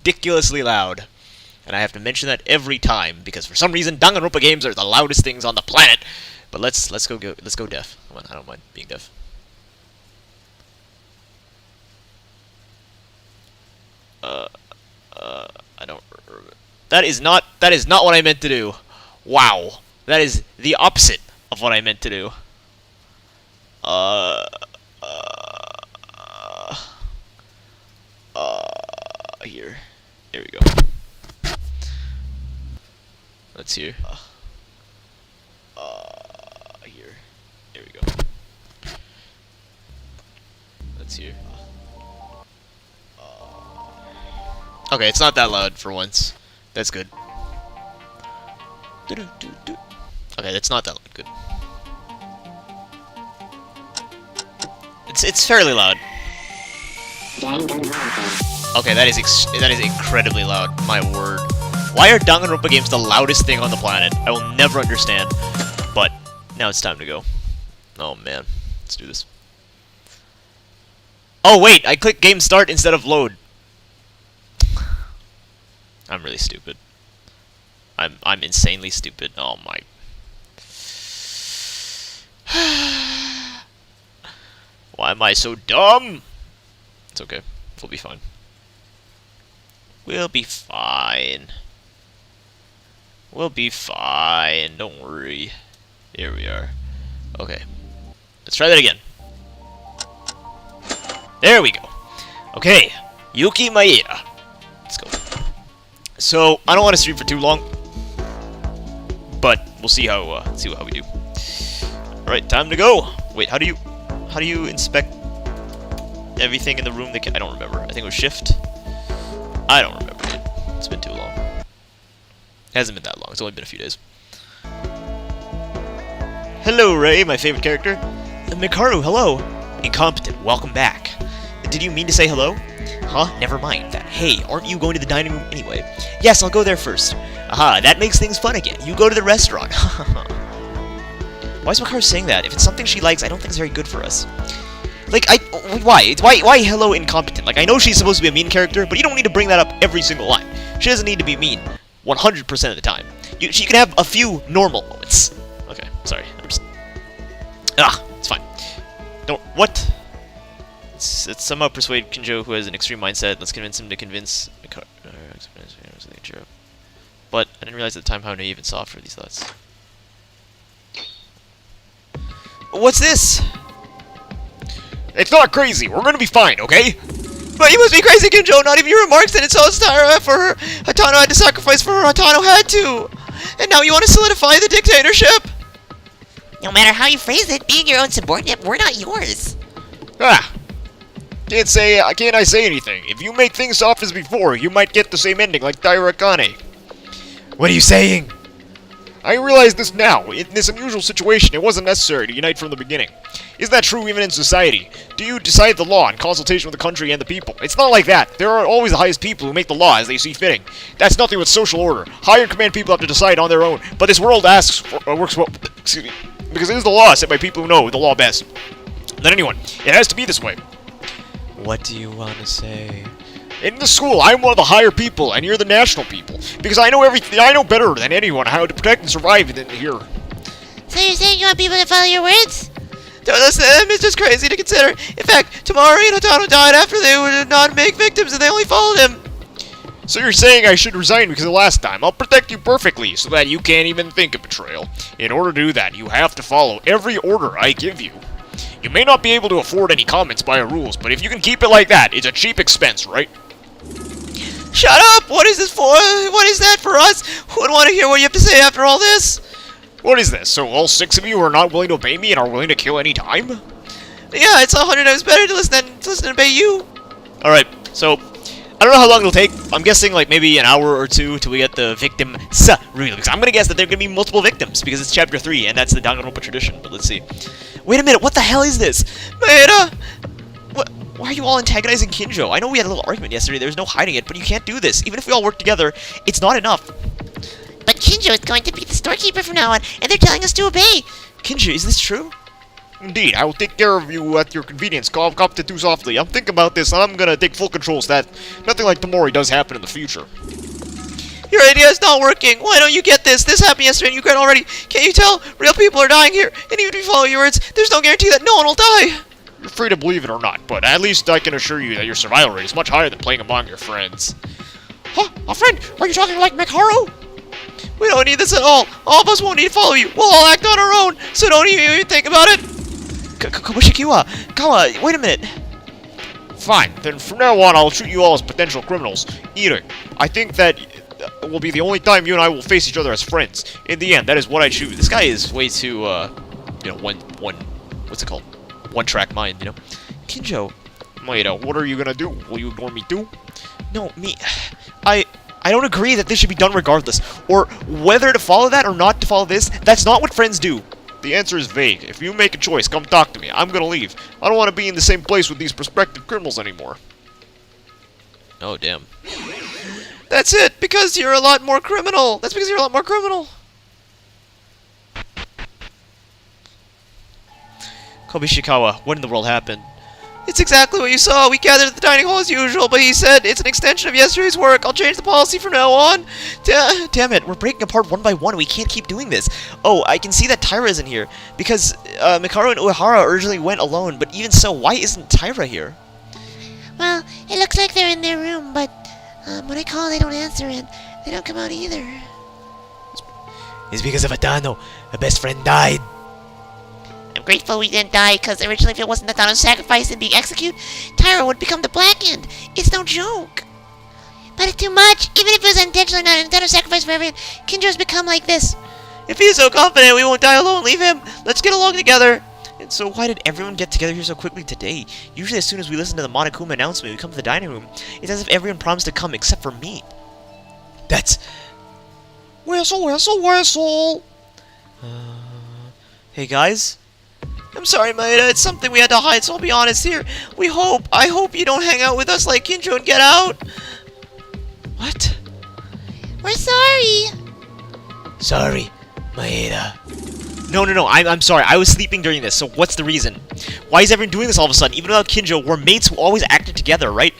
ridiculously loud. And I have to mention that every time, because for some reason Danganronpa games are the loudest things on the planet. But let's go deaf. Come on, I don't mind being deaf. I don't. That is not what I meant to do. Wow, that is the opposite of what I meant to do. Here. There we go. Let's hear. Here. There we go. Let's hear. Okay, it's not that loud for once. That's good. Okay, that's not that loud. Good. It's fairly loud. Okay, that is incredibly loud. My word. Why are Danganronpa games the loudest thing on the planet? I will never understand. But now it's time to go. Oh man, let's do this. Oh wait, I clicked game start instead of load. I'm really stupid. I'm insanely stupid. Oh my. Why am I so dumb? It's okay. We'll be fine. We'll be fine. We'll be fine. Don't worry. Here we are. Okay. Let's try that again. There we go. Okay. Yuki Maeda. Let's go. So, I don't want to stream for too long. But we'll see how we do. Alright, time to go. Wait, how do you inspect everything in the room? I don't remember. I think it was shift. I don't remember, dude. It's been too long. It hasn't been that long. It's only been a few days. Hello, Ray, my favorite character. Mikaru, hello. Incompetent, welcome back. Did you mean to say hello? Huh? Never mind that. Hey, aren't you going to the dining room anyway? Yes, I'll go there first. Aha, that makes things fun again. You go to the restaurant. Why is Mikaru saying that? If it's something she likes, I don't think it's very good for us. Like, why hello incompetent? Like, I know she's supposed to be a mean character, but you don't need to bring that up every single line. She doesn't need to be mean 100% of the time. She can have a few normal moments. Okay, sorry. It's fine. What? Let's somehow persuade Kinjo, who has an extreme mindset. Let's convince him to convince... But I didn't realize at the time how naive and soft were these thoughts. What's this? It's not crazy. We're gonna be fine, okay? But you must be crazy, Kinjo. Not even your remarks that it's all Styra for her. Hatano had to sacrifice for her. Hatano had to. And now you want to solidify the dictatorship? No matter how you phrase it, being your own subordinate, we're not yours. Ah. Can't I say anything? If you make things soft as before, you might get the same ending like Taira Akane. What are you saying? I realize this now. In this unusual situation, it wasn't necessary to unite from the beginning. Isn't that true even in society? Do you decide the law in consultation with the country and the people? It's not like that. There are always the highest people who make the law as they see fitting. That's nothing but social order. Higher command people have to decide on their own. But this world works well, excuse me, because it is the law set by people who know the law best. Not anyone. It has to be this way. What do you want to say? In the school, I'm one of the higher people, and you're the national people. Because I know everything. I know better than anyone how to protect and survive in here. So you're saying you want people to follow your words? Don't listen to them. It's just crazy to consider. In fact, Tamari and Hatano died after they would not make victims, and they only followed him. So you're saying I should resign because of last time? I'll protect you perfectly, so that you can't even think of betrayal. In order to do that, you have to follow every order I give you. You may not be able to afford any comments by our rules, but if you can keep it like that, it's a cheap expense, right? Shut up! What is this for? What is that for us? Who would want to hear what you have to say after all this? What is this? So all 6 of you are not willing to obey me and are willing to kill any time? Yeah, it's 100 times better to listen and obey you. Alright, so I don't know how long it'll take. I'm guessing like maybe an hour or two till we get the victim reveal. Because I'm gonna guess that there are gonna be multiple victims because it's chapter 3 and that's the Danganronpa tradition. But let's see. Wait a minute, what the hell is this? Maeda! Why are you all antagonizing Kinjo? I know we had a little argument yesterday, there's no hiding it, but you can't do this. Even if we all work together, it's not enough. But Kinjo is going to be the storekeeper from now on, and they're telling us to obey. Kinjo, is this true? Indeed, I will take care of you at your convenience. Cough it too softly. I'm thinking about this, and I'm gonna take full control so that nothing like Tamori does happen in the future. Your idea is not working. Why don't you get this? This happened yesterday and you cried already. Can't you tell? Real people are dying here. And even if you follow your words, there's no guarantee that no one will die. You're free to believe it or not, but at least I can assure you that your survival rate is much higher than playing among your friends. Huh? A friend? Are you talking like Mikaru? We don't need this at all. All of us won't need to follow you. We'll all act on our own. So don't even think about it. Kabushikiwa, Kawa, wait a minute. Fine, then from now on I'll treat you all as potential criminals. Either. I think that will be the only time you and I will face each other as friends. In the end, that is what I choose. This guy is way too, what's it called? One-track mind, you know? Kinjo. Maeda, what are you gonna do? Will you ignore me too? No, me... I don't agree that this should be done regardless. Or whether to follow that or not to follow this, that's not what friends do. The answer is vague. If you make a choice, come talk to me. I'm gonna leave. I don't want to be in the same place with these prospective criminals anymore. Oh, damn. That's it, because you're a lot more criminal. That's because you're a lot more criminal. Kobishikawa, what in the world happened? It's exactly what you saw. We gathered at the dining hall as usual, but he said it's an extension of yesterday's work. I'll change the policy from now on. Damn it, we're breaking apart one by one. We can't keep doing this. Oh, I can see that Tyra isn't here, because Mikaru and Uehara originally went alone, but even so, why isn't Tyra here? Well, it looks like they're in their room, but when I call, they don't answer, and they don't come out either. It's because of Adano. Her best friend died. I'm grateful we didn't die, because originally if it wasn't Adano's sacrifice and being executed, Tyra would become the Black End. It's no joke. But it's too much. Even if it was intentionally not Adano's sacrifice for everyone, Kinjo's become like this. If he's so confident we won't die alone, leave him. Let's get along together. And so why did everyone get together here so quickly today? Usually as soon as we listen to the Monokuma announcement, we come to the dining room. It's as if everyone promised to come except for me. That's... Whistle, whistle, whistle. Hey guys? I'm sorry, Maeda. It's something we had to hide, so I'll be honest here. I hope you don't hang out with us like Kinjo and get out. What? We're sorry. Sorry, Maeda. No, I'm sorry. I was sleeping during this, so what's the reason? Why is everyone doing this all of a sudden? Even without Kinjo, we're mates who always acted together, right?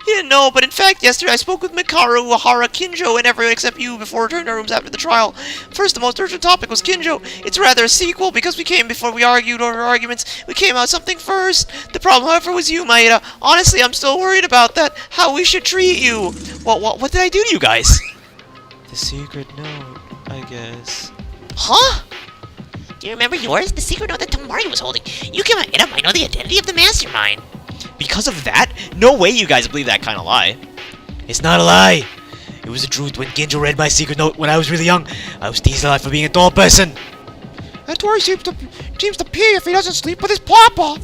You didn't know, but in fact, yesterday I spoke with Mikaru, Uehara, Kinjo, and everyone except you before returning to our rooms after the trial. First, the most urgent topic was Kinjo. It's rather a sequel, because we came before we argued over arguments. We came out something first. The problem, however, was you, Maeda. Honestly, I'm still worried about that. How we should treat you. What did I do to you guys? The secret note, I guess. Huh? Do you remember yours? The secret note that Tamari was holding. You came out, I know the identity of the mastermind. Because of that? No way you guys believe that kind of lie. It's not a lie. It was the truth. When Kinjo read my secret note when I was really young, I was teased a lot for being a tall person. That's where he seems to pee if he doesn't sleep with his papa.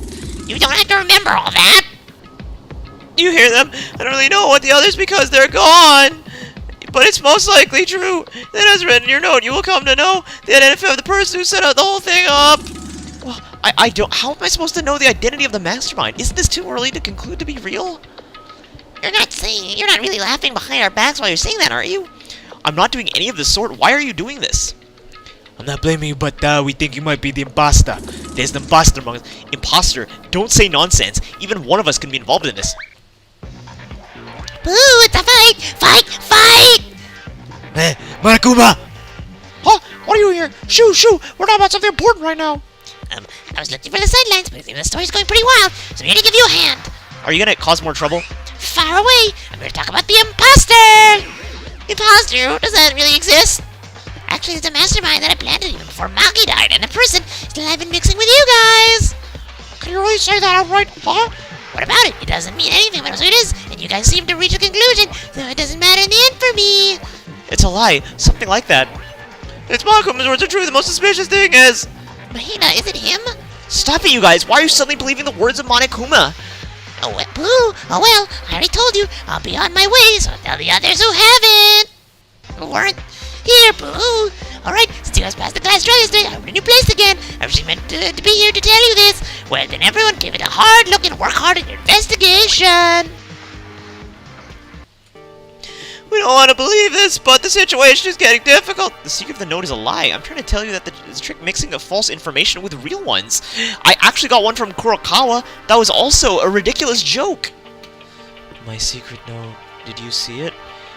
You don't have to remember all that. You hear them? I don't really know what the others because they're gone. But it's most likely true. Then as written in your note, you will come to know the identity of the person who set out the whole thing up. Well, I don't... How am I supposed to know the identity of the mastermind? Isn't this too early to conclude to be real? You're not really laughing behind our backs while you're saying that, are you? I'm not doing any of the sort. Why are you doing this? I'm not blaming you, but we think you might be the imposter. There's an imposter among us. Imposter? Don't say nonsense. Even one of us can be involved in this. Boo! It's a fight! Fight! Fight! Monokuma! Huh? What are you here? Shoo! We're talking about something important right now. I was looking for the sidelines, but the story's going pretty wild, so I'm here to give you a hand. Are you gonna cause more trouble? Far away! I'm here to talk about the imposter! Imposter? Does that really exist? Actually, it's a mastermind that I planted even before Maki died, and the person still I've been mixing with you guys! Can you really say that outright, huh? What about it? It doesn't mean anything, but it is, and you guys seem to reach a conclusion, so it doesn't matter in the end for me! It's a lie. Something like that. It's Mokuma's words are true. The most suspicious thing is... Mahina, is it him? Stop it, you guys. Why are you suddenly believing the words of Monokuma? Oh, well, I already told you. I'll be on my way, so tell the others who haven't. Who weren't here, boo. Alright, since you guys passed the class trial yesterday, I'm in a new place again. I was just meant to be here to tell you this. Well, then everyone give it a hard look and work hard at your investigation. We don't want to believe this, but the situation is getting difficult. The secret of the note is a lie. I'm trying to tell you that it's a trick mixing of false information with real ones. I actually got one from Kurokawa that was also a ridiculous joke. My secret note. Did you see it?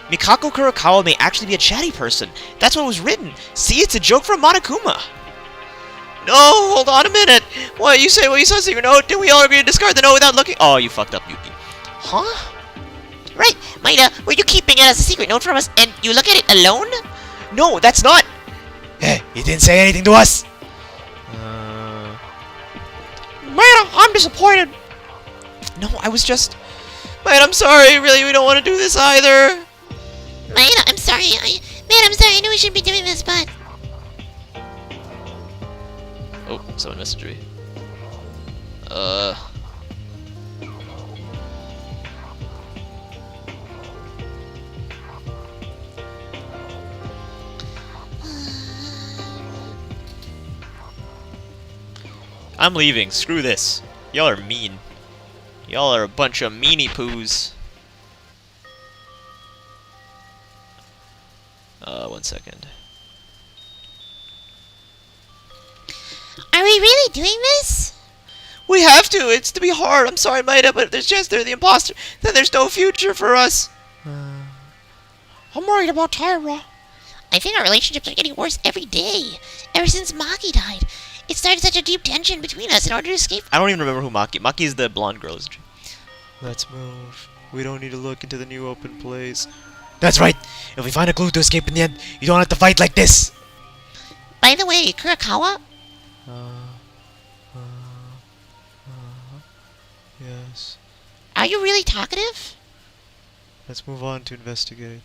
Mikako Kurokawa may actually be a chatty person. That's what was written. See, it's a joke from Monokuma. No, hold on a minute. What, you say, well, you saw a secret note? Didn't we all agree to discard the note without looking? Oh, you fucked up, Yuki. Huh? Right, Maida, were you keeping it as a secret note from us and you look at it alone? No, that's not. Hey, he didn't say anything to us. Man, I'm disappointed. No, I was just... Man, I'm sorry. Really, we don't want to do this either. Maida, I'm sorry. I'm sorry. I knew we shouldn't be doing this, but... Oh, someone messaged me. I'm leaving. Screw this. Y'all are mean. Y'all are a bunch of meanie poos. 1 second. Are we really doing this? We have to. It's to be hard. I'm sorry, Maida, but if there's just they're the imposter, then there's no future for us. I'm worried about Tyra. I think our relationships are getting worse every day. Ever since Maki died. It started such a deep tension between us in order to escape. I don't even remember who Maki. Maki is the blonde girl, isn't she? Let's move. We don't need to look into the new open place. That's right. If we find a clue to escape in the end, you don't have to fight like this. By the way, Kurokawa? Yes. Are you really talkative? Let's move on to investigate.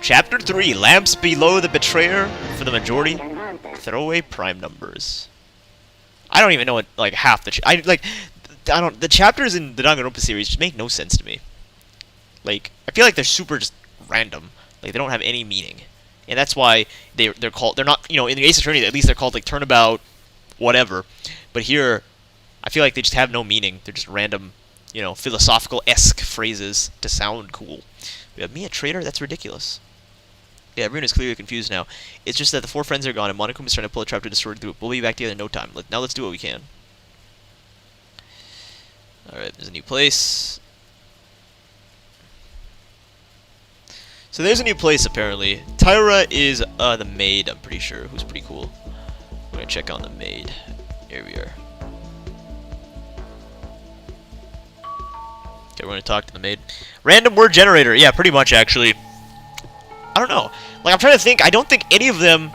Chapter 3, Lamps Below the Betrayer. For the majority, throwaway prime numbers. I don't even know what, like, half the... the chapters in the Danganronpa series just make no sense to me. Like, I feel like they're super just random. Like, they don't have any meaning. And that's why they're called... They're not, you know, in the Ace Attorney, at least they're called, like, Turnabout, whatever. But here, I feel like they just have no meaning. They're just random, you know, philosophical-esque phrases to sound cool. We have me a traitor? That's ridiculous. Yeah, everyone is clearly confused now. It's just that the 4 friends are gone, and Monokuma is trying to pull a trap to destroy the group. We'll be back together in no time. Now let's do what we can. Alright, there's a new place. So there's a new place, apparently. Tyra is the maid, I'm pretty sure, who's pretty cool. I'm gonna check on the maid. Here we are. Okay, we're gonna talk to the maid. Random word generator. Yeah, pretty much, actually. I don't know. Like, I'm trying to think. I don't think any of them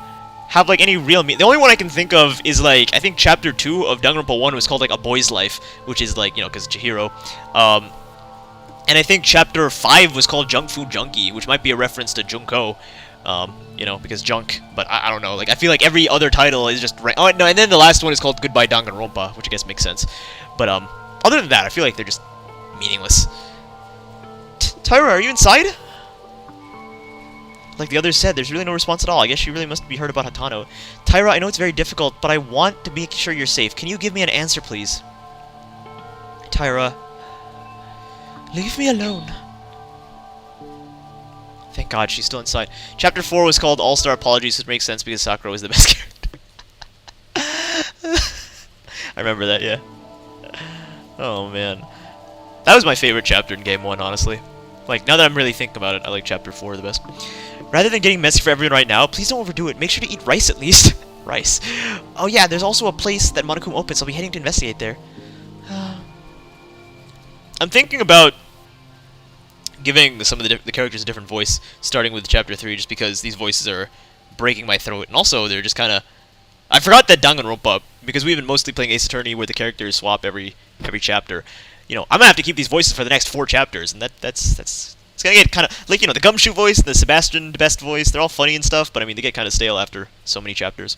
have, like, any real meaning. The only one I can think of is, like, I think Chapter 2 of Danganronpa 1 was called, like, A Boy's Life, which is, like, you know, because Chihiro. And I think Chapter 5 was called Junk Food Junkie, which might be a reference to Junko, you know, because junk. But I don't know. Like, I feel like every other title is just... Oh, no, and then the last one is called Goodbye Danganronpa, which I guess makes sense. But, other than that, I feel like they're just meaningless. Tyra, are you inside? Like the others said, there's really no response at all. I guess she really must be heard about Hatano. Tyra, I know it's very difficult, but I want to make sure you're safe. Can you give me an answer, please? Tyra. Leave me alone. Thank God, she's still inside. Chapter 4 was called All-Star Apologies, which makes sense because Sakura was the best character. I remember that, yeah. Oh, man. That was my favorite chapter in Game 1, honestly. Like, now that I'm really thinking about it, I like Chapter 4 the best. Rather than getting messy for everyone right now, please don't overdo it. Make sure to eat rice at least. Rice. Oh yeah, there's also a place that Monokuma opens. I'll be heading to investigate there. I'm thinking about giving some of the characters a different voice, starting with Chapter 3, just because these voices are breaking my throat. And also, they're just kind of... I forgot that Danganronpa, because we've been mostly playing Ace Attorney where the characters swap every chapter. You know, I'm gonna have to keep these voices for the next 4 chapters, and that's it's gonna get kind of like, you know, the Gumshoe voice, the Sebastian Best voice. They're all funny and stuff, but I mean they get kind of stale after so many chapters.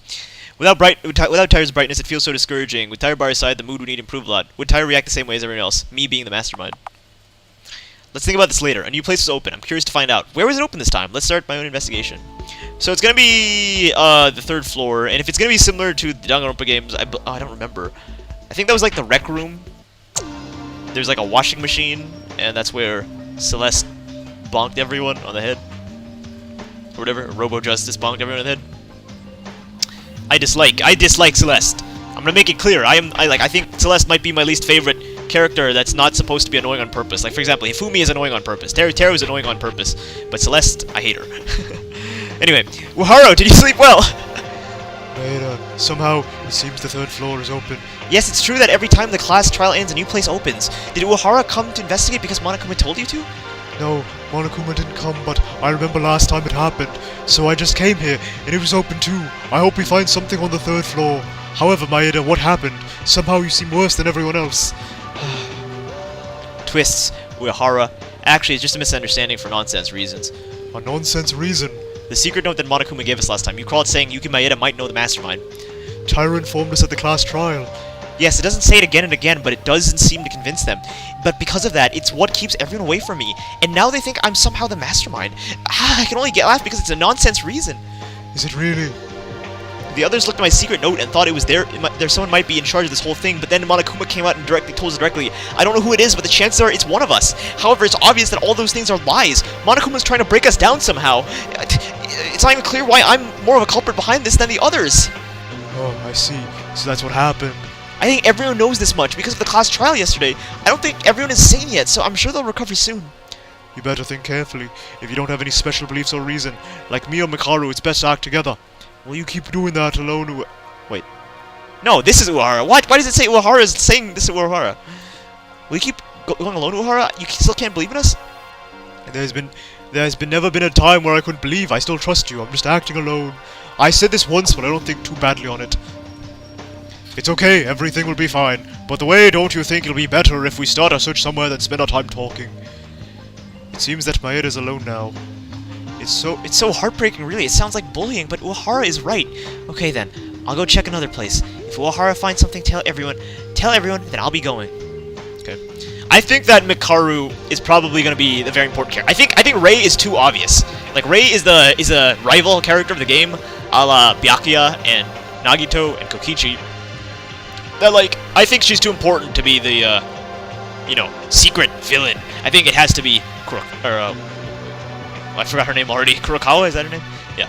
Without Tyra's brightness, it feels so discouraging. With Tyra by our side, the mood would need to improve a lot. Would Tyra react the same way as everyone else? Me being the mastermind. Let's think about this later. A new place is open. I'm curious to find out. Where was it open this time? Let's start my own investigation. So it's gonna be the 3rd floor, and if it's gonna be similar to the Danganronpa games, I don't remember. I think that was like the rec room. There's like a washing machine, and that's where Celeste bonked everyone on the head. Or whatever, Robo Justice bonked everyone on the head. I dislike Celeste. I'm gonna make it clear. I think Celeste might be my least favorite character that's not supposed to be annoying on purpose. Like, for example, Hifumi is annoying on purpose. Teru is annoying on purpose. But Celeste, I hate her. Anyway, Uehara, did you sleep well? Somehow, it seems the third floor is open. Yes, it's true that every time the class trial ends, a new place opens. Did Uehara come to investigate because Monokuma told you to? No, Monokuma didn't come, but I remember last time it happened. So I just came here, and it was open too. I hope we find something on the third floor. However, Maeda, what happened? Somehow you seem worse than everyone else. Twists, Uehara. Actually, it's just a misunderstanding for nonsense reasons. A nonsense reason? The secret note that Monokuma gave us last time. You called saying Yuki Maeda might know the mastermind. Tyra informed us at the class trial. Yes, it doesn't say it again and again, but it doesn't seem to convince them. But because of that, it's what keeps everyone away from me. And now they think I'm somehow the mastermind. I can only get laughed because it's a nonsense reason. Is it really? The others looked at my secret note and thought it was there someone might be in charge of this whole thing, but then Monokuma came out and told us directly. I don't know who it is, but the chances are it's one of us. However, it's obvious that all those things are lies. Monokuma's trying to break us down somehow. It's not even clear why I'm more of a culprit behind this than the others. Oh, I see. So that's what happened. I think everyone knows this much because of the class trial yesterday. I don't think everyone is sane yet, so I'm sure they'll recover soon. You better think carefully. If you don't have any special beliefs or reason, like me or Mikaru, it's best to act together. Will you keep doing that alone? Wait. No, this is Uehara. What? Why does it say Uehara is saying this is Uehara? Will you keep going alone, Uehara? You still can't believe in us? There's never been a time where I couldn't believe. I still trust you. I'm just acting alone. I said this once, but I don't think too badly on it. It's okay. Everything will be fine. But the way, don't you think it'll be better if we start a search somewhere than spend our time talking? It seems that Maeda's alone now. It's so heartbreaking, really. It sounds like bullying, but Uehara is right. Okay, then. I'll go check another place. If Uehara finds something, tell everyone, then I'll be going. Okay. I think that Mikaru is probably going to be the very important character. I think Rei is too obvious. Like, Rei is a rival character of the game, a la Byakuya and Nagito and Kokichi. That, like, I think she's too important to be the, secret villain. I think it has to be I forgot her name already. Kurokawa, is that her name? Yeah.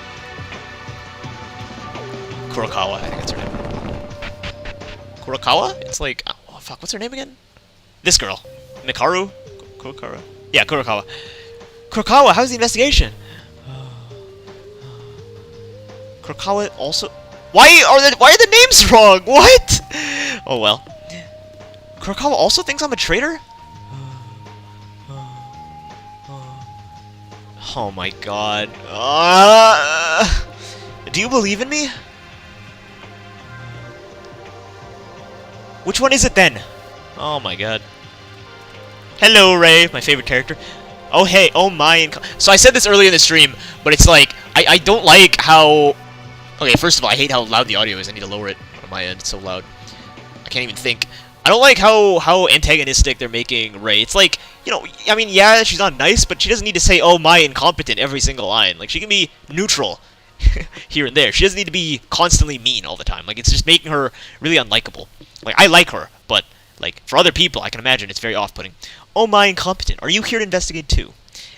Kurokawa, I think that's her name. Kurokawa? It's like, oh fuck, what's her name again? This girl. Mikaru? Kurokawa? Yeah, Kurokawa. Kurokawa, how's the investigation? Kurokawa also... Why are the names wrong? What? Oh well. Kurokawa also thinks I'm a traitor? Oh my god. Do you believe in me? Which one is it then? Oh my god. Hello, Rei, my favorite character. Oh hey, oh my. So I said this earlier in the stream, but it's like, I don't like how... Okay, first of all, I hate how loud the audio is. I need to lower it on my end. It's so loud. I can't even think. I don't like how antagonistic they're making Rei. It's like, I mean, yeah, she's not nice, but she doesn't need to say, oh, my incompetent every single line. Like, she can be neutral here and there. She doesn't need to be constantly mean all the time. Like, it's just making her really unlikable. Like, I like her, but, like, for other people, I can imagine it's very off-putting. Oh, my incompetent. Are you here to investigate, too?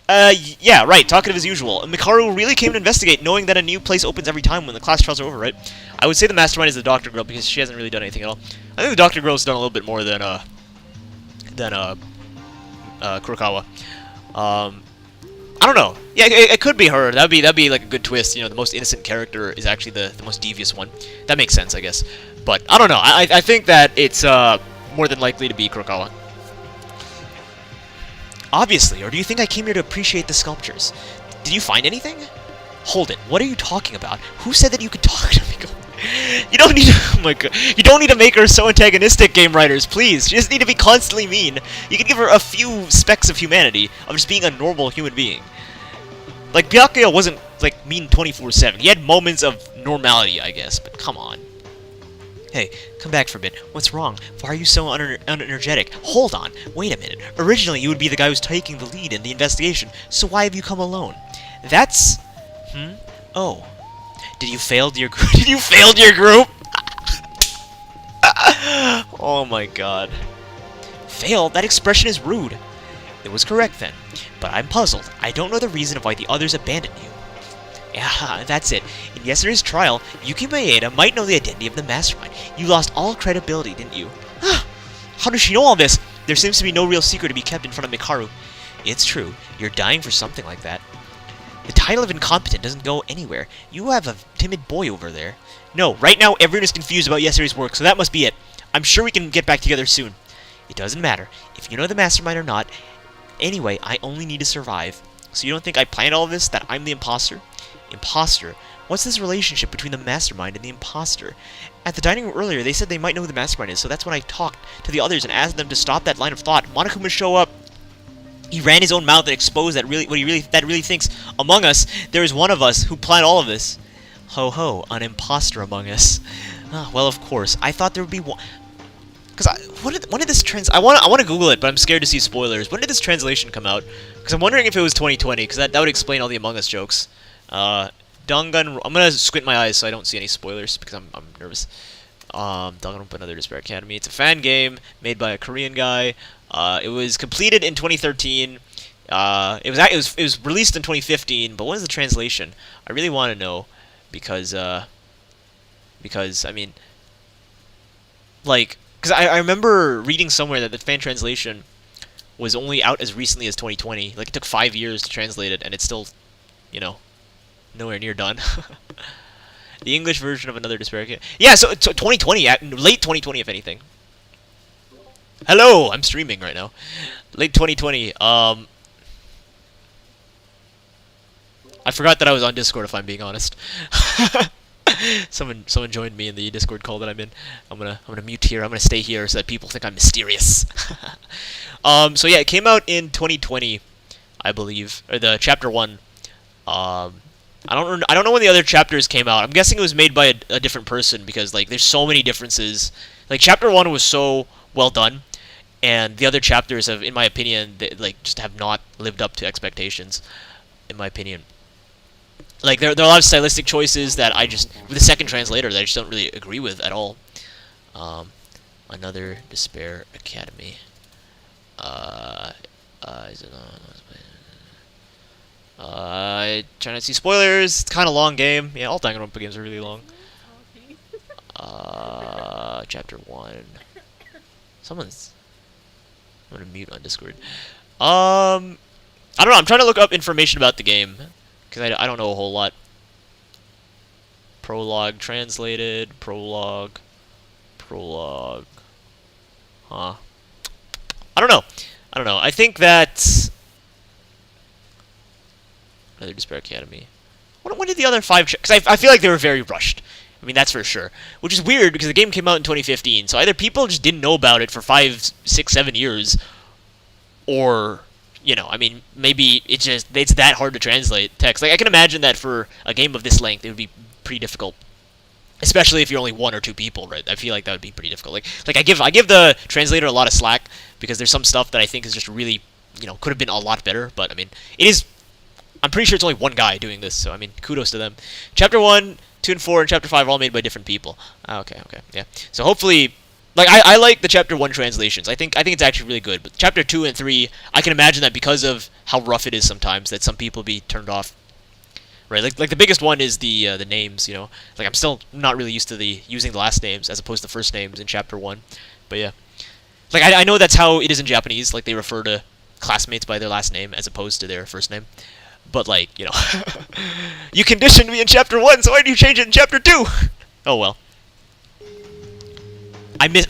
Yeah, right, talkative as usual. Mikaru really came to investigate, knowing that a new place opens every time when the class trials are over, right? I would say the mastermind is the Doctor Girl, because she hasn't really done anything at all. I think the Doctor Girl's done a little bit more than Kurokawa. I don't know. Yeah, it could be her. That'd be like a good twist. The most innocent character is actually the most devious one. That makes sense, I guess. But, I don't know. I think that it's, more than likely to be Kurokawa. Obviously, or do you think I came here to appreciate the sculptures? Did you find anything? Hold it. What are you talking about? Who said that you could talk to me? You don't need to... Oh my god. You don't need to make her so antagonistic, game writers, please. You just need to be constantly mean. You can give her a few specks of humanity, of just being a normal human being. Like, Byakuya wasn't, like, mean 24/7. He had moments of normality, I guess, but come on. Hey, come back for a bit. What's wrong? Why are you so unenergetic? Hold on. Wait a minute. Originally, you would be the guy who's taking the lead in the investigation, so why have you come alone? That's... Oh. Did you fail your group? Did you fail your group? Oh my god. Fail? That expression is rude. It was correct then, but I'm puzzled. I don't know the reason of why the others abandoned you. Yeah, that's it. In yesterday's trial, Yuki Maeda might know the identity of the mastermind. You lost all credibility, didn't you? How does she know all this? There seems to be no real secret to be kept in front of Mikaru. It's true. You're dying for something like that. The title of incompetent doesn't go anywhere. You have a timid boy over there. No, right now everyone is confused about yesterday's work, so that must be it. I'm sure we can get back together soon. It doesn't matter if you know the mastermind or not. Anyway, I only need to survive. So you don't think I planned all of this? That I'm the imposter? Imposter? What's this relationship between the mastermind and the imposter? At the dining room earlier, they said they might know who the mastermind is, so that's when I talked to the others and asked them to stop that line of thought. Monokuma show up. He ran his own mouth and exposed that what he really thinks. Among us, there is one of us who planned all of this. Ho ho, an imposter among us. Well, of course. I thought there would be one. Because when did this I want to Google it, but I'm scared to see spoilers. When did this translation come out? Because I'm wondering if it was 2020, because that would explain all the Among Us jokes. Danganronpa. I'm gonna squint my eyes so I don't see any spoilers because I'm nervous. Danganronpa Another Despair Academy. It's a fan game made by a Korean guy. It was completed in 2013. It was released in 2015. But when is the translation? I really want to know because I mean, like, because I remember reading somewhere that the fan translation was only out as recently as 2020. Like, it took 5 years to translate it, and it's still, you know, nowhere near done. The English version of Another Despair Academy. Yeah, so 2020, late 2020, if anything. Hello, I'm streaming right now. Late 2020. I forgot that I was on Discord, if I'm being honest. Someone joined me in the Discord call that I'm in. I'm gonna mute here. I'm gonna stay here so that people think I'm mysterious. So yeah, it came out in 2020, I believe, or the chapter 1. I don't know when the other chapters came out. I'm guessing it was made by a different person because like there's so many differences. Like chapter 1 was so well done, and the other chapters have, in my opinion, just have not lived up to expectations. In my opinion. Like, there are a lot of stylistic choices that with the second translator, that I just don't really agree with at all. Another Despair Academy. Is it on? Trying to see spoilers. It's kind of long game. Yeah, all Danganronpa games are really long. Chapter 1. I'm gonna mute on Discord. I don't know. I'm trying to look up information about the game. Because I don't know a whole lot. Prologue translated. Prologue. Huh. I don't know. I think that Another Despair Academy. When did the other 5... Because I feel like they were very rushed. I mean, that's for sure. Which is weird, because the game came out in 2015. So either people just didn't know about it for 5, 6, 7 years. Or... You know, I mean, maybe it's that hard to translate text. Like, I can imagine that for a game of this length, it would be pretty difficult. Especially if you're only 1 or 2 people, right? I feel like that would be pretty difficult. Like I give the translator a lot of slack, because there's some stuff that I think is just really, you know, could have been a lot better. But, I mean, I'm pretty sure it's only one guy doing this, so, I mean, kudos to them. Chapter 1, 2, and 4, and Chapter 5 are all made by different people. Okay, yeah. So, hopefully... Like, I like the Chapter 1 translations. I think it's actually really good. But Chapter 2 and 3, I can imagine that because of how rough it is sometimes, that some people be turned off. Right? Like the biggest one is the names, you know. Like, I'm still not really used to using the last names as opposed to first names in Chapter 1. But yeah. Like, I know that's how it is in Japanese. Like, they refer to classmates by their last name as opposed to their first name. But, like, you know. You conditioned me in Chapter 1, so why do you change it in Chapter 2? Oh, well.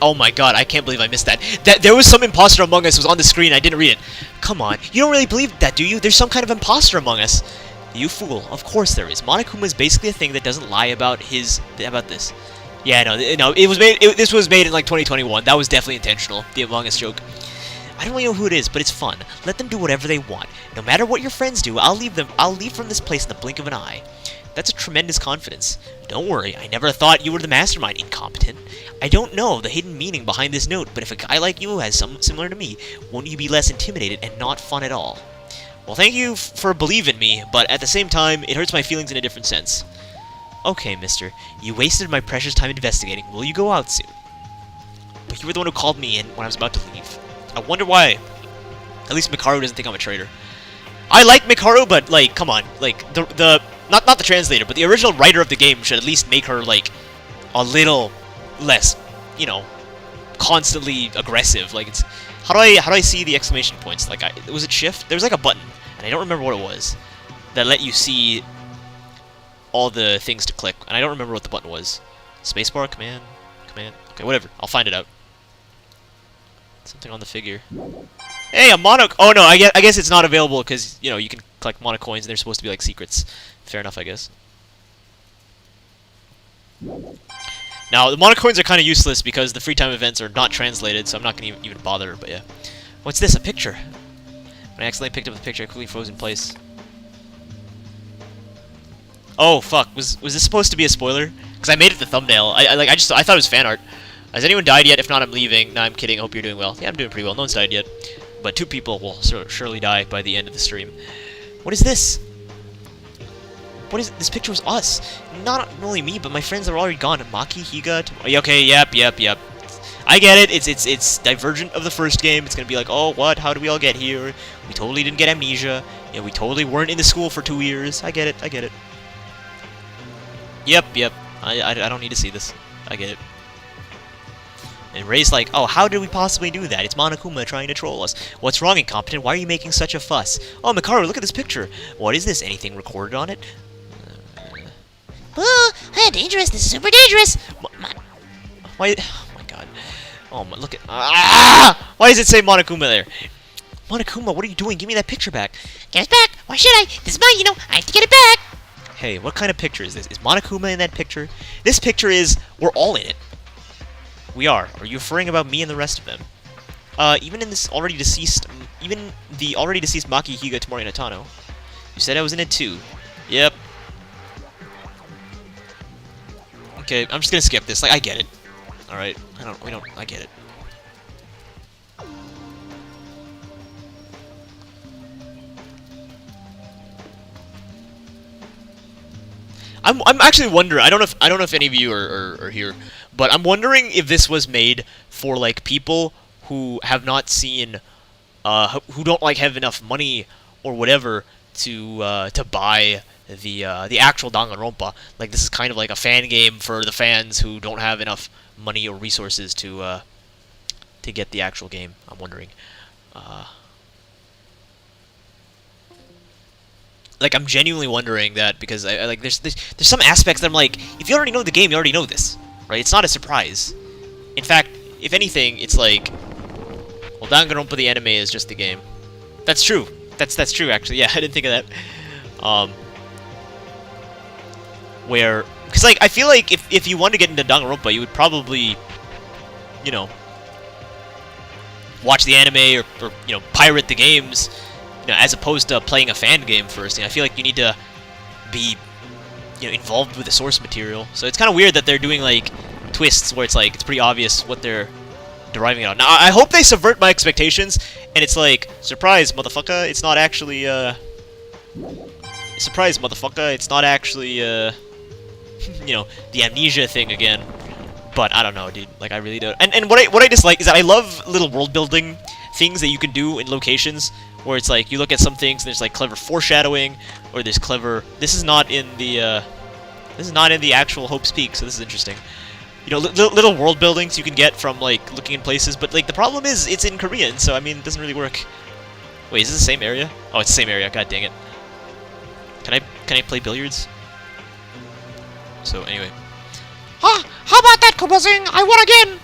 Oh my god, I can't believe I missed that. There was some imposter among us was on the screen, I didn't read it. Come on, you don't really believe that, do you? There's some kind of imposter among us. You fool, of course there is. Monokuma is basically a thing that doesn't lie about this. Yeah, no, this was made in like 2021. That was definitely intentional, the Among Us joke. I don't really know who it is, but it's fun. Let them do whatever they want. No matter what your friends do, I'll leave from this place in the blink of an eye. That's a tremendous confidence. Don't worry, I never thought you were the mastermind, incompetent. I don't know the hidden meaning behind this note, but if a guy like you has something similar to me, won't you be less intimidated and not fun at all? Well, thank you for believing me, but at the same time, it hurts my feelings in a different sense. Okay, mister, you wasted my precious time investigating. Will you go out soon? But you were the one who called me in when I was about to leave. I wonder why. At least Mikaru doesn't think I'm a traitor. I like Mikaru, but, like, come on. Like, not the translator, but the original writer of the game should at least make her, like, a little less, you know, constantly aggressive. Like, it's... How do I see the exclamation points? Like, was it shift? There was, like, a button, and I don't remember what it was, that let you see all the things to click, and I don't remember what the button was. Spacebar? Command? Okay, whatever. I'll find it out. Something on the figure. Hey, a mono... Oh, no, I guess it's not available because, you know, you can collect mono coins and they're supposed to be, like, secrets. Fair enough, I guess. Now, the mono coins are kind of useless because the free time events are not translated, so I'm not going to even bother, but yeah. What's this? A picture. When I accidentally picked up the picture, I quickly froze in place. Oh, fuck. Was this supposed to be a spoiler? Because I made it the thumbnail. I thought it was fan art. Has anyone died yet? If not, I'm leaving. Nah, I'm kidding. I hope you're doing well. Yeah, I'm doing pretty well. No one's died yet. But 2 people will surely die by the end of the stream. What is this? What is... This picture was us. Not only me, but my friends are already gone. Maki, Higa... Okay, yep. I get it. It's divergent of the first game. It's gonna be like, oh, what? How did we all get here? We totally didn't get amnesia. Yeah, we totally weren't in the school for 2 years. I get it. Yep. I don't need to see this. I get it. And Ray's like, oh, how did we possibly do that? It's Monokuma trying to troll us. What's wrong, Incompetent? Why are you making such a fuss? Oh, Mikaru, look at this picture. What is this? Anything recorded on it? Boo! Hey, dangerous. This is super dangerous. Why? Oh, my God. Oh, my, look at... Ah! Why does it say Monokuma there? Monokuma, what are you doing? Give me that picture back. Get it back. Why should I? This is mine, you know. I have to get it back. Hey, what kind of picture is this? Is Monokuma in that picture? This picture is... We're all in it. We are. Are you referring about me and the rest of them? Even in this already deceased... Even the already deceased Maki, Higa, Tomori, and Atano. You said I was in it too. Yep. Okay, I'm just gonna skip this. Like, I get it. Alright. I get it. I'm actually wondering. I don't know if any of you are here, but I'm wondering if this was made for like people who have not seen, who don't like have enough money or whatever to buy the actual Danganronpa. Like this is kind of like a fan game for the fans who don't have enough money or resources to get the actual game. I'm wondering. Like, I'm genuinely wondering that because I like there's some aspects that I'm like, if you already know the game, you already know this, right? It's not a surprise. In fact, if anything, it's like, well, Danganronpa the anime is just the game. That's true. That's true actually. Yeah, I didn't think of that. Because like I feel like if you want to get into Danganronpa, you would probably, you know, watch the anime or you know, pirate the games. You know, as opposed to playing a fan game first. You know, I feel like you need to be, you know, involved with the source material. So it's kind of weird that they're doing like twists where it's like it's pretty obvious what they're deriving it on. Now I hope they subvert my expectations and it's like, surprise, motherfucker! It's not actually surprise, motherfucker! It's not actually you know, the amnesia thing again. But I don't know, dude. Like I really don't. And what I dislike is that I love little world building things that you can do in locations where it's like you look at some things and there's like clever foreshadowing or there's clever. This is not in the actual Hope's Peak, so this is interesting. You know, little world buildings you can get from like looking in places, but like the problem is it's in Korean, so I mean it doesn't really work. Wait, is this the same area? Oh, it's the same area. God dang it. Can I play billiards? So anyway. Huh? How about that, Kobazing? I won again!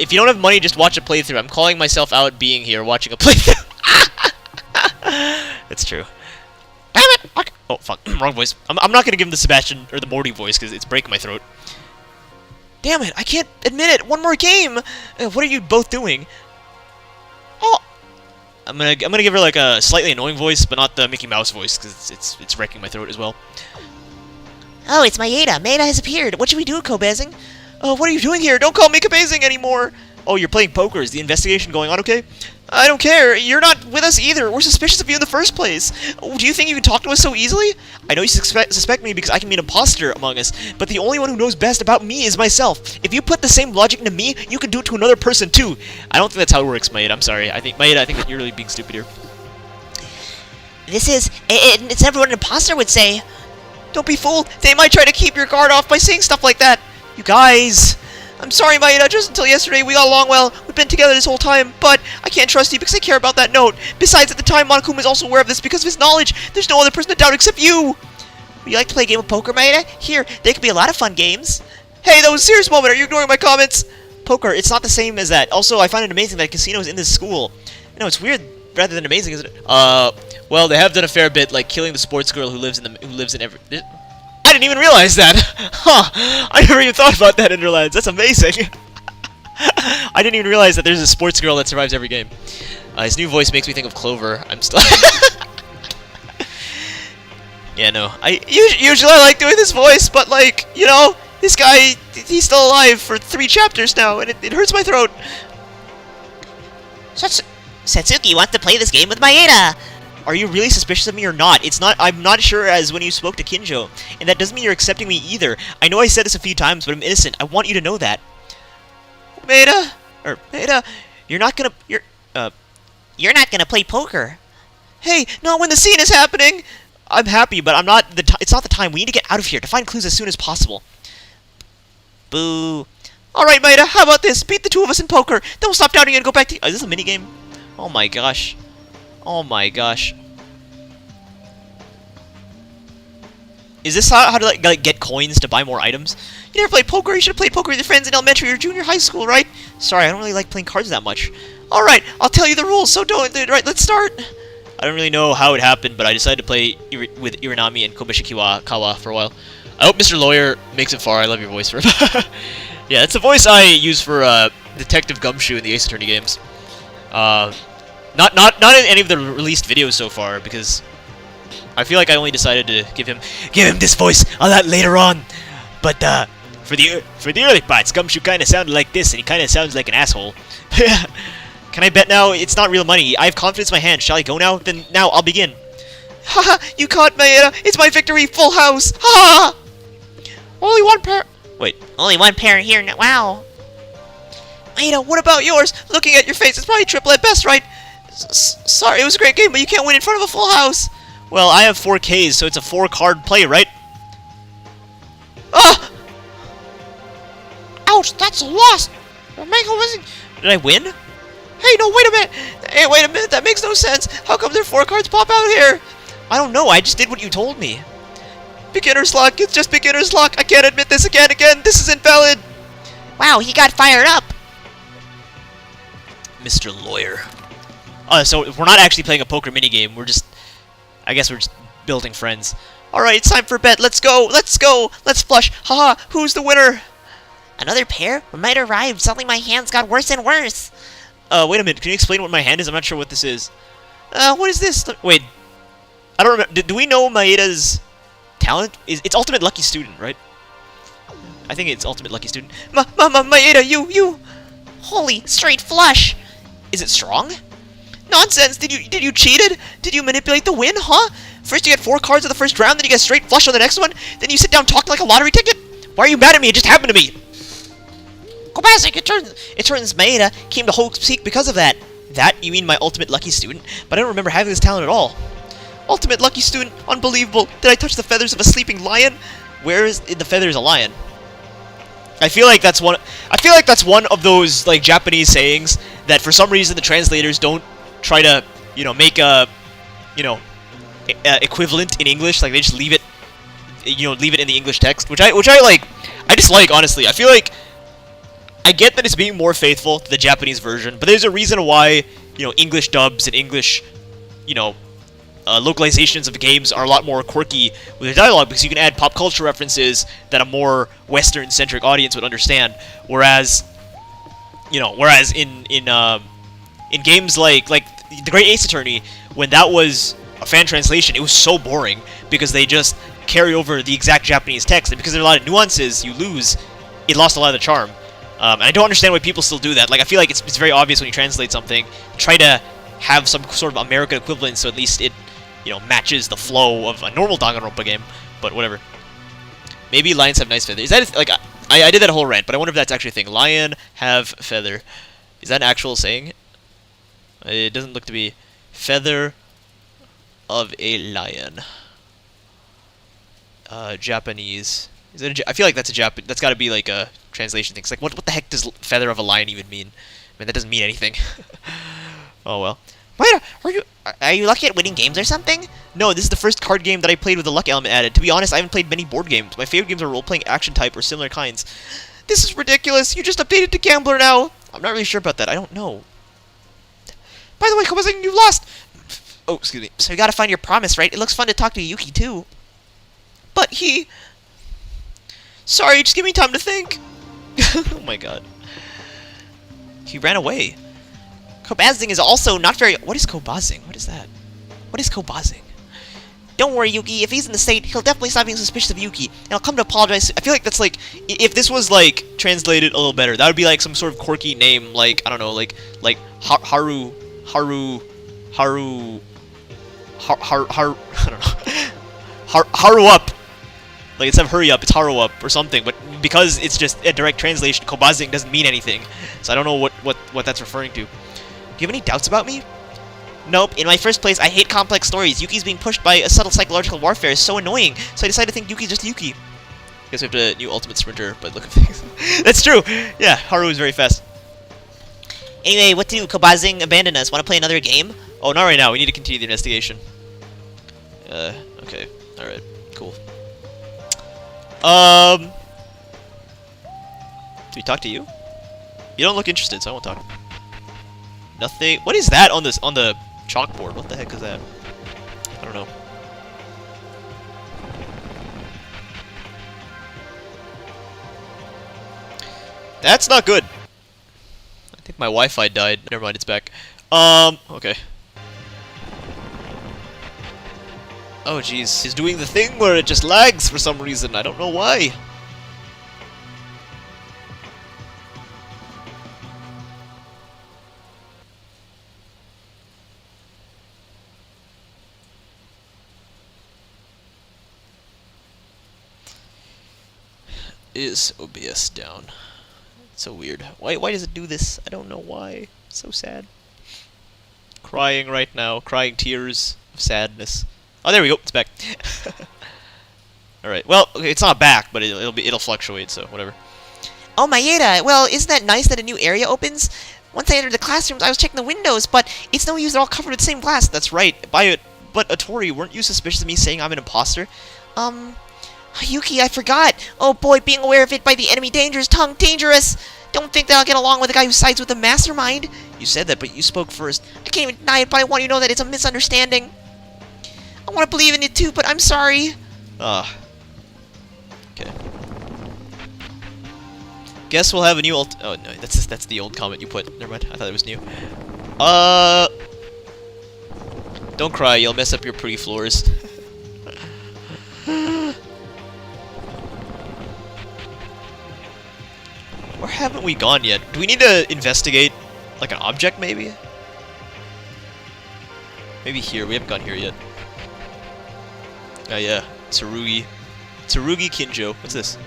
If you don't have money, just watch a playthrough. I'm calling myself out being here watching a playthrough. That's true. Damn it! Okay. Oh, fuck. Wrong voice. I'm not gonna give him the Sebastian or the Morty voice because it's breaking my throat. Damn it! I can't admit it! One more game! What are you both doing? Oh! I'm gonna give her like a slightly annoying voice, but not the Mickey Mouse voice because it's wrecking my throat as well. Oh, it's Maeda. Maeda has appeared. What should we do, Kobazing? Oh, what are you doing here? Don't call me Kabazing anymore! Oh, you're playing poker. Is the investigation going on okay? I don't care. You're not with us either. We're suspicious of you in the first place. Oh, do you think you can talk to us so easily? I know you suspect me because I can be an imposter among us, but the only one who knows best about me is myself. If you put the same logic into me, you can do it to another person too. I don't think that's how it works, Maeda. I'm sorry. I think that you're really being stupid here. It's never what an imposter would say. Don't be fooled. They might try to keep your guard off by saying stuff like that. You guys... I'm sorry, Maeda, just until yesterday we got along well. We've been together this whole time, but I can't trust you because I care about that note. Besides, at the time, Monokuma is also aware of this because of his knowledge. There's no other person to doubt except you. Would you like to play a game of poker, Maeda? Here, they could be a lot of fun games. Hey, that was a serious moment. Are you ignoring my comments? Poker, it's not the same as that. Also, I find it amazing that a casino is in this school. No, it's weird rather than amazing, isn't it? Well, they have done a fair bit, like killing the sports girl who lives in every... I didn't even realize that! Huh! I never even thought about that, Interlands. That's amazing! I didn't even realize that there's a sports girl that survives every game. His new voice makes me think of Clover. I'm still... Yeah, no. Usually I like doing this voice, but, like, you know, this guy, he's still alive for 3 chapters now, and it hurts my throat. Satsuki wants to play this game with Maeda. Are you really suspicious of me or not? I'm not sure as when you spoke to Kinjo, and that doesn't mean you're accepting me either. I know I said this a few times, but I'm innocent. I want you to know that. Maeda, you're not gonna play poker. Hey, not when the scene is happening. I'm happy, but it's not the time. We need to get out of here to find clues as soon as possible. Boo. Alright, Maeda, how about this? Beat the 2 of us in poker, then we'll stop doubting you and go back to... Is this a minigame? Oh my gosh. Oh my gosh. Is this how to like get coins to buy more items? You never played poker? You should have played poker with your friends in elementary or junior high school, right? Sorry, I don't really like playing cards that much. Alright, I'll tell you the rules, so don't... Right, let's start. I don't really know how it happened, but I decided to play with Irinami and Kobashikiwa for a while. I hope Mr. Lawyer makes it far. I love your voice for him. Yeah, that's the voice I use for Detective Gumshoe in the Ace Attorney games. Not in any of the released videos so far, because I feel like I only decided to give him this voice a lot later on. But for the early parts, Gumshoe kind of sounded like this, and he kind of sounds like an asshole. Can I bet now? It's not real money. I have confidence in my hand. Shall I go now? Then now I'll begin. Haha! You caught Maeda. It's my victory. Full house. Ha! Only one pair. Wait. Only one pair here now. Wow. Maeda, what about yours? Looking at your face, it's probably triple at best, right? Sorry, it was a great game, but you can't win in front of a full house. Well, I have 4 Ks, so it's a 4-card play, right? Ah! Ouch, that's a loss. Omega wasn't... Did I win? Hey, no, wait a minute. Hey, wait a minute, that makes no sense. How come their 4 cards pop out here? I don't know, I just did what you told me. Beginner's luck, it's just beginner's luck. I can't admit this again. This is invalid. Wow, he got fired up. Mr. Lawyer. So we're not actually playing a poker minigame. I guess we're just building friends. Alright, it's time for a bet. Let's go. Let's flush. Haha, who's the winner? Another pair? We might arrive. Suddenly my hands got worse and worse. Wait a minute. Can you explain what my hand is? I'm not sure what this is. What is this? Wait. I don't remember. Do we know Maeda's talent? It's Ultimate Lucky Student, right? I think it's Ultimate Lucky Student. Maeda, you... Holy, straight flush. Is it strong? Nonsense! Did you cheated? Did you manipulate the win, huh? First you get 4 cards in the first round, then you get straight flush on the next one, then you sit down talking like a lottery ticket? Why are you mad at me? It just happened to me! Kobasik, it turns Maeda came to Hope's Peak because of that. That? You mean my Ultimate Lucky Student? But I don't remember having this talent at all. Ultimate Lucky Student? Unbelievable. Did I touch the feathers of a sleeping lion? Where is in the feathers a lion? I feel like that's one of those like Japanese sayings that for some reason the translators don't try to, make a, equivalent in English. Like they just leave it, leave it in the English text, which I dislike, honestly. I feel like I get that it's being more faithful to the Japanese version, but there's a reason why, English dubs and English, localizations of games are a lot more quirky with their dialogue because you can add pop culture references that a more Western-centric audience would understand. Whereas in games like The Great Ace Attorney, when that was a fan translation, it was so boring because they just carry over the exact Japanese text, and because there are a lot of nuances you lose, it lost a lot of the charm. And I don't understand why people still do that. Like, I feel like it's very obvious when you translate something, try to have some sort of American equivalent so at least it, you know, matches the flow of a normal Danganronpa game. But whatever. Maybe lions have nice feathers. Is that, like, I did that whole rant, but I wonder if that's actually a thing. Lion have feather. Is that an actual saying? It doesn't look to be. Feather of a lion. Japanese. Is it I feel like that's a that's got to be like a translation thing. It's like, what the heck does feather of a lion even mean? I mean, that doesn't mean anything. Oh well. Wait, are you lucky at winning games or something? No, this is the first card game that I played with the luck element added. To be honest, I haven't played many board games. My favorite games are role-playing action type or similar kinds. This is ridiculous. You just updated to Gambler now. I'm not really sure about that. I don't know. By the way, Kobazing, you lost. Oh, excuse me. So you gotta find your promise, right? It looks fun to talk to Yuki, too. But he... Sorry, just give me time to think. Oh my god. He ran away. Kobazing is also not very... What is Kobazing? What is that? What is Kobazing? Don't worry, Yuki. If he's in the state, he'll definitely stop being suspicious of Yuki, and I'll come to apologize. I feel like that's like... If this was, like, translated a little better, that would be like some sort of quirky name, like, I don't know, like Haru... I don't know. Haru up. Like, instead of hurry up, it's Haru up or something. But because it's just a direct translation, Kobazing doesn't mean anything. So I don't know what that's referring to. Do you have any doubts about me? Nope. In my first place, I hate complex stories. Yuki's being pushed by a subtle psychological warfare is so annoying. So I decided to think Yuki's just Yuki. Guess we have a new Ultimate Sprinter by the look of things. That's true! Yeah, Haru is very fast. Anyway, what to do? Kobazing abandoned us. Want to play another game? Oh, not right now. We need to continue the investigation. Okay. Alright. Cool. Do we talk to you? You don't look interested, so I won't talk. Nothing. What is that on the chalkboard? What the heck is that? I don't know. That's not good. I think my Wi-Fi died. Never mind, it's back. Okay. Oh jeez, it's doing the thing where it just lags for some reason. I don't know why. Is OBS down? It's so weird. Why does it do this? I don't know why. It's so sad. Crying right now. Crying tears of sadness. Oh, there we go. It's back. All right. Well, okay, it's not back, but it'll fluctuate. So whatever. Oh, Maeda. Well, isn't that nice that a new area opens? Once I entered the classrooms, I was checking the windows, but it's no use. They're all covered with the same glass. That's right. But Atori, weren't you suspicious of me saying I'm an imposter? Yuki, I forgot. Oh boy, being aware of it by the enemy dangerous tongue dangerous. Don't think that I'll get along with a guy who sides with the mastermind. You said that, but you spoke first. I can't even deny it, but I want you to know that it's a misunderstanding. I want to believe in it too, but I'm sorry. Okay. Guess we'll have a new oh no, that's the old comment you put. Never mind. I thought it was new. Don't cry. You'll mess up your pretty floors. Where haven't we gone yet? Do we need to investigate, like, an object, maybe? Maybe here. We haven't gone here yet. Oh, yeah. Tsurugi. Tsurugi Kinjo. What's this?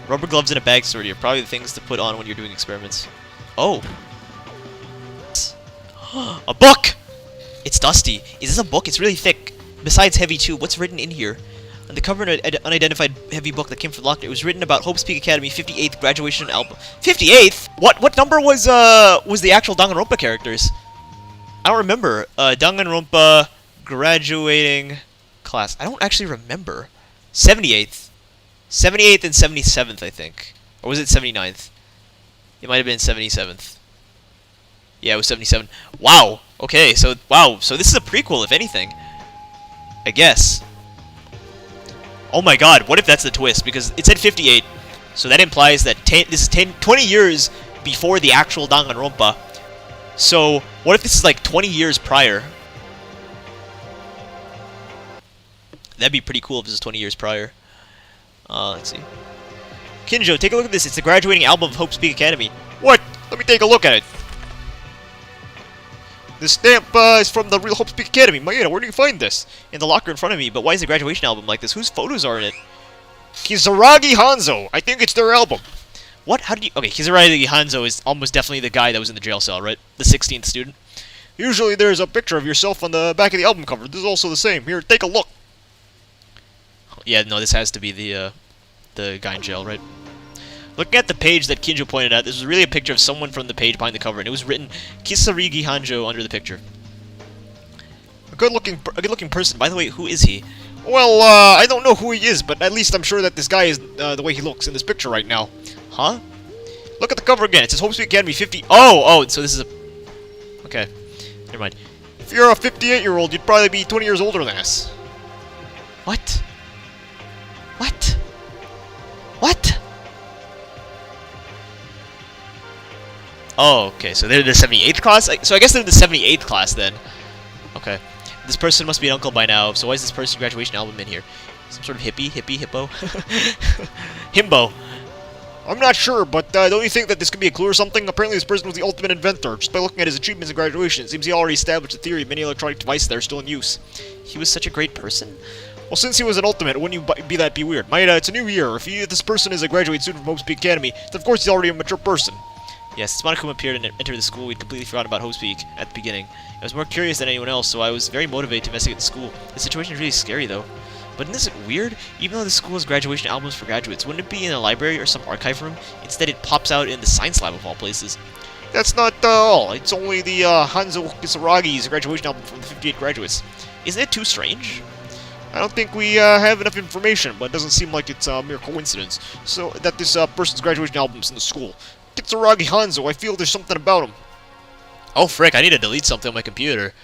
Rubber gloves in a bag stored here. Probably the things to put on when you're doing experiments. Oh. A book! It's dusty. Is this a book? It's really thick. Besides heavy, too. What's written in here? On the cover of an unidentified heavy book that came from the locker, it was written about Hope's Peak Academy 58th graduation album. 58th? What number was the actual Danganronpa characters? I don't remember. Danganronpa graduating class. I don't actually remember. 78th. 78th and 77th, I think. Or was it 79th? It might have been 77th. Yeah, it was 77. Wow. Okay, so so this is a prequel, if anything. I guess. Oh my god, what if that's the twist? Because it said 58, so that implies that this is 20 years before the actual Danganronpa. So, what if this is like 20 years prior? That'd be pretty cool if this is 20 years prior. Let's see. Kinjo, take a look at this. It's the graduating album of Hope's Peak Academy. What? Let me take a look at it. This stamp is from the real Hope's Peak Academy. Maeda, where do you find this? In the locker in front of me, but why is the graduation album like this? Whose photos are in it? Kizaragi Hanzo. I think it's their album. What? How did you... Okay, Kizaragi Hanzo is almost definitely the guy that was in the jail cell, right? The 16th student. Usually there's a picture of yourself on the back of the album cover. This is also the same. Here, take a look. Yeah, no, this has to be the guy in jail, right? Looking at the page that Kinjo pointed out, this was really a picture of someone from the page behind the cover, and it was written Kisarigi Hanjo under the picture. A good-looking Person. By the way, who is he? Well, I don't know who he is, but at least I'm sure that this guy is the way he looks in this picture right now. Huh? Look at the cover again. It says Hope's Peak Academy 50. Oh, so this is a... Okay. Never mind. If you're a 58-year-old, you'd probably be 20 years older than us. What? What? What? Oh, okay, so they're the 78th class? So I guess they're the 78th class then. Okay. This person must be an uncle by now, so why is this person's graduation album in here? Some sort of hippie, hippo? Himbo. I'm not sure, but don't you think that this could be a clue or something? Apparently this person was the ultimate inventor. Just by looking at his achievements in graduation, it seems he already established the theory of many electronic devices that are still in use. He was such a great person? Well, since he was an ultimate, wouldn't you be weird? Maeda, it's a new year. If this person is a graduate student from Hope's Peak Academy, then of course he's already a mature person. Yes, since Monokuma appeared and entered the school, we'd completely forgotten about Hope's Peak at the beginning. I was more curious than anyone else, so I was very motivated to investigate the school. The situation is really scary, though. But isn't it weird? Even though the school has graduation albums for graduates, wouldn't it be in a library or some archive room? Instead, it pops out in the science lab of all places. That's not all. It's only the Hanzo Kisaragi's graduation album from the 58 graduates. Isn't it too strange? I don't think we have enough information, but it doesn't seem like it's a mere coincidence. So that this person's graduation album's in the school. Kisaragi Hanzo, I feel there's something about him. Oh frick, I need to delete something on my computer.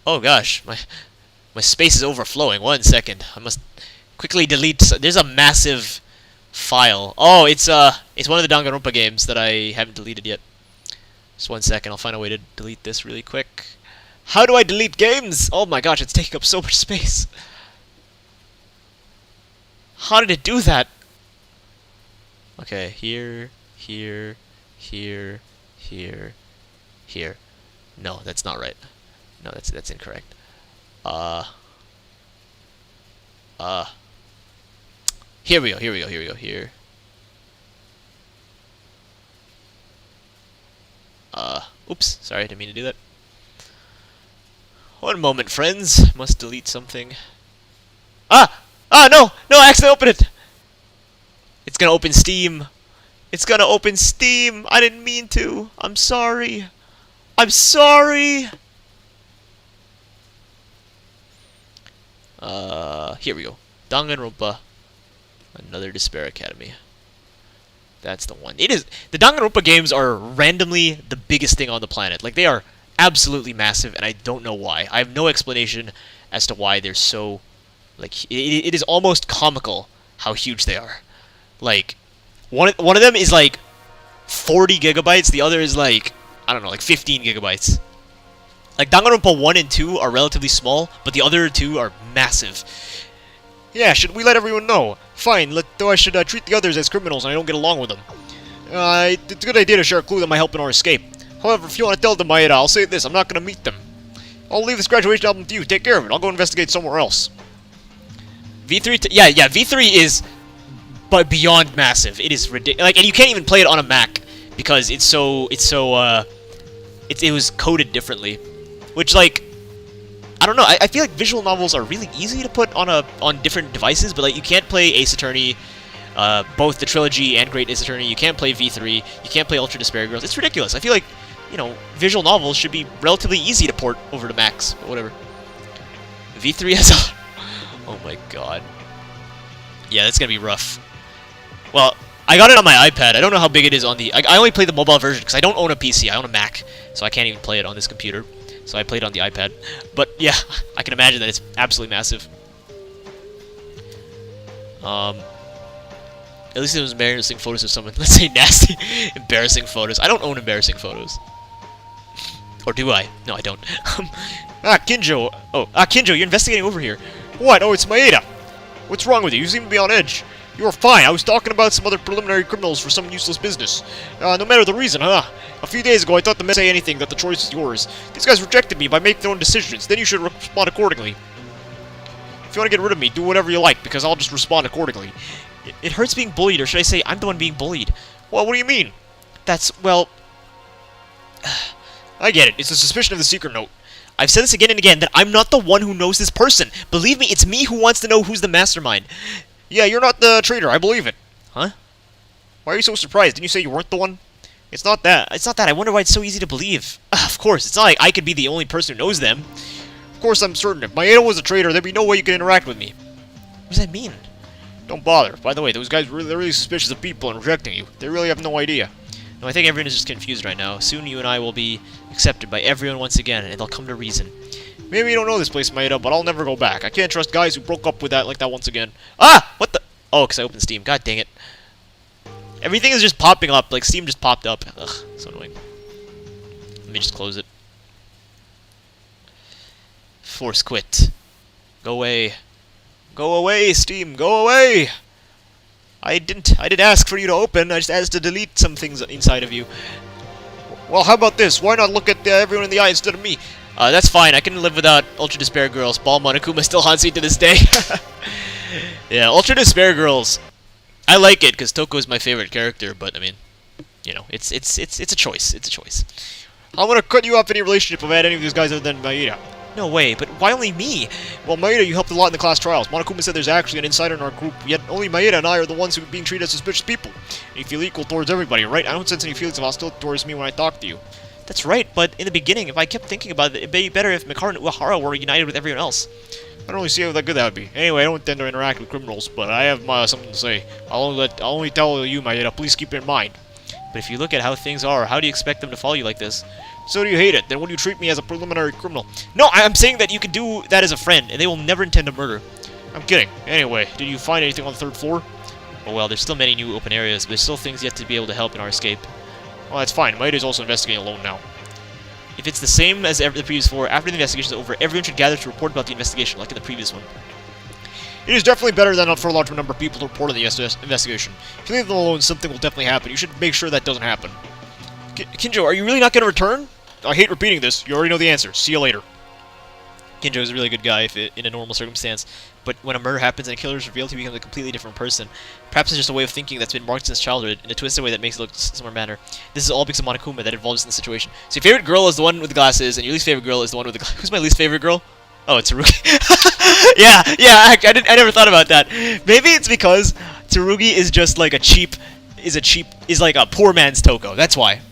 Oh gosh, my space is overflowing. 1 second. I must quickly delete. There's a massive file. Oh, it's one of the Danganronpa games that I haven't deleted yet. Just 1 second. I'll find a way to delete this really quick. How do I delete games? Oh my gosh, it's taking up so much space. How did it do that? Okay, here. No, that's not right. No, that's incorrect. Here we go. Here. Oops. Sorry, I didn't mean to do that. 1 moment, friends. Must delete something. No, I accidentally opened it. It's gonna open Steam. It's gonna open Steam. I didn't mean to. I'm sorry. Here we go. Danganronpa Another Despair Academy. That's the one. It is. The Danganronpa games are randomly the biggest thing on the planet. Like, they are absolutely massive, and I don't know why. I have no explanation as to why they're so... Like, it is almost comical how huge they are. Like, one of them is like 40 gigabytes, the other is like, I don't know, like 15 gigabytes. Like, Danganronpa 1 and 2 are relatively small, but the other two are massive. Yeah, should we let everyone know? Fine, though I should treat the others as criminals and I don't get along with them. It's a good idea to share a clue that might help in our escape. However, if you want to tell them, Maeda, I'll say this, I'm not going to meet them. I'll leave this graduation album to you, take care of it, I'll go investigate somewhere else. V3, yeah, V3 is beyond massive. It is ridiculous. Like, and you can't even play it on a Mac because it was coded differently, which, like, I don't know. I feel like visual novels are really easy to put on different devices, but like you can't play Ace Attorney, both the trilogy and Great Ace Attorney. You can't play V3. You can't play Ultra Despair Girls. It's ridiculous. I feel like, you know, visual novels should be relatively easy to port over to Macs, but whatever. V3 has a... Oh my god. Yeah, that's gonna be rough. Well, I got it on my iPad. I don't know how big it is on the... I only play the mobile version because I don't own a PC. I own a Mac, so I can't even play it on this computer. So I played on the iPad. But yeah, I can imagine that it's absolutely massive. At least it was embarrassing photos of someone. Let's say nasty, embarrassing photos. I don't own embarrassing photos. Or do I? No, I don't. Kinjo. Kinjo, you're investigating over here. What? Oh, it's Maeda. What's wrong with you? You seem to be on edge. You were fine. I was talking about some other preliminary criminals for some useless business. No matter the reason, huh? A few days ago, I thought the men say anything that the choice is yours. These guys rejected me by making their own decisions. Then you should respond accordingly. If you want to get rid of me, do whatever you like, because I'll just respond accordingly. It hurts being bullied, or should I say I'm the one being bullied? Well, what do you mean? That's, well... I get it. It's a suspicion of the secret note. I've said this again and again, that I'm not the one who knows this person. Believe me, it's me who wants to know who's the mastermind. Yeah, you're not the traitor. I believe it. Huh? Why are you so surprised? Didn't you say you weren't the one? It's not that. It's not that. I wonder why it's so easy to believe. Of course, it's not like I could be the only person who knows them. Of course, I'm certain. If Maeda was a traitor, there'd be no way you could interact with me. What does that mean? Don't bother. By the way, those guys they're really suspicious of people and rejecting you. They really have no idea. No, I think everyone is just confused right now. Soon you and I will be accepted by everyone once again, and they'll come to reason. Maybe you don't know this place, Maeda, but I'll never go back. I can't trust guys who broke up with that like that once again. Ah! What the? Oh, because I opened Steam. God dang it. Everything is just popping up. Like, Steam just popped up. Ugh, so annoying. Let me just close it. Force quit. Go away. Go away, Steam. Go away! I didn't ask for you to open. I just asked to delete some things inside of you. Well, how about this? Why not look at everyone in the eye instead of me? That's fine. I can live without Ultra Despair Girls. Ball Monokuma still haunts me to this day. Yeah, Ultra Despair Girls. I like it because Toko is my favorite character, but I mean, you know, it's a choice. It's a choice. I'm gonna cut you off any relationship if I had any of these guys other than Maeda. No way, but why only me? Well, Maeda, you helped a lot in the class trials. Monokuma said there's actually an insider in our group, yet only Maeda and I are the ones who are being treated as suspicious people. And you feel equal towards everybody, right? I don't sense any feelings of hostility towards me when I talk to you. That's right, but in the beginning, if I kept thinking about it, it'd be better if Mikaru and Uehara were united with everyone else. I don't really see how that good that would be. Anyway, I don't intend to interact with criminals, but I have something to say. I'll only tell you, Maeda. Please keep it in mind. But if you look at how things are, how do you expect them to follow you like this? So do you hate it? Then would you treat me as a preliminary criminal? No, I'm saying that you could do that as a friend, and they will never intend to murder. I'm kidding. Anyway, did you find anything on the 3rd floor? Oh well, there's still many new open areas, but there's still things yet to be able to help in our escape. Well, that's fine. Maeda's also investigating alone now. If it's the same as the previous floor, after the investigation is over, everyone should gather to report about the investigation, like in the previous one. It is definitely better than for a large number of people to report on the investigation. If you leave them alone, something will definitely happen. You should make sure that doesn't happen. Kinjo, are you really not going to return? I hate repeating this. You already know the answer. See you later. Kinjo is a really good guy in a normal circumstance, but when a murder happens and a killer is revealed, he becomes a completely different person. Perhaps it's just a way of thinking that's been marked since childhood, in a twisted way that makes it look similar manner. This is all because of Monokuma that involves in the situation. So your favorite girl is the one with the glasses, and your least favorite girl is the one with the glasses. Who's my least favorite girl? Oh, it's Tsurugi. yeah, I never thought about that. Maybe it's because Tsurugi is just like is like a poor man's Toko. That's why.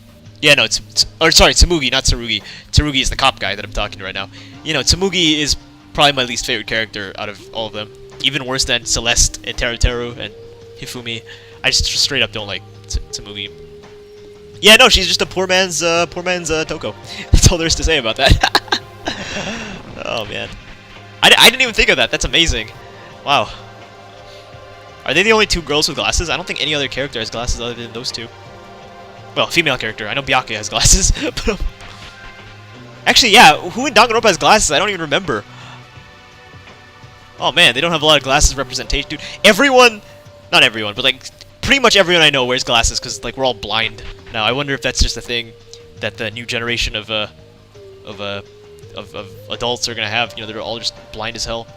Yeah, no, sorry, Tsurugi, not Tsurugi. Tsurugi is the cop guy that I'm talking to right now. You know, Tsurugi is probably my least favorite character out of all of them. Even worse than Celeste and Teruteru and Hifumi. I just straight up don't like Tsurugi. Yeah, no, she's just a poor man's Toko. That's all there is to say about that. Oh man, I didn't even think of that. That's amazing. Wow. Are they the only two girls with glasses? I don't think any other character has glasses other than those two. Well, female character. I know Byakuya has glasses. But, actually, yeah, who in Danganronpa has glasses? I don't even remember. Oh man, they don't have a lot of glasses representation, dude. Everyone, not everyone, but like pretty much everyone I know wears glasses because like we're all blind now. I wonder if that's just a thing that the new generation of adults are gonna have. You know, they're all just blind as hell.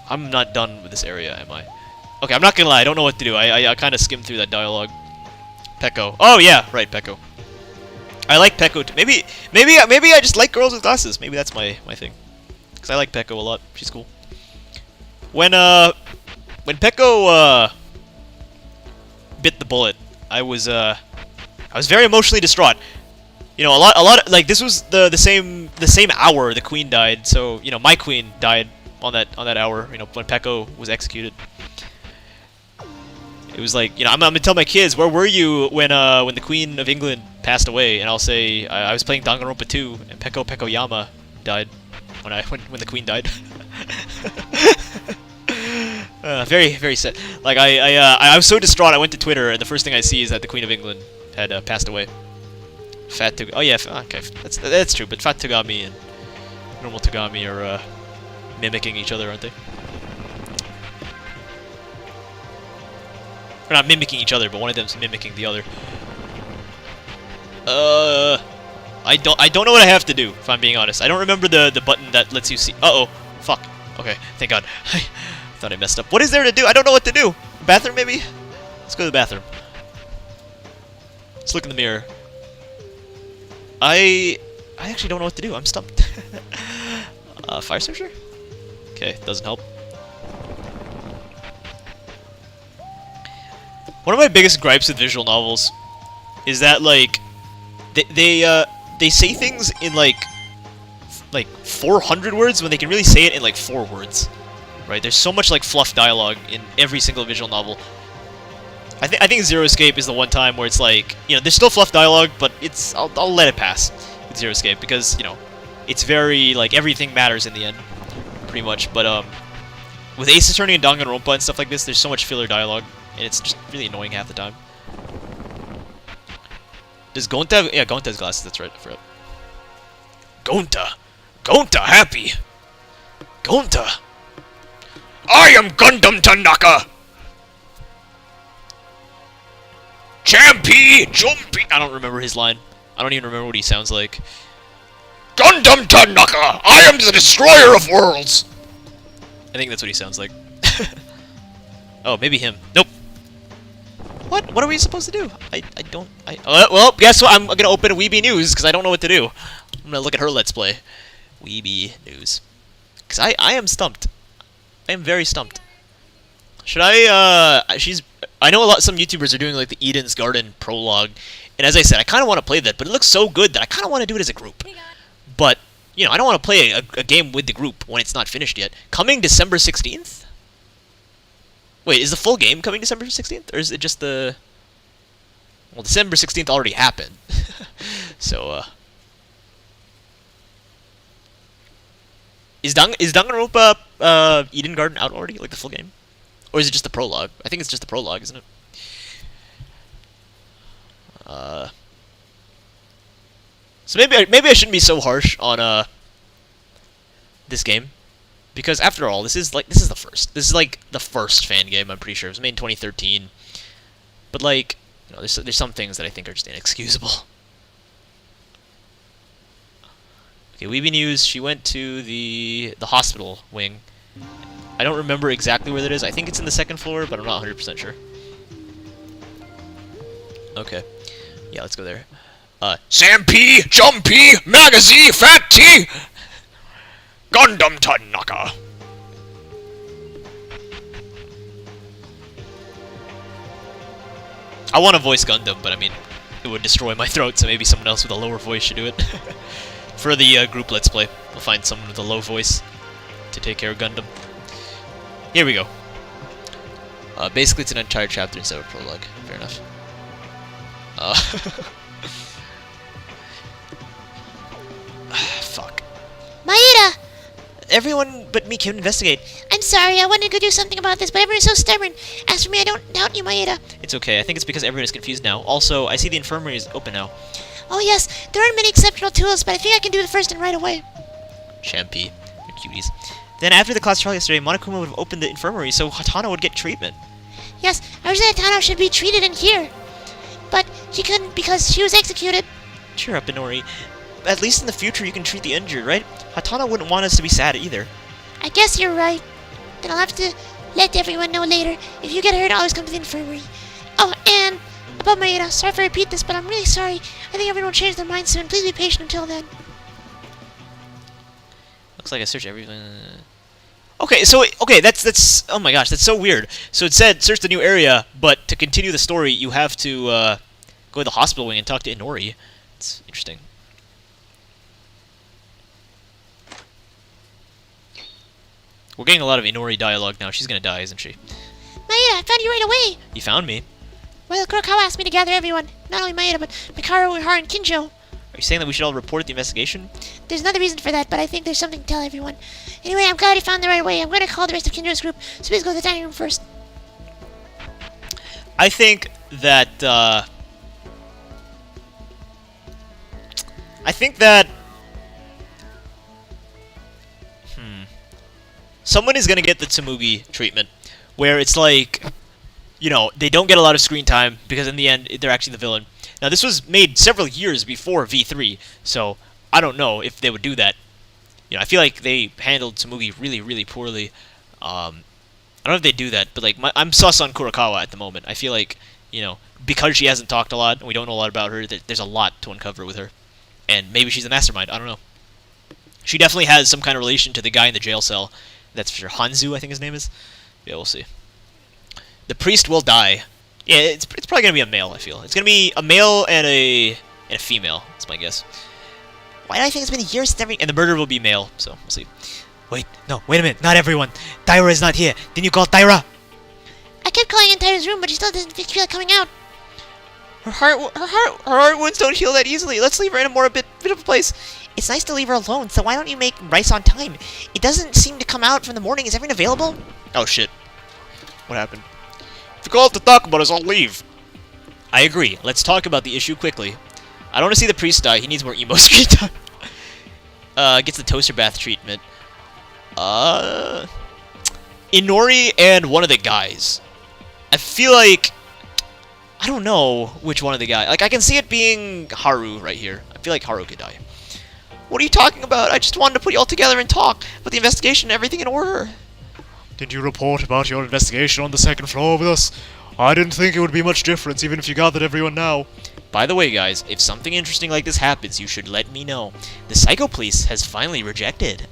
I'm not done with this area, am I? Okay, I'm not gonna lie, I don't know what to do. I kind of skimmed through that dialogue. Peko. Oh yeah, right, Peko. I like Peko too. Maybe I just like girls with glasses. Maybe that's my thing. Cause I like Peko a lot. She's cool. When Peko bit the bullet, I was very emotionally distraught. You know, a lot of, like this was the same hour the queen died. So you know, my queen died on that hour. You know, when Peko was executed. It was like, you know, I'm gonna tell my kids, where were you when the Queen of England passed away? And I'll say I was playing Danganronpa 2, and Peko Yama died when the Queen died. Very very sad. Like I was so distraught. I went to Twitter, and the first thing I see is that the Queen of England had passed away. Oh yeah, okay, that's true. But Fat Togami and normal Togami are mimicking each other, aren't they? Or not mimicking each other, but one of them's mimicking the other. I don't know what I have to do, if I'm being honest. I don't remember the button that lets you see. Uh-oh. Fuck. Okay, thank God. I thought I messed up. What is there to do? I don't know what to do. Bathroom, maybe? Let's go to the bathroom. Let's look in the mirror. I actually don't know what to do. I'm stumped. Fire extinguisher? Okay, doesn't help. One of my biggest gripes with visual novels is that, like, they say things in, like 400 words when they can really say it in, like, 4 words. Right? There's so much, like, fluff dialogue in every single visual novel. I think Zero Escape is the one time where it's like, you know, there's still fluff dialogue, but it's I'll let it pass with Zero Escape because, you know, it's very, like, everything matters in the end, pretty much. But with Ace Attorney and Danganronpa and stuff like this, there's so much filler dialogue, and it's just really annoying half the time. Does Gonta have... Yeah, Gonta has glasses, that's right, I forgot. Gonta happy. Gonta. I am Gundam Tanaka. Champy, Jumpy. I don't remember his line. I don't even remember what he sounds like. Gundam Tanaka. I am the destroyer of worlds. I think that's what he sounds like. Oh, maybe him. Nope. What? What are we supposed to do? I don't... well, guess what? I'm gonna open Weeby News, because I don't know what to do. I'm gonna look at her Let's Play. Weeby News. Because I am stumped. I am very stumped. Should I, I know some YouTubers are doing, like, the Eden's Garden prologue, and as I said, I kind of want to play that, but it looks so good that I kind of want to do it as a group. But, you know, I don't want to play a game with the group when it's not finished yet. Coming December 16th? Wait, is the full game coming December 16th? Or is it just the... Well, December 16th already happened. So, Is Danganronpa Eden Garden out already? Like, the full game? Or is it just the prologue? I think it's just the prologue, isn't it? So maybe I shouldn't be so harsh on, this game. Because after all, this is the first. This is like the first fan game, I'm pretty sure. It was made in 2013. But like, you know, there's some things that I think are just inexcusable. Okay, Weeby News, she went to the hospital wing. I don't remember exactly where that is. I think it's in the 2nd floor, but I'm not 100% sure. Okay. Yeah, let's go there. Sampy, Jumpy, Magazine, Fat T. Gundam Tanaka. I want to voice Gundam, but I mean, it would destroy my throat, so maybe someone else with a lower voice should do it. For the group Let's Play, we'll find someone with a low voice to take care of Gundam. Here we go. Basically, it's an entire chapter instead of a prologue. Fair enough. Fuck. Maeda! Everyone but me can investigate. I'm sorry, I wanted to go do something about this, but everyone's so stubborn. As for me, I don't doubt you, Maeda. It's okay. I think it's because everyone is confused now. Also, I see the infirmary is open now. Oh yes, there aren't many exceptional tools, but I think I can do it first and right away. Champy. You're cuties. Then after the class trial yesterday, Monokuma would have opened the infirmary so Hatana would get treatment. Yes, Hatana should be treated in here. But she couldn't because she was executed. Cheer up, Inori. At least in the future you can treat the injured, right? Hatana wouldn't want us to be sad either. I guess you're right. Then I'll have to let everyone know later. If you get hurt, always come to the infirmary. Oh, and about Maeda, sorry if I repeat this, but I'm really sorry. I think everyone will change their minds soon. Please be patient until then. Looks like I searched everything. Okay, so that's oh my gosh, that's so weird. So it said search the new area, but to continue the story, you have to go to the hospital wing and talk to Inori. It's interesting. We're getting a lot of Inori dialogue now. She's gonna die, isn't she? Maeda, I found you right away. You found me? Well, Kurokawa asked me to gather everyone. Not only Maeda, but Mikaro, Uhara, and Kinjo. Are you saying that we should all report the investigation? There's another reason for that, but I think there's something to tell everyone. Anyway, I'm glad I found the right way. I'm going to call the rest of Kinjo's group, so please go to the dining room first. I think that, someone is gonna get the Tsumugi treatment, where it's like, you know, they don't get a lot of screen time because in the end they're actually the villain. Now this was made several years before V3, so I don't know if they would do that. You know, I feel like they handled Tsumugi really, really poorly. I don't know if they do that, but like I'm sus on Kurokawa at the moment. I feel like, you know, because she hasn't talked a lot and we don't know a lot about her, there's a lot to uncover with her. And maybe she's the mastermind, I don't know. She definitely has some kind of relation to the guy in the jail cell. That's for sure. Hanzu, I think his name is. Yeah, we'll see. The priest will die. Yeah, it's probably going to be a male, I feel. It's going to be a male and a female, that's my guess. Why do I think it's been years since And the murderer will be male, so we'll see. Wait, no, wait a minute. Not everyone. Tyra is not here. Didn't you call Tyra? I kept calling in Tyra's room, but she still doesn't feel like coming out. Her heart wounds don't heal that easily. Let's leave her in a more bit of a place. It's nice to leave her alone, so why don't you make rice on time? It doesn't seem to come out from the morning. Is everyone available? Oh, shit. What happened? If you call it to talk about us, I'll leave. I agree. Let's talk about the issue quickly. I don't want to see the priest die. He needs more emo screen time. Gets the toaster bath treatment. Inori and one of the guys. I feel like... I don't know which one of the guys. Like, I can see it being Haru right here. I feel like Haru could die. What are you talking about? I just wanted to put you all together and talk about the investigation and everything in order. Did you report about your investigation on the second floor with us? I didn't think it would be much difference, even if you gathered everyone now. By the way, guys, if something interesting like this happens, you should let me know. The Psycho Police has finally rejected.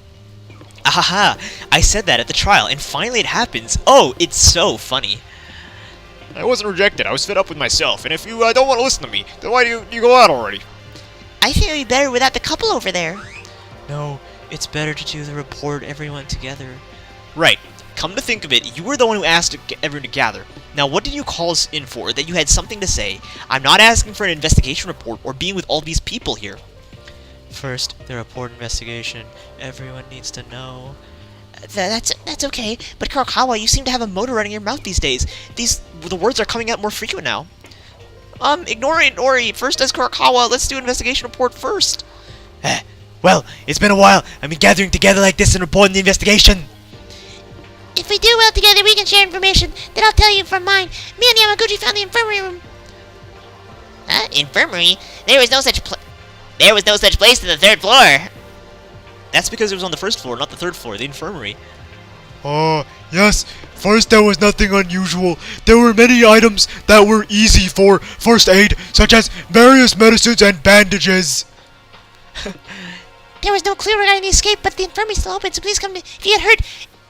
Ahaha, I said that at the trial, and finally it happens. Oh, it's so funny. I wasn't rejected, I was fed up with myself, and if you don't want to listen to me, then why do you go out already? I think it would be better without the couple over there. No, it's better to do the report everyone together. Right. Come to think of it, you were the one who asked everyone to gather. Now, what did you call us in for? That you had something to say. I'm not asking for an investigation report or being with all these people here. First, the report investigation. Everyone needs to know. That's okay, but Kurokawa, you seem to have a motor running your mouth these days. The words are coming out more frequent now. Ignore Nori. First as Kurokawa, let's do an investigation report first. Well, it's been a while. I mean, gathering together like this and reporting the investigation. If we do well together, we can share information. Then I'll tell you from mine. Me and Yamaguchi found the infirmary room. Infirmary? There was no such place to the third floor. That's because it was on the first floor, not the third floor, the infirmary. Yes. First, there was nothing unusual. There were many items that were easy for first aid, such as various medicines and bandages. There was no clue regarding the escape, but the infirmary's still open, so please come to if you get hurt,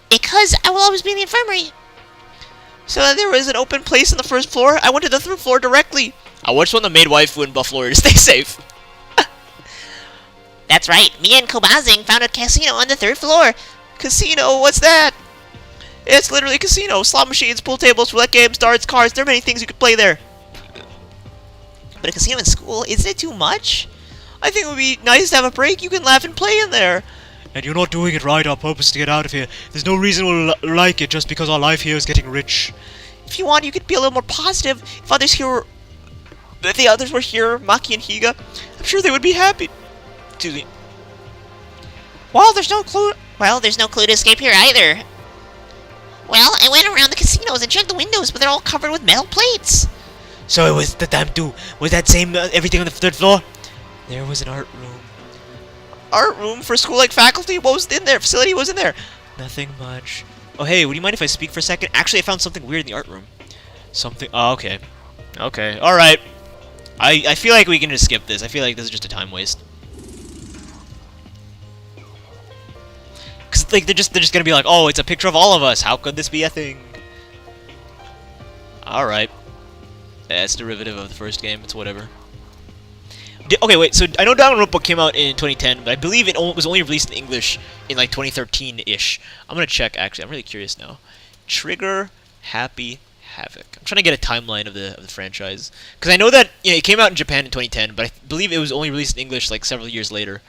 because I will always be in the infirmary. So there was an open place on the first floor. I went to the third floor directly. I watched one that made waifu in Buffalo to stay safe. That's right. Me and Kobazing found a casino on the third floor. Casino? What's that? It's literally a casino. Slot machines, pool tables, roulette games, darts, cards. There are many things you could play there. But a casino in school? Isn't it too much? I think it would be nice to have a break. You can laugh and play in there. And you're not doing it right on purpose to get out of here. There's no reason we'll like it just because our life here is getting rich. If you want, you could be a little more positive. If the others were here, Maki and Higa, I'm sure they would be happy. Excuse me. Well, there's no clue to escape here either. Well, I went around the casinos and checked the windows, but they're all covered with metal plates. So it was the time too. Was that same everything on the third floor? There was an art room. Art room for school-like faculty? What was in there? Facility was in there? Nothing much. Oh, hey, would you mind if I speak for a second? Actually, I found something weird in the art room. Something... Oh, okay. Okay, alright. I feel like we can just skip this. I feel like this is just a time waste. Because, like, they're just gonna be like, oh, it's a picture of all of us. How could this be a thing? Alright. That's derivative of the first game. It's whatever. Okay, wait, so I know Danganronpa came out in 2010, but I believe it was only released in English in, like, 2013-ish. I'm gonna check, actually. I'm really curious now. Trigger Happy Havoc. I'm trying to get a timeline of the franchise. Because I know that, you know, it came out in Japan in 2010, but I believe it was only released in English, like, several years later.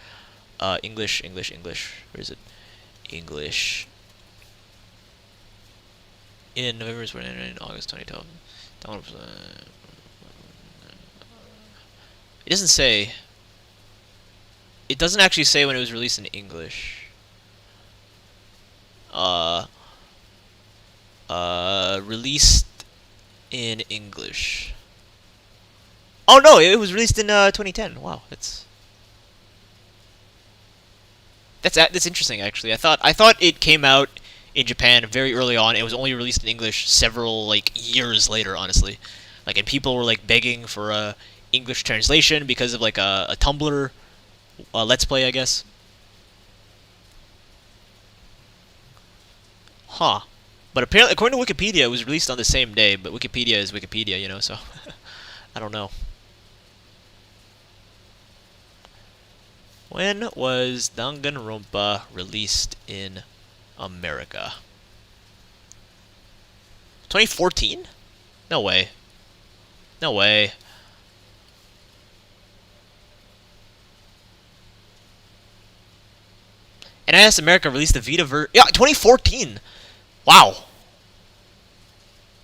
English. Where is it? English. In November, in August 2012. It doesn't say. It doesn't actually say when it was released in English. Released in English. Oh no, it was released in 2010. Wow, that's interesting actually. I thought it came out in Japan very early on. It was only released in English several like years later, honestly. Like, and people were like begging for a English translation because of like a Tumblr Let's Play, I guess. Huh. But apparently, according to Wikipedia, it was released on the same day. But Wikipedia is Wikipedia, you know. So I don't know. When was Danganronpa released in America? 2014? No way. No way. NIS America released the Vita version. Yeah, 2014. Wow.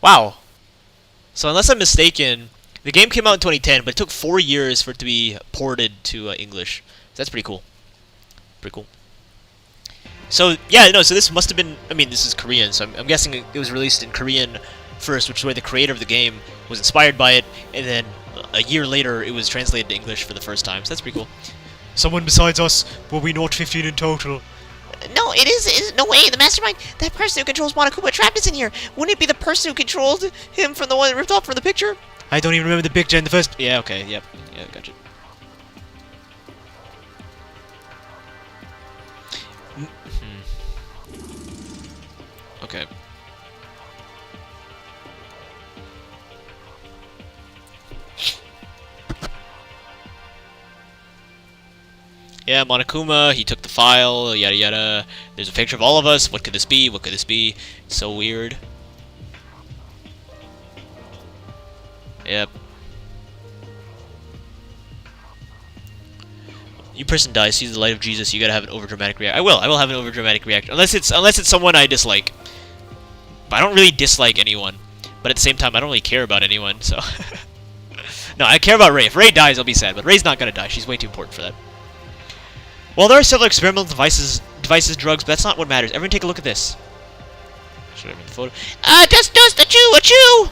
Wow. So unless I'm mistaken, the game came out in 2010, but it took 4 years for it to be ported to English. So that's pretty cool. Pretty cool. So yeah, no. So this must have been. I mean, this is Korean, so I'm guessing it was released in Korean first, which is where the creator of the game was inspired by it, and then a year later it was translated to English for the first time. So that's pretty cool. Someone besides us, were we not 15 in total? No, it is. No way. The mastermind, that person who controls Monokuma trapped us in here. Wouldn't it be the person who controlled him from the one that ripped off from the picture? I don't even remember the picture in the first. Yeah. Okay. Yep. Yeah. Gotcha. Okay. Yeah, Monokuma, he took the file, yada yada. There's a picture of all of us. What could this be? What could this be? So weird. Yep. You person dies, sees the light of Jesus, you gotta have an overdramatic reaction. I will have an overdramatic reaction. Unless it's someone I dislike. But I don't really dislike anyone. But at the same time, I don't really care about anyone, so... No, I care about Rei. If Rei dies, I'll be sad, but Rei's not gonna die. She's way too important for that. Well, there are several experimental devices, drugs, but that's not what matters. Everyone take a look at this. Should I have the photo? Just a chew.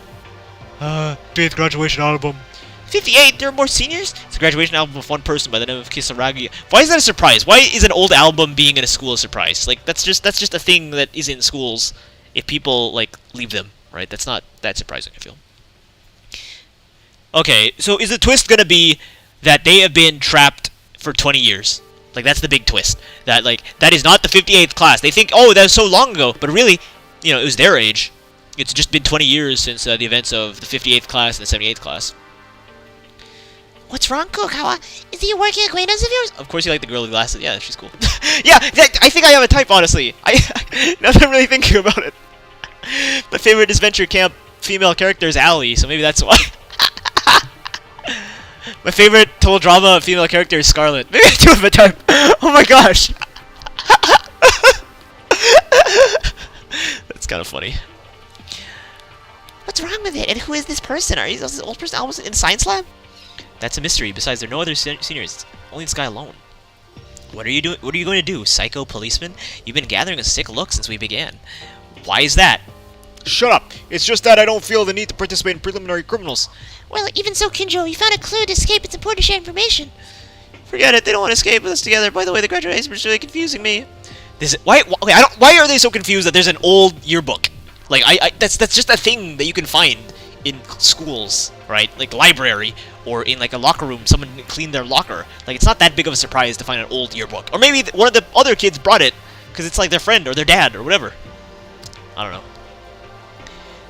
5th graduation album. 58, there are more seniors? It's a graduation album of one person by the name of Kisaragi. Why is that a surprise? Why is an old album being in a school a surprise? Like, that's just a thing that is in schools if people, like, leave them, right? That's not that surprising, I feel. Okay, so is the twist gonna be that they have been trapped for 20 years? Like, that's the big twist. That, like, that is not the 58th class. They think, oh, that was so long ago. But really, you know, it was their age. It's just been 20 years since the events of the 58th class and the 78th class. What's wrong, Kurokawa? Is he a working acquaintance of yours? Of course you like the girl with glasses. Yeah, she's cool. Yeah, I think I have a type, honestly. Now that I'm really thinking about it. My favorite adventure camp female character is Allie, so maybe that's why. My favorite total drama female character is Scarlet. Maybe I do have a type. Oh my gosh. That's kind of funny. What's wrong with it? And who is this person? Is this old person almost in science lab? That's a mystery. Besides, there are no other seniors. Only this guy alone. What are you doing? What are you going to do, psycho policeman? You've been gathering a sick look since we began. Why is that? Shut up. It's just that I don't feel the need to participate in preliminary criminals. Well, even so, Kinjo, you found a clue to escape. It's important to share information. Forget it. They don't want to escape with us together. By the way, the graduation is really confusing me. Why are they so confused that there's an old yearbook? Like, that's just a thing that you can find in schools, right? Like library, or in like a locker room, someone cleaned their locker. Like, it's not that big of a surprise to find an old yearbook. Or maybe one of the other kids brought it because it's like their friend or their dad or whatever. I don't know.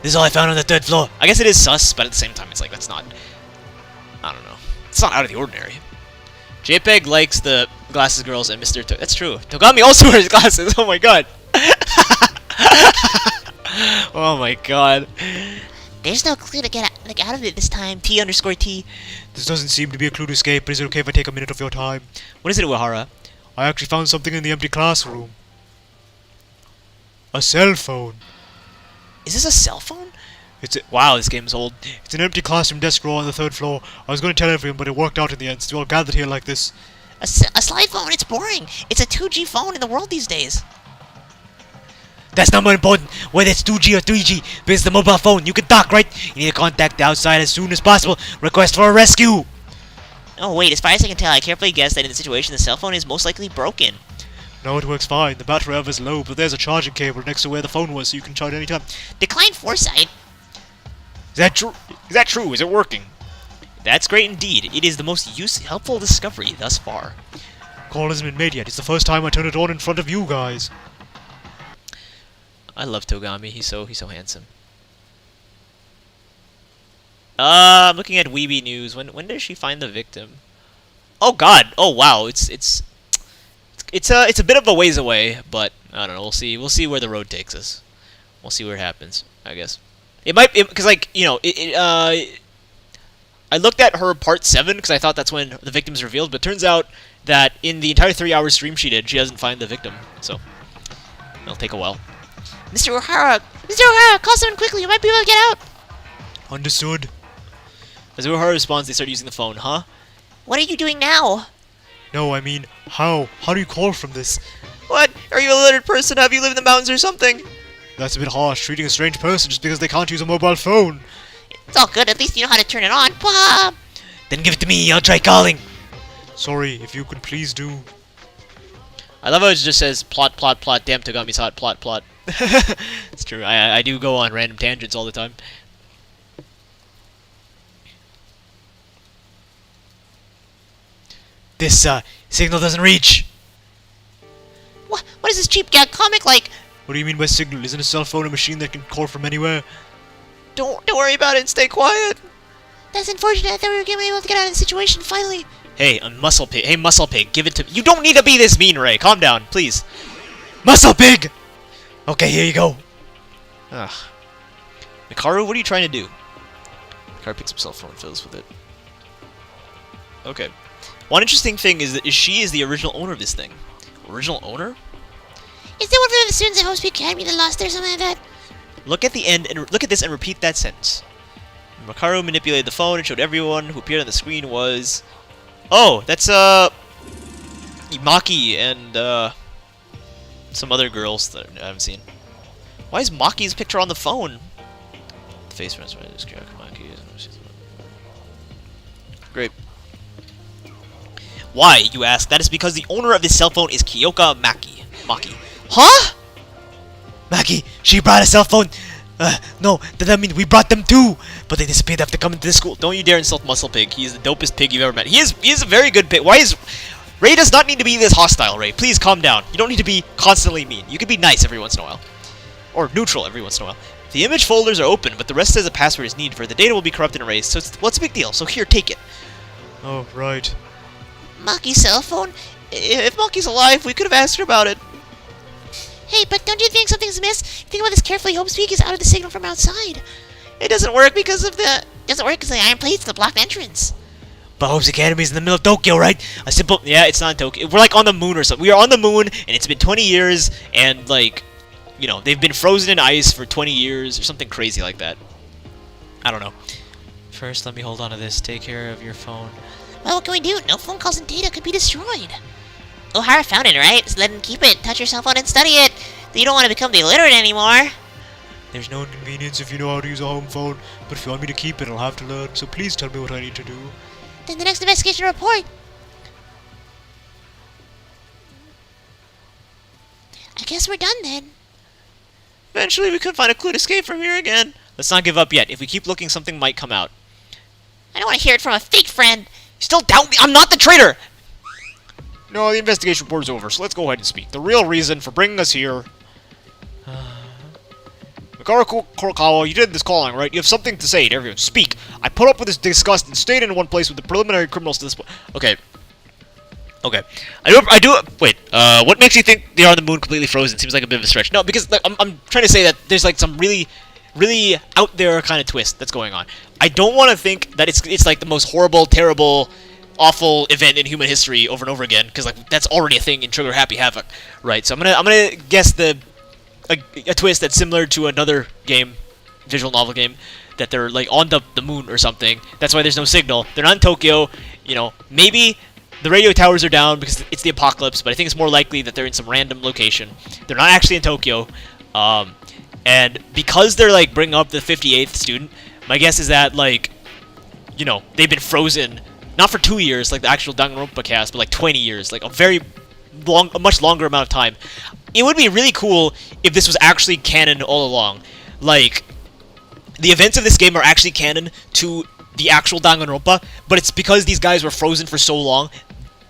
This is all I found on the 3rd floor. I guess it is sus, but at the same time, it's like, that's not... I don't know. It's not out of the ordinary. JPEG likes the glasses girls and Mr. That's true. Togami also wears glasses. Oh my god. Oh my god. There's no clue to get out of it this time. T_T. This doesn't seem to be a clue to escape, but is it okay if I take a minute of your time? What is it, Uehara? I actually found something in the empty classroom. A cell phone. Is this a cell phone? Wow, this game's old. It's an empty classroom desk drawer on the 3rd floor. I was going to tell everyone, but it worked out in the end, so we all gathered here like this. A slide phone? It's boring. It's a 2G phone in the world these days. That's not more important. whether it's 2G or 3G, because the mobile phone, you can talk, right? You need to contact the outside as soon as possible. Request for a rescue. Oh wait, as far as I can tell, I carefully guessed that in the situation the cell phone is most likely broken. No, it works fine. The battery level is low, but there's a charging cable next to where the phone was, so you can charge anytime. Decline foresight. Is that true? Is that true? Is it working? That's great indeed. It is the most helpful discovery thus far. Call hasn't been made yet. It's the first time I turn it on in front of you guys. I love Togami. He's so handsome. I'm looking at Weeby News. When does she find the victim? Oh God! Oh wow! It's a bit of a ways away, but I don't know. We'll see. We'll see where the road takes us. We'll see where it happens. I guess it might because like you know I looked at her part 7 because I thought that's when the victim's revealed, but it turns out that in the entire 3-hour stream she doesn't find the victim. So it'll take a while. Mr. O'Hara, call someone quickly. You might be able to get out. Understood. As O'Hara responds, they start using the phone. Huh? What are you doing now? No, I mean, how? How do you call from this? What? Are you a literate person? Have you lived in the mountains or something? That's a bit harsh, treating a strange person just because they can't use a mobile phone. It's all good. At least you know how to turn it on. Blah. Then give it to me, I'll try calling. Sorry, if you could please do. I love how it just says plot, plot, plot. Damn, Togami's hot. Plot, plot. It's true. I do go on random tangents all the time. This, signal doesn't reach. What is this cheap gag comic like? What do you mean by signal? Isn't a cell phone a machine that can call from anywhere? Don't worry about it and stay quiet. That's unfortunate. I thought we were going to be able to get out of the situation finally. Hey, Muscle Pig. Hey, Muscle Pig, give it to me. You don't need to be this mean, Ray. Calm down, please. Muscle Pig! Okay, here you go. Ugh. Mikaru, what are you trying to do? Mikaru picks up cell phone and fiddles with it. Okay. One interesting thing is that she is the original owner of this thing. Original owner? Is there one of the students at Hope Academy that lost or something like that? Look at the end and look at this and repeat that sentence. Makaru manipulated the phone and showed everyone who appeared on the screen was... Oh, that's, Maki and, some other girls that I haven't seen. Why is Maki's picture on the phone? The face runs right. Maki. Great. Why, you ask? That is because the owner of this cell phone is Kyoka Maki. Huh? Maki, she brought a cell phone. No, that means we brought them too. But they disappeared after coming to this school. Don't you dare insult Muscle Pig. He is the dopest pig you've ever met. He is a very good pig. Why is... Ray does not need to be this hostile, Ray. Please calm down. You don't need to be constantly mean. You can be nice every once in a while. Or neutral every once in a while. The image folders are open, but the rest says a password is needed for the data will be corrupted and erased. So what's the big deal? So here, take it. Oh, right. Maki's cell phone? If Maki's alive, we could have asked her about it. Hey, but don't you think something's amiss? Think about this carefully. Hope Speak is out of the signal from outside. It doesn't work because of the... Doesn't work because the iron plates, the blocked entrance. But Hope's Academy is in the middle of Tokyo, right? A simple... Yeah, it's not in Tokyo. We're like on the moon or something. We are on the moon, and it's been 20 years, and like... You know, they've been frozen in ice for 20 years, or something crazy like that. I don't know. First, let me hold on to this. Take care of your phone. Well, what can we do? No phone calls and data could be destroyed. O'Hara found it, right? So let him keep it. Touch your cell phone and study it. You don't want to become the illiterate anymore. There's no inconvenience if you know how to use a home phone, but if you want me to keep it, I'll have to learn, so please tell me what I need to do. Then the next investigation report. I guess we're done then. Eventually, we could find a clue to escape from here again. Let's not give up yet. If we keep looking, something might come out. I don't want to hear it from a fake friend. You still doubt me? I'm not the traitor! No, the investigation report is over, so let's go ahead and speak. The real reason for bringing us here... Mikaru Kurokawa, you did this calling, right? You have something to say to everyone. Speak. I put up with this disgust and stayed in one place with the preliminary criminals to this point. Okay. Okay. I do... Wait, what makes you think they are on the moon completely frozen? Seems like a bit of a stretch. No, because like, I'm trying to say that there's like some really out there kind of twist that's going on. I don't want to think that it's like the most horrible, terrible, awful event in human history over and over again, because like that's already a thing in Trigger Happy Havoc, right? So I'm gonna guess a twist that's similar to another game, visual novel game, that they're like on the moon or something. That's why there's no signal. They're not in Tokyo. You know, maybe the radio towers are down because it's the apocalypse, but I think it's more likely that they're in some random location. They're not actually in Tokyo. And because they're like bringing up the 58th student, my guess is that like, you know, they've been frozen not for 2 years like the actual Danganronpa cast, but like 20 years, like a much longer amount of time. It would be really cool if this was actually canon all along. Like, the events of this game are actually canon to the actual Danganronpa, but it's because these guys were frozen for so long,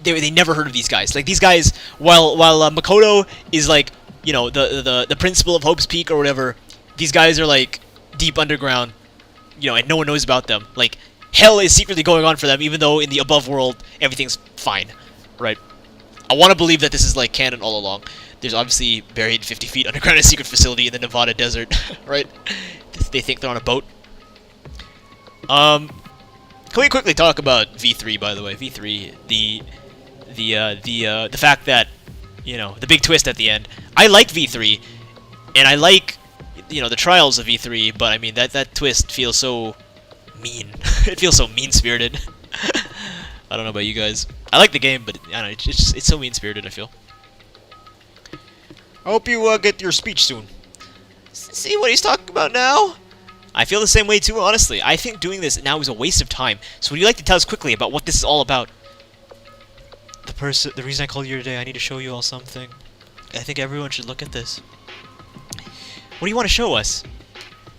they never heard of these guys. Like, these guys, while Makoto is like, you know, the principal of Hope's Peak or whatever, these guys are like deep underground, you know, and no one knows about them. Like, hell is secretly going on for them, even though in the above world everything's fine, right? I want to believe that this is like canon all along. There's obviously buried 50 feet underground a secret facility in the Nevada desert, right? They think they're on a boat. Can we quickly talk about V3, by the way? V3, the fact that, you know, the big twist at the end. I like V3, and I like, you know, the trials of V3, but I mean that twist feels so mean. It feels so mean-spirited. I don't know about you guys. I like the game, but I don't know, it's so mean-spirited, I feel. I hope you get your speech soon. See what he's talking about now? I feel the same way too, honestly. I think doing this now is a waste of time. So would you like to tell us quickly about what this is all about? The reason I called you here today, I need to show you all something. I think everyone should look at this. What do you want to show us?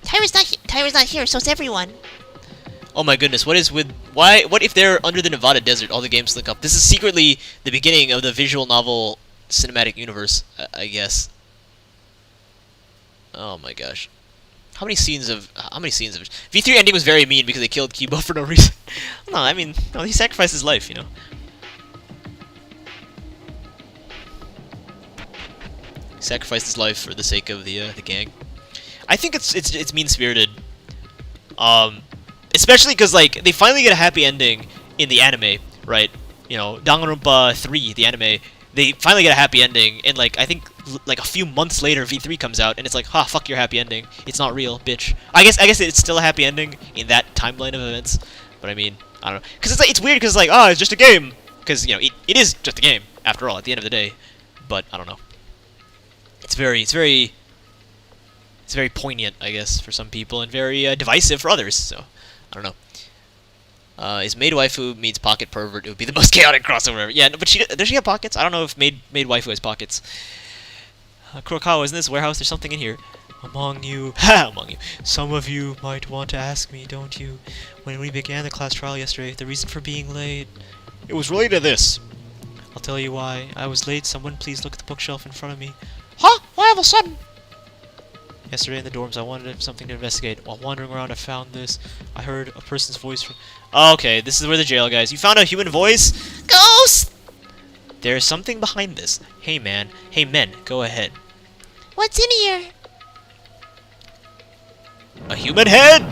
Tyra's not here, so it's everyone. Oh my goodness, what if they're under the Nevada desert, all the games link up? This is secretly the beginning of the visual novel cinematic universe, I guess. Oh my gosh. How many scenes of V3 ending was very mean because they killed Kibo for no reason. No, I mean, no, he sacrificed his life, you know. He sacrificed his life for the sake of the gang. I think it's mean-spirited. Especially because, like, they finally get a happy ending in the anime, right? You know, Danganronpa 3, the anime, they finally get a happy ending, and, like, I think, like, a few months later, V3 comes out, and it's like, ha, fuck your happy ending. It's not real, bitch. I guess it's still a happy ending in that timeline of events, but I mean, I don't know. Because it's weird, because, like, oh, it's just a game. Because, you know, it is just a game, after all, at the end of the day. But, I don't know. It's very poignant, I guess, for some people, and very divisive for others, so... I don't know. Is maid waifu meets pocket pervert? It would be the most chaotic crossover ever. Yeah, no, but does she have pockets? I don't know if maid waifu has pockets. Kurokawa, isn't this warehouse? There's something in here. Among you, some of you might want to ask me, don't you? When we began the class trial yesterday, the reason for being late... It was related to this. I'll tell you why. I was late. Someone please look at the bookshelf in front of me. Huh? Why all of a sudden? Yesterday in the dorms, I wanted something to investigate. While wandering around, I found this. I heard a person's voice from... Okay, this is where the jail guys. You found a human voice? Ghost! There's something behind this. Hey, man. Hey, men. Go ahead. What's in here? A human head?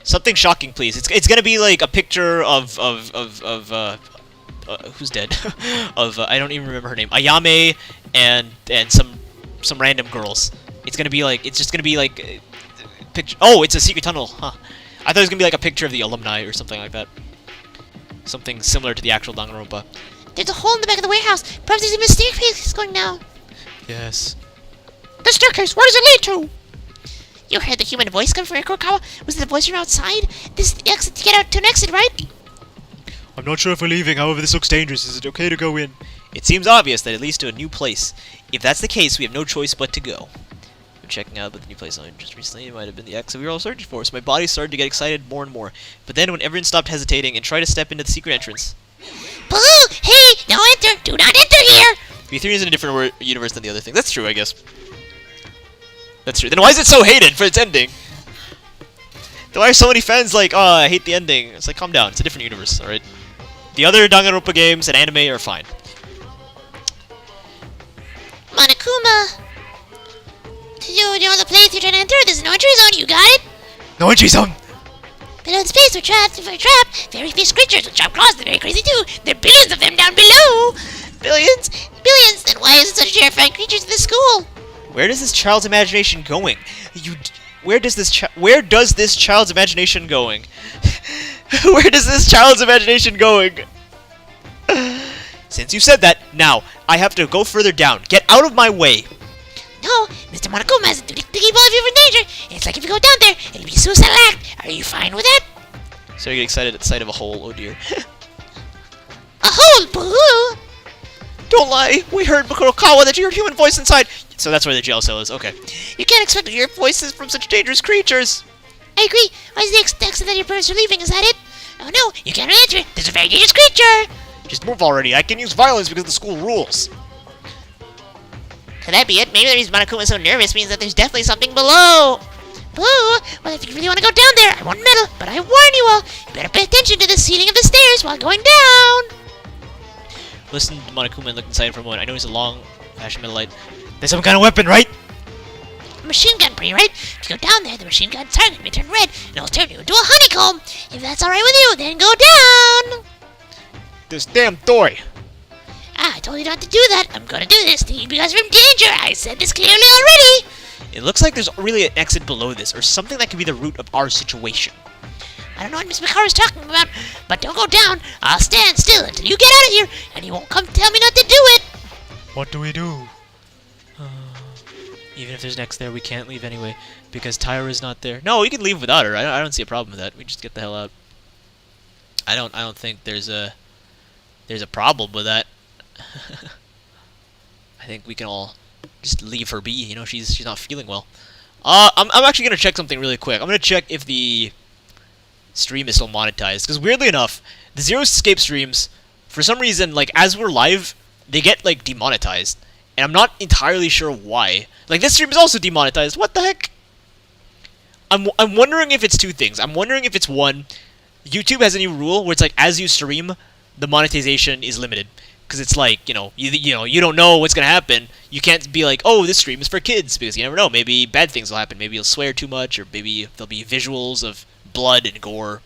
Something shocking, please. It's gonna be like a picture of who's dead? I don't even remember her name. Ayame and some random girls. It's just gonna be like picture. Oh, it's a secret tunnel, huh? I thought it was gonna be like a picture of the alumni or something like that. Something similar to the actual Danganronpa. There's a hole in the back of the warehouse. Perhaps there's even a staircase going down. Yes. The staircase, where does it lead to? You heard the human voice come from Kurokawa? Was it the voice from outside? This is the exit to get out to an exit, right? I'm not sure if we're leaving, however this looks dangerous. Is it okay to go in? It seems obvious that it leads to a new place. If that's the case, we have no choice but to go. We're checking out, but the new place I just recently, it might have been the exit we were all searching for, so my body started to get excited more and more. But then when everyone stopped hesitating and tried to step into the secret entrance... Boo! Hey! Don't enter! Do not enter here! V3 is in a different universe than the other thing. That's true, I guess. That's true. Then why is it so hated for its ending? Then why are so many fans like, oh, I hate the ending? It's like, calm down. It's a different universe, alright? The other Danganronpa games and anime are fine. Monokuma! Do you know the place you're trying to enter? There's no entry zone. You got it? No entry zone! Below in space, we're trapped. If we're trapped, very fierce creatures with sharp claws. They're very crazy too. There are billions of them down below. Billions? Billions. Then why is it such terrifying creatures in this school? Where does this child's imagination going? Where does this child's imagination going? Where does this child's imagination going? Since you said that, now I have to go further down. Get out of my way. No, know, Mr. Monokuma has a duty to keep all of you from danger. It's like if you go down there, it'll be a suicidal act. Are you fine with that? So you get excited at the sight of a hole. Oh dear. A hole, boo! Don't lie. We heard Kurokawa that you heard human voice inside. So that's where the jail cell is. Okay. You can't expect to hear voices from such dangerous creatures. I agree. Why is the extent that your parents are leaving? Is that it? Oh no, you can't enter it. There's a very dangerous creature. Just move already. I can use violence because the school rules. Could that be it? Maybe the reason Monokuma is so nervous means that there's definitely something below. Boo! Well, if you really want to go down there, I won't meddle, but I warn you all, you better pay attention to the ceiling of the stairs while going down. Listen to Monokuma and look inside for a moment. I know he's a long-fashioned metal light. There's some kind of weapon, right? A machine gun, pretty right? If you go down there, the machine gun's target may turn red, and it'll turn you into a honeycomb. If that's alright with you, then go down. This damn toy. I told you not to do that. I'm gonna do this to keep you guys from danger. I said this clearly already. It looks like there's really an exit below this, or something that could be the root of our situation. I don't know what Miss Makaru's talking about, but don't go down. I'll stand still until you get out of here, and you won't come tell me not to do it. What do we do? Even if there's next there, we can't leave anyway, because Tyra's not there. No, we can leave without her. I don't see a problem with that. We just get the hell out. I don't think there's a problem with that. I think we can all just leave her be. You know, she's not feeling well. I'm actually gonna check something really quick. I'm gonna check if the stream is still monetized, because weirdly enough, the Zero Escape streams, for some reason, like as we're live, they get like demonetized, and I'm not entirely sure why. Like this stream is also demonetized. What the heck? I'm wondering if it's two things. I'm wondering if it's one, YouTube has a new rule where it's like as you stream, the monetization is limited. Because it's like, you don't know what's going to happen. You can't be like, oh, this stream is for kids, because you never know. Maybe bad things will happen. Maybe you'll swear too much, or maybe there'll be visuals of blood and gore.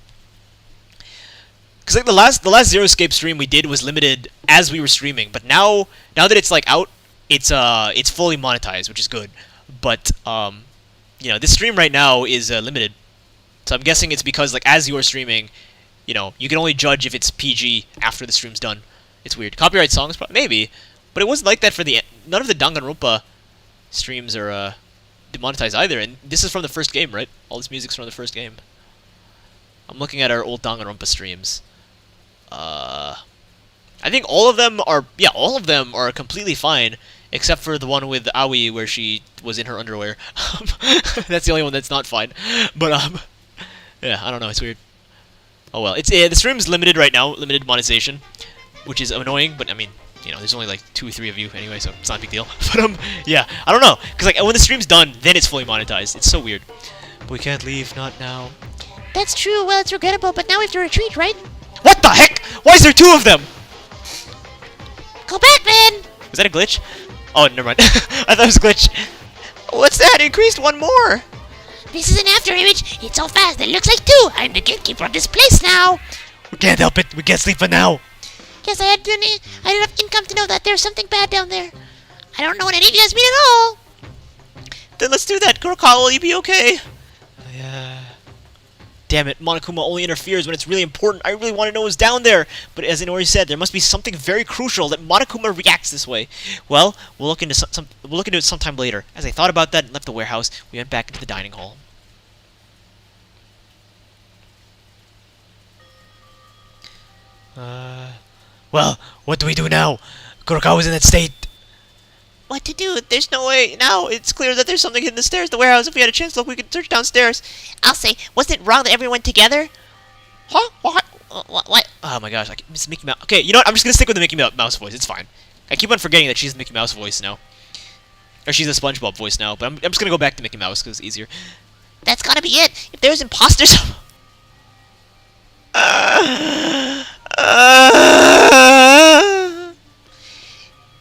Because like the last Zero Escape stream we did was limited as we were streaming, but now that it's like out, it's fully monetized, which is good. But this stream right now is limited. So I'm guessing it's because like as you are streaming, you can only judge if it's PG after the stream's done. It's weird. Copyright songs, maybe, but it wasn't like that for none of the Danganronpa streams are demonetized either. And this is from the first game, right? All this music's from the first game. I'm looking at our old Danganronpa streams. I think all of them are completely fine, except for the one with Aoi where she was in her underwear. That's the only one that's not fine. But yeah, I don't know. It's weird. Oh well, the stream's limited right now, limited monetization, which is annoying, but I mean, there's only like 2 or 3 of you anyway, so it's not a big deal. But yeah, I don't know, because like when the stream's done, then it's fully monetized. It's so weird. We can't leave, not now. That's true. Well, it's regrettable, but now we have to retreat, right? What the heck? Why is there 2 of them? Go back, then. Was that a glitch? Oh, never mind. I thought it was a glitch. What's that? Increased one more. This is an after image. It's so fast. It looks like 2. I'm the gatekeeper of this place now. We can't help it. We can't sleep for now. Yes, I had enough income to know that there's something bad down there. I don't know what any of you guys mean at all. Then let's do that. Kurokawa, will you be okay? Yeah. Damn it, Monokuma only interferes when it's really important. I really want to know what's down there. But as Inori said, there must be something very crucial that Monokuma reacts this way. Well, we'll look into it sometime later. As I thought about that and left the warehouse, we went back into the dining hall. Well, what do we do now? Kurokawa's in that state. What to do? There's no way. Now it's clear that there's something hidden in the stairs of the warehouse. If we had a chance to look, we could search downstairs. I'll say, wasn't it wrong that everyone went together? Huh? What? What? Oh my gosh, Miss Mickey Mouse. Okay, you know what? I'm just gonna stick with the Mickey Mouse voice. It's fine. I keep on forgetting that she's the Mickey Mouse voice now. Or she's the SpongeBob voice now, but I'm just gonna go back to Mickey Mouse because it's easier. That's gotta be it. If there's imposters...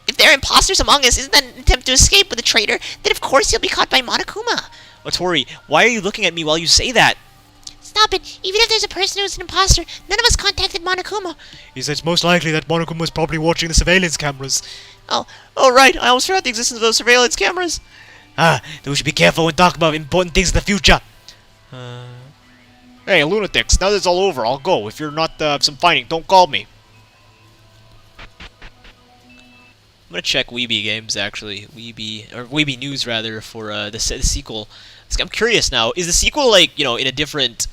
If there are imposters among us, isn't that an attempt to escape with a traitor? Then of course he'll be caught by Monokuma. Otori, why are you looking at me while you say that? Stop it. Even if there's a person who's an imposter, none of us contacted Monokuma. He said it's most likely that Monokuma was probably watching the surveillance cameras. Oh, right. I almost forgot the existence of those surveillance cameras. Then we should be careful when talking about important things in the future. Hey, lunatics, now that it's all over, I'll go. If you're not some fighting, don't call me. I'm gonna check Weeby Games actually, Weeby News rather, for the sequel. I'm curious now. Is the sequel like in a different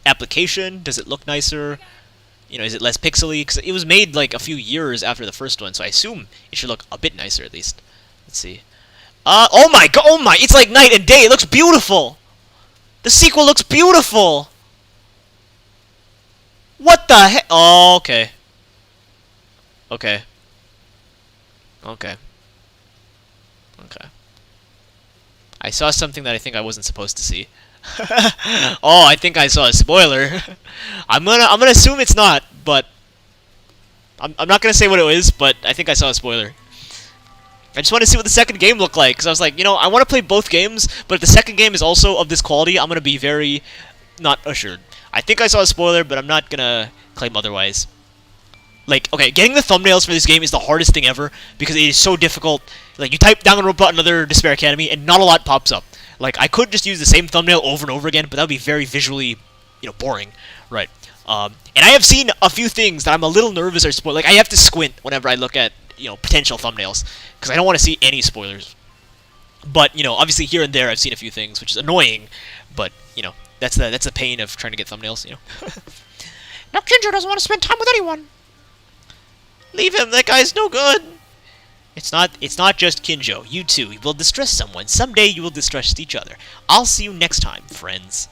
application? Does it look nicer? Is it less pixely? Because it was made like a few years after the first one, so I assume it should look a bit nicer at least. Let's see. Oh my god! Oh my! It's like night and day. It looks beautiful. The sequel looks beautiful. What the heck? Oh, okay. Okay. Okay. Okay. I saw something that I think I wasn't supposed to see. Oh, I think I saw a spoiler. I'm gonna assume it's not, but I'm not gonna say what it is, but I think I saw a spoiler. I just want to see what the second game looked like, because I was like, I want to play both games, but if the second game is also of this quality, I'm gonna be very not assured. I think I saw a spoiler, but I'm not gonna claim otherwise. Like, okay, getting the thumbnails for this game is the hardest thing ever, because it is so difficult. Like, you type Danganronpa Another Despair Academy, and not a lot pops up. Like, I could just use the same thumbnail over and over again, but that would be very visually, boring. Right. And I have seen a few things that I'm a little nervous are spoiled. Like, I have to squint whenever I look at, potential thumbnails, because I don't want to see any spoilers. But, obviously here and there I've seen a few things, which is annoying, but, that's the pain of trying to get thumbnails, Now Kinjo doesn't want to spend time with anyone. Leave him. That guy's no good. It's not just Kinjo. You too. You will distress someone. Someday you will distress each other. I'll see you next time, friends.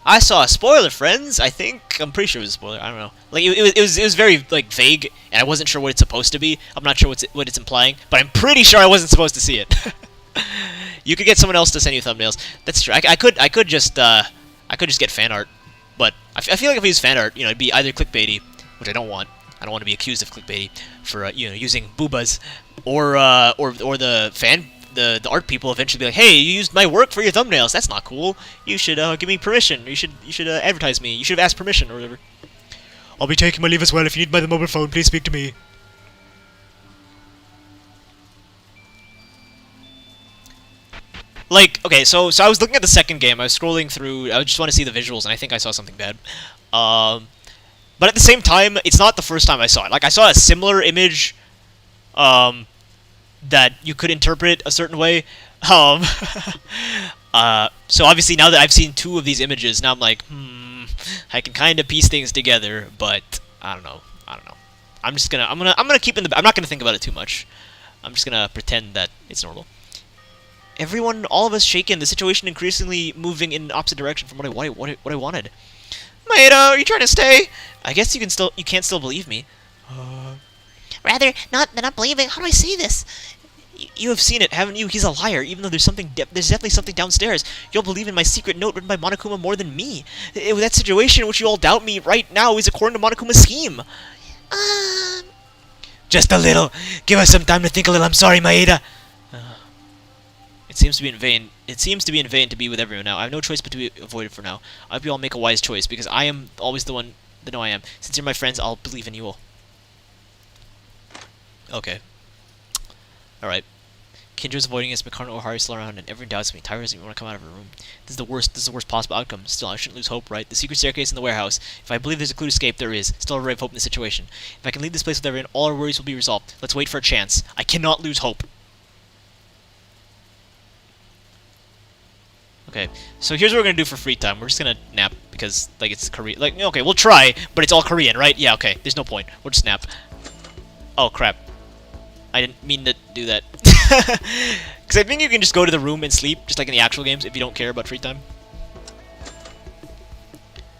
I saw a spoiler, friends. I think I'm pretty sure it was a spoiler. I don't know. Like it was very like vague, and I wasn't sure what it's supposed to be. I'm not sure what it's implying, but I'm pretty sure I wasn't supposed to see it. You could get someone else to send you thumbnails. That's true. I could just get fan art, but I feel like if I use fan art, it'd be either clickbaity, which I don't want. I don't want to be accused of clickbaity for using boobas, or the art people eventually be like, hey, you used my work for your thumbnails. That's not cool. You should give me permission. You should advertise me. You should have asked permission or whatever. I'll be taking my leave as well. If you need my mobile phone, please speak to me. Like, okay, so I was looking at the second game. I was scrolling through. I just want to see the visuals, and I think I saw something bad. But at the same time, it's not the first time I saw it. Like, I saw a similar image, that you could interpret a certain way. So obviously now that I've seen two of these images, now I'm like, I can kind of piece things together, but I don't know. I'm gonna keep in the. I'm not gonna think about it too much. I'm just gonna pretend that it's normal. Everyone, all of us shaken. The situation increasingly moving in opposite direction from what I wanted. Maeda, are you trying to stay? I guess you can't still believe me. Rather, not believing. How do I say this? You have seen it, haven't you? He's a liar, even though there's definitely something downstairs. You'll believe in my secret note written by Monokuma more than me. That situation in which you all doubt me right now is according to Monokuma's scheme. Just a little. Give us some time to think a little. I'm sorry, Maeda. It seems to be in vain. It seems to be in vain to be with everyone now. I have no choice but to be avoided for now. I hope you all make a wise choice, because I am always the one that know I am. Since you're my friends, I'll believe in you all. Okay. Alright. Kindra's avoiding us, Mikano Ohari still around, and everyone doubts me. Tyra doesn't even want to come out of her room. This is the worst possible outcome. Still, I shouldn't lose hope, right? The secret staircase in the warehouse. If I believe there's a clue to escape, there is. Still a ray of hope in the situation. If I can leave this place with everyone, all our worries will be resolved. Let's wait for a chance. I cannot lose hope. Okay, so here's what we're gonna do for free time. We're just gonna nap, because, like, it's Korean. Like, okay, we'll try, but it's all Korean, right? Yeah, okay, there's no point. We'll just nap. Oh, crap. I didn't mean to do that. Because I think you can just go to the room and sleep, just like in the actual games, if you don't care about free time.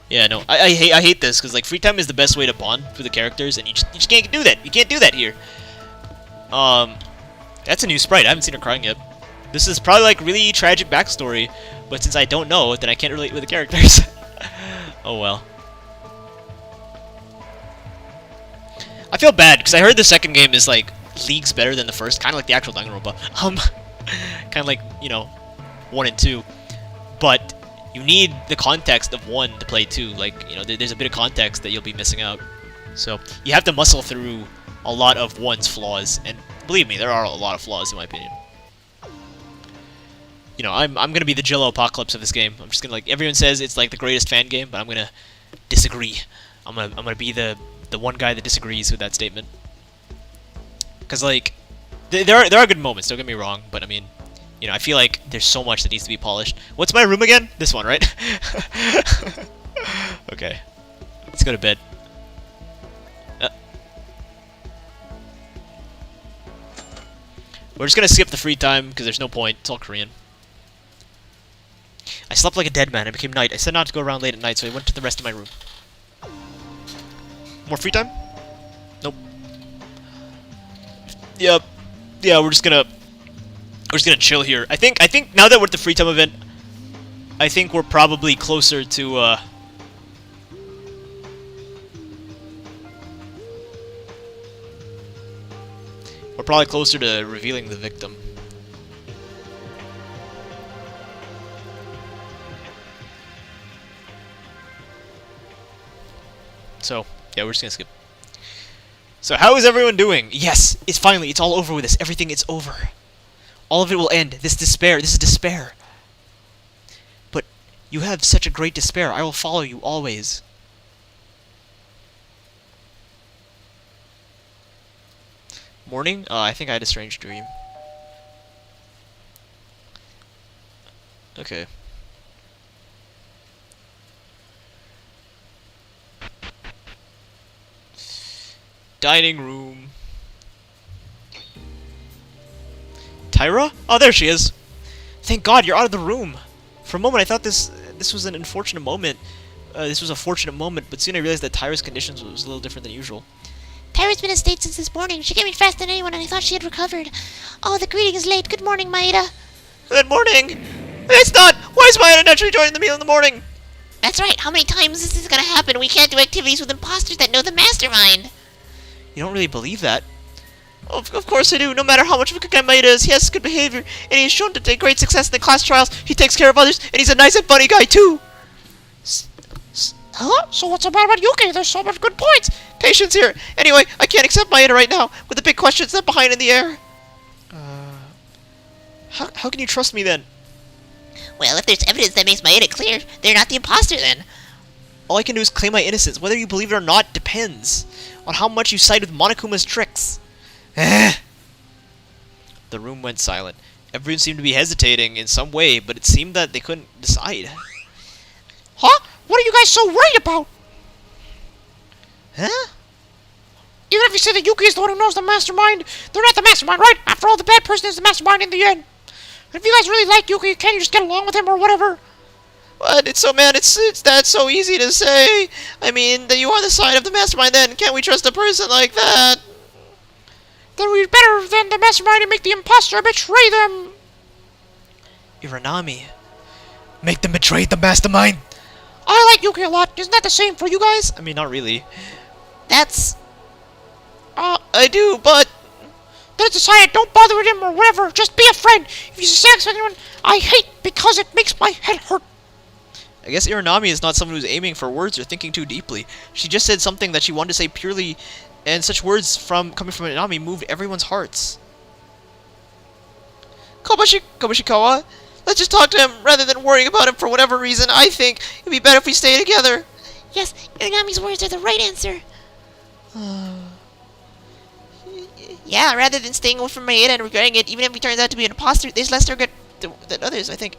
Yeah, no, I hate this, because, like, free time is the best way to bond with the characters, and you just can't do that. You can't do that here. That's a new sprite. I haven't seen her crying yet. This is probably, like, really tragic backstory, but since I don't know, then I can't relate with the characters. Oh, well. I feel bad, because I heard the second game is, like, leagues better than the first, kind of like the actual Danganronpa. Kind of like, 1 and 2. But you need the context of 1 to play 2. Like, there's a bit of context that you'll be missing out. So, you have to muscle through a lot of 1's flaws, and believe me, there are a lot of flaws, in my opinion. I'm gonna be the Jello apocalypse of this game. I'm just gonna, like, everyone says it's like the greatest fan game, but I'm gonna disagree. I'm gonna be the the one guy that disagrees with that statement. Because, like, there are good moments, don't get me wrong, but I mean, you know, I feel like there's so much that needs to be polished. What's my room again? This one, right? Okay. Let's go to bed. We're just gonna skip the free time, because there's no point. It's all Korean. I slept like a dead man. It became night. I said not to go around late at night, so I went to the rest of my room. More free time? Nope. Yep. Yeah, we're just gonna chill here. I think now that we're at the free time event, I think we're probably closer to we're probably closer to revealing the victim. So, yeah, we're just gonna skip. So, how is everyone doing? Yes, it's all over with this. Everything is over. All of it will end. This is despair. But you have such a great despair. I will follow you always. Morning? I think I had a strange dream. Okay. Dining room. Tyra? Oh, there she is. Thank God you're out of the room. For a moment, I thought this was an unfortunate moment. This was a fortunate moment, but soon I realized that Tyra's conditions was a little different than usual. Tyra's been in a state since this morning. She came in faster than anyone, and I thought she had recovered. Oh, the greeting is late. Good morning, Maeda. Good morning. It's not. Why is Maeda naturally joining the meal in the morning? That's right. How many times is this gonna happen? We can't do activities with imposters that know the mastermind. You don't really believe that? Of course I do. No matter how much of a good guy Maeda is, he has good behavior, and he has shown to take great success in the class trials. He takes care of others, and he's a nice and funny guy too. Huh? So what's the matter with Yuki? There's so much good points. Patience here. Anyway, I can't accept Maeda right now, with the big questions left behind in the air. How can you trust me then? Well, if there's evidence that makes Maeda clear, they're not the imposter then. All I can do is claim my innocence. Whether you believe it or not depends on how much you side with Monokuma's tricks. The room went silent. Everyone seemed to be hesitating in some way, but it seemed that they couldn't decide. Huh? What are you guys so worried about? Huh? Even if you say that Yuki is the one who knows the mastermind, they're not the mastermind, right? After all, the bad person is the mastermind in the end. If you guys really like Yuki, can't you just get along with him or whatever? What? It's that's so easy to say. I mean, that you are the side of the mastermind then. Can't we trust a person like that? Then we'd better than the mastermind and make the imposter betray them. Iranami. Make them betray the mastermind. I like Yuki a lot. Isn't that the same for you guys? I mean, not really. That's... I do, but... Then it's decided, don't bother with him or whatever. Just be a friend. If you say anyone, I hate because it makes my head hurt. I guess Iranami is not someone who's aiming for words or thinking too deeply. She just said something that she wanted to say purely, and such words coming from Iranami moved everyone's hearts. Kobashi-kawa, let's just talk to him rather than worrying about him for whatever reason. I think it'd be better if we stay together. Yes, Iranami's words are the right answer. Yeah, rather than staying away from Maeda and regretting it, even if he turns out to be an imposter, there's less to regret than others, I think.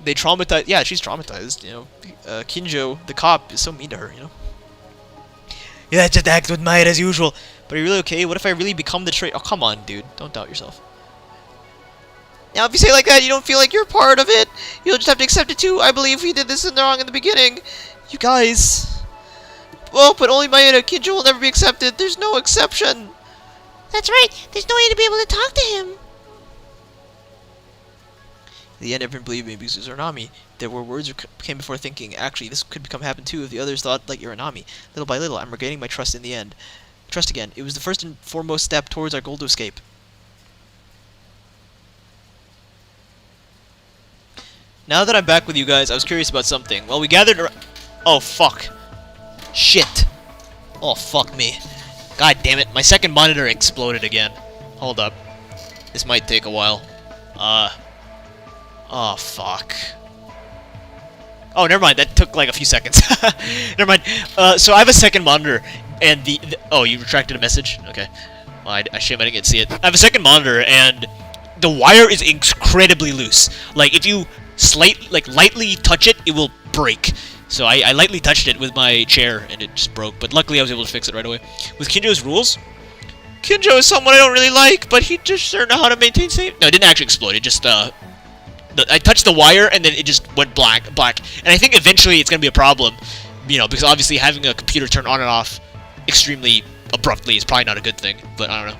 They traumatized. Yeah, she's traumatized. You know, Kinjo, the cop, is so mean to her. You know. Yeah, just act with Maeda as usual. But are you really okay? What if I really become the traitor? Oh, come on, dude. Don't doubt yourself. Now, if you say it like that, you don't feel like you're part of it. You'll just have to accept it too. I believe we did this wrong in the beginning. You guys. Well, but only Maeda. Kinjo will never be accepted. There's no exception. That's right. There's no way to be able to talk to him. In the end, everyone believed me because it was Iranami. There were words that came before thinking. Actually, this could happen too if the others thought like Iranami. Little by little, I'm regaining my trust in the end. Trust again. It was the first and foremost step towards our goal to escape. Now that I'm back with you guys, I was curious about something. Well, we gathered around... Oh, fuck. Shit. Oh, fuck me. God damn it. My second monitor exploded again. Hold up. This might take a while. Oh, fuck. Oh, never mind. That took like a few seconds. Never mind. So I have a second monitor, and oh, you retracted a message? Okay. Well, shame I didn't get to see it. I have a second monitor, and the wire is incredibly loose. Like, if you lightly touch it, it will break. So I lightly touched it with my chair, and it just broke. But luckily, I was able to fix it right away. With Kinjo's rules, Kinjo is someone I don't really like, but he just sure know how to maintain safe. No, it didn't actually explode. It just I touched the wire, and then it just went black. And I think eventually it's gonna be a problem, you know, because obviously having a computer turn on and off extremely abruptly is probably not a good thing. But I don't know.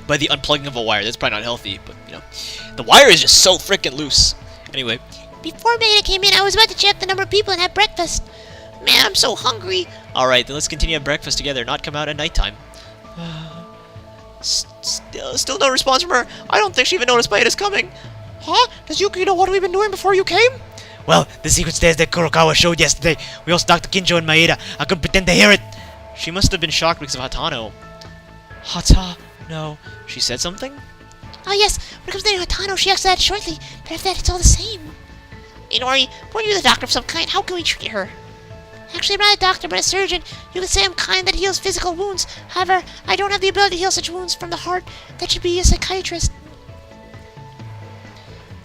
By the unplugging of a wire, that's probably not healthy. But you know, the wire is just so freaking loose. Anyway. Before Maida came in, I was about to check the number of people and have breakfast. Man, I'm so hungry. Alright, then let's continue our breakfast together, not come out at nighttime. Still no response from her. I don't think she even noticed Maida's coming. Huh? Does Yuki know what we've been doing before you came? Well, the secret stairs that Kurokawa showed yesterday. We all stalked Kinjo and Maeda. I couldn't pretend to hear it. She must have been shocked because of Hatano. No. She said something? Oh yes, when it comes to Hatano, she asked that shortly, but after that it's all the same. Inori, weren't you the doctor of some kind? How can we treat her? Actually, I'm not a doctor, but a surgeon. You could say I'm kind that heals physical wounds. However, I don't have the ability to heal such wounds from the heart. That should be a psychiatrist.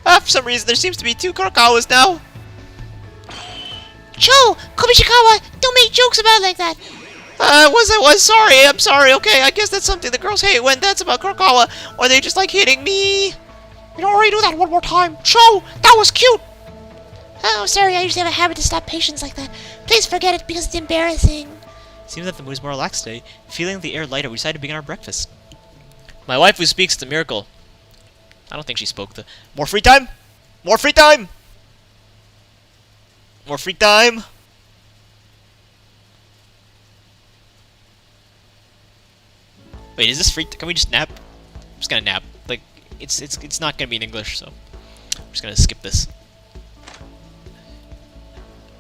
For some reason, there seems to be 2 Kurokawas now. Cho! Komishikawa! Don't make jokes about it like that! I was sorry. I'm sorry. Okay, I guess that's something the girls hate when that's about Kurokawa, or they just like hitting me. You don't already do that one more time. Cho! That was cute! Oh, sorry, I usually have a habit to stop patients like that. Please forget it because it's embarrassing. Seems that the mood is more relaxed today. Feeling the air lighter, we decided to begin our breakfast. My wife who speaks, it's a miracle. I don't think she spoke the... More free time? More free time! More free time! Wait, is this free? Can we just nap? I'm just gonna nap. Like, it's not gonna be in English, so I'm just gonna skip this.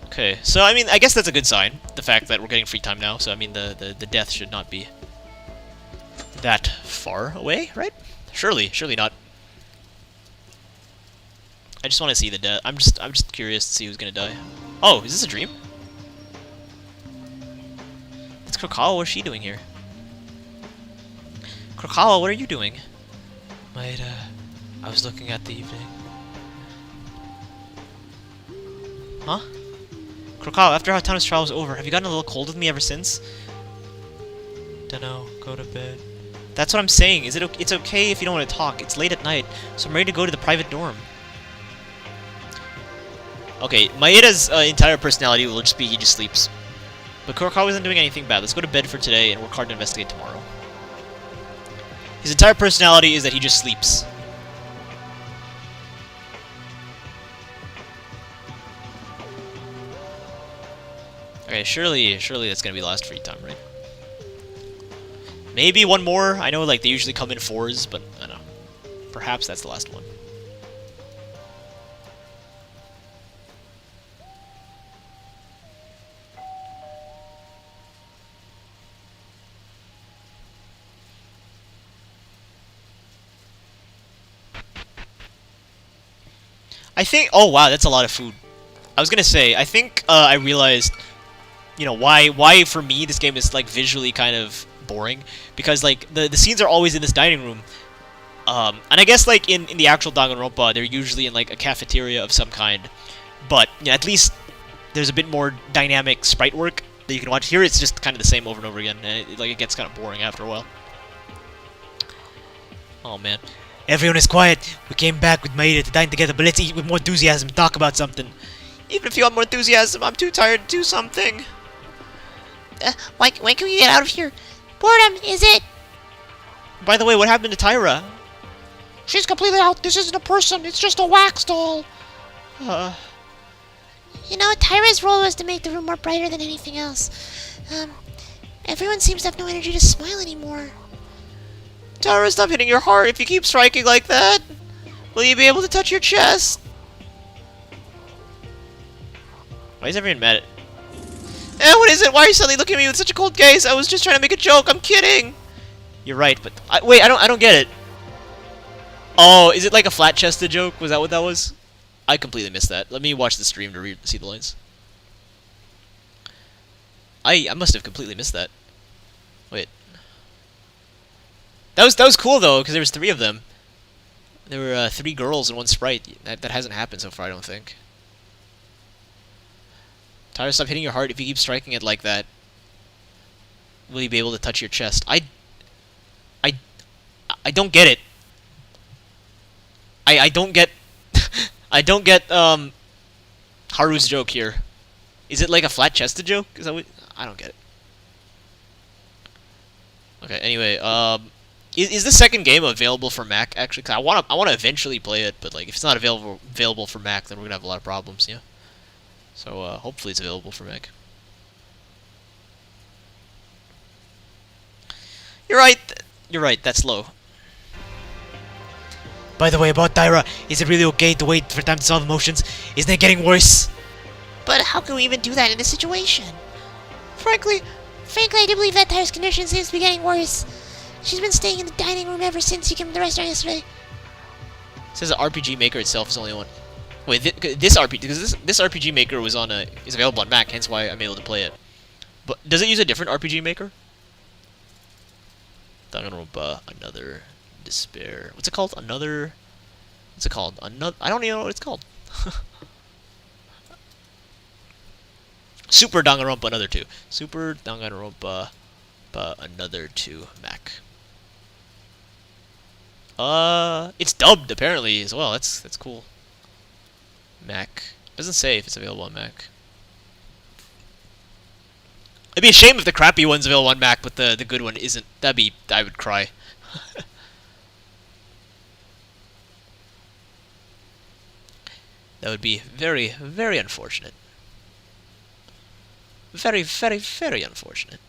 Okay, so I mean, I guess that's a good sign. The fact that we're getting free time now. So I mean, the death should not be that far away, right? Surely not. I just want to see the death. I'm just curious to see who's gonna die. Oh, is this a dream? It's Kurokawa. What's she doing here? Kurokawa, what are you doing? Maeda, I was looking at the evening. Huh? Kurokawa, after Hatano's trial was over, have you gotten a little cold with me ever since? Dunno, go to bed. That's what I'm saying. It's okay if you don't want to talk. It's late at night, so I'm ready to go to the private dorm. Okay, Maeda's entire personality will just be he just sleeps. But Kurokawa isn't doing anything bad. Let's go to bed for today and work hard to investigate tomorrow. His entire personality is that he just sleeps. Okay, surely that's gonna be the last free time, right? Maybe one more. I know, like, they usually come in 4s, but I don't know. Perhaps that's the last one. I think... Oh, wow, that's a lot of food. I was gonna say, I think I realized, you know, why for me this game is, like, visually kind of boring. Because, like, the scenes are always in this dining room. And I guess, like, in the actual Danganronpa, they're usually in, like, a cafeteria of some kind. But, you know, at least there's a bit more dynamic sprite work that you can watch. Here it's just kind of the same over and over again. And it gets kind of boring after a while. Oh, man. Everyone is quiet. We came back with Maeda to dine together, but let's eat with more enthusiasm and talk about something. Even if you want more enthusiasm, I'm too tired to do something. When can we get out of here? Boredom, is it? By the way, what happened to Tyra? She's completely out. This isn't a person. It's just a wax doll. You know, Tyra's role was to make the room more brighter than anything else. Everyone seems to have no energy to smile anymore. Tyra, stop hitting your heart. If you keep striking like that, will you be able to touch your chest? Why is everyone mad at... What is it? Why are you suddenly looking at me with such a cold gaze? I was just trying to make a joke. I'm kidding. You're right, but... wait, I don't get it. Oh, is it like a flat-chested joke? Was that what that was? I completely missed that. Let me watch the stream to see the lines. I must have completely missed that. Wait. That was cool though, because there was 3 of them. There were 3 girls and 1 sprite. That hasn't happened so far, I don't think. Tyra, stop hitting your heart. If you keep striking it like that, will you be able to touch your chest? I don't get it. I don't get I don't get Haru's joke here. Is it like a flat-chested joke? Is that what, I don't get it. Okay, anyway, is the second game available for Mac actually? 'Cause I wanna eventually play it, but like if it's not available for Mac, then we're gonna have a lot of problems, yeah. So hopefully it's available for Mac. You're right. You're right. That's low. By the way, about Tyra, is it really okay to wait for time to solve emotions? Isn't it getting worse? But how can we even do that in this situation? Frankly, I do believe that Tyra's condition seems to be getting worse. She's been staying in the dining room ever since she came to the restaurant yesterday. It says the RPG Maker itself is only one. Wait, this RPG, because this RPG Maker was is available on Mac, hence why I'm able to play it. But does it use a different RPG Maker? Danganronpa Another Despair. What's it called? Another. What's it called? Another. I don't even know what it's called. Super Danganronpa Another 2. Super Danganronpa Another 2 Mac. It's dubbed apparently as well. That's cool. Mac. Doesn't say if it's available on Mac. It'd be a shame if the crappy one's available on Mac, but the good one isn't. I would cry. That would be very, very unfortunate. Very, very, very unfortunate.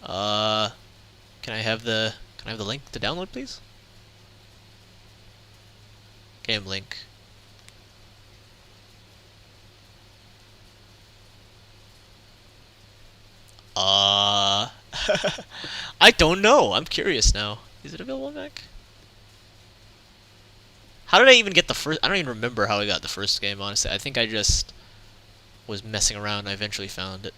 Can I have the link to download, please? Game link. I don't know. I'm curious now. Is it available on Mac? How did I even get the first? I don't even remember how I got the first game, honestly. I think I just was messing around and I eventually found it.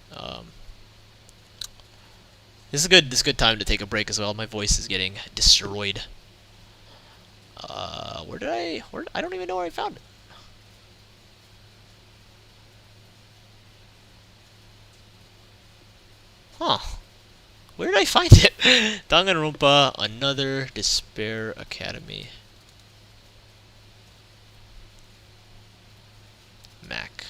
This is a good time to take a break as well. My voice is getting destroyed. I don't even know where I found it. Huh. Where did I find it? Danganronpa Another Despair Academy. Mac.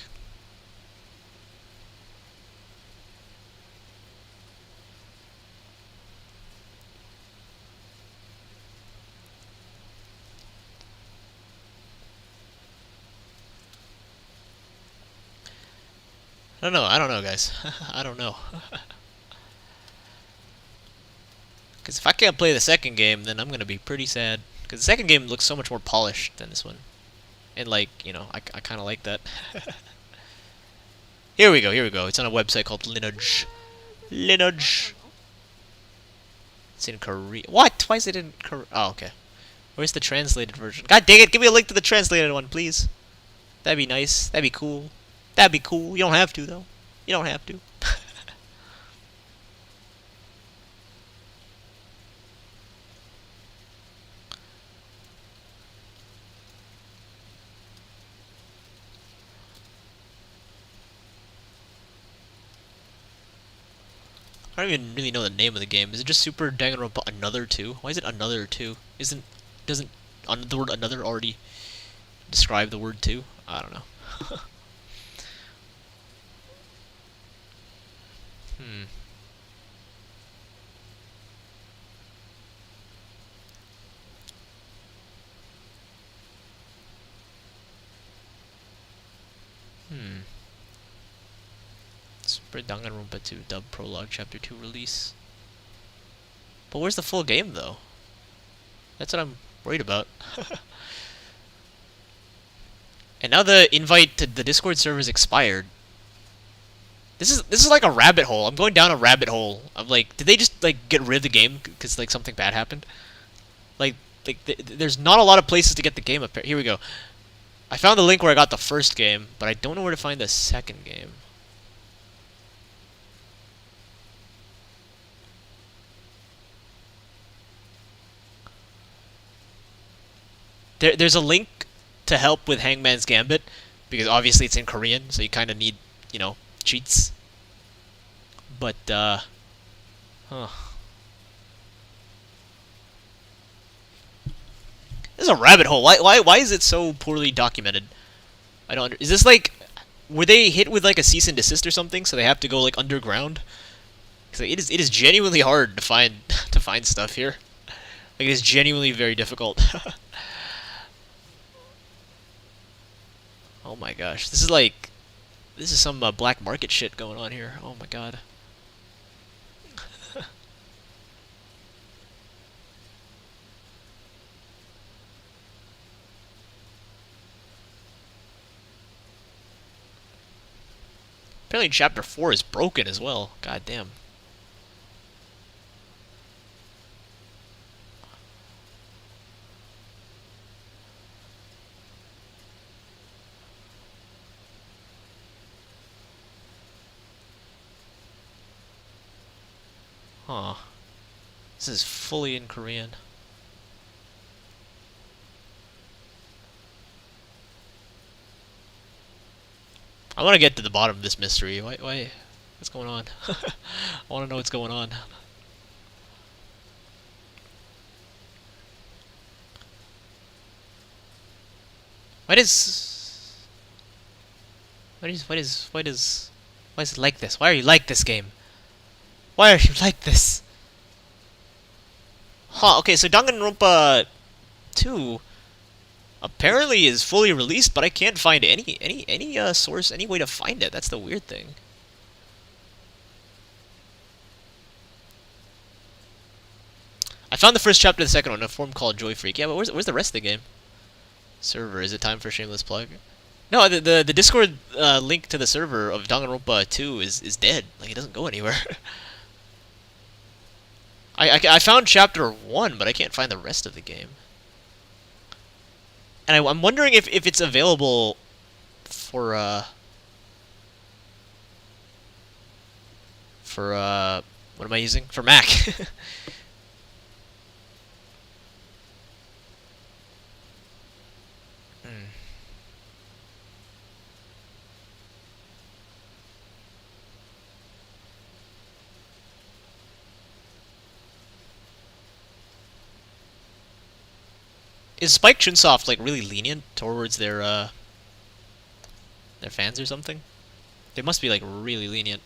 I don't know, guys. I don't know. Because if I can't play the second game, then I'm going to be pretty sad. Because the second game looks so much more polished than this one. And, like, you know, I kind of like that. Here we go. It's on a website called Lineage. Lineage. It's in Korean. What? Why is it in Korean? Oh, okay. Where's the translated version? God dang it, give me a link to the translated one, please. That'd be nice. That'd be cool. That'd be cool. You don't have to, though. You don't have to. I don't even really know the name of the game. Is it just Super Danganronpa Another 2? Why is it Another 2? Doesn't the word Another already describe the word 2? I don't know. Super Danganronpa 2 Dub Prologue Chapter 2 release. But where's the full game, though? That's what I'm worried about. And now the invite to the Discord server is expired. This is like a rabbit hole. I'm going down a rabbit hole. I'm like, did they just like get rid of the game because like something bad happened? Like, like there's not a lot of places to get the game up here. Here we go. I found the link where I got the first game, but I don't know where to find the second game. There's a link to help with Hangman's Gambit, because obviously it's in Korean, so you kind of need, you know, cheats. But, huh. This is a rabbit hole. Why is it so poorly documented? I don't is this like, were they hit with like a cease and desist or something, so they have to go like underground? Because like, it is genuinely hard to find to find stuff here. Like, it is genuinely very difficult. Oh my gosh, this is some black market shit going on here. Oh my god. Apparently chapter 4 is broken as well. God damn. Huh. This is fully in Korean. I want to get to the bottom of this mystery. Why? What's going on? I want to know what's going on. Why is it like this? Why are you like this game? Why are you like this? Huh, okay, so Danganronpa 2 apparently is fully released, but I can't find any source, any way to find it. That's the weird thing. I found the first chapter of the second one in a forum called Joy Freak. Yeah, but where's the rest of the game? Server, is it time for a shameless plug? No, the Discord link to the server of Danganronpa 2 is dead. Like, it doesn't go anywhere. I found chapter 1, but I can't find the rest of the game. And I'm wondering if it's available for what am I using? For Mac. Is Spike Chunsoft like really lenient towards their fans or something? They must be like really lenient.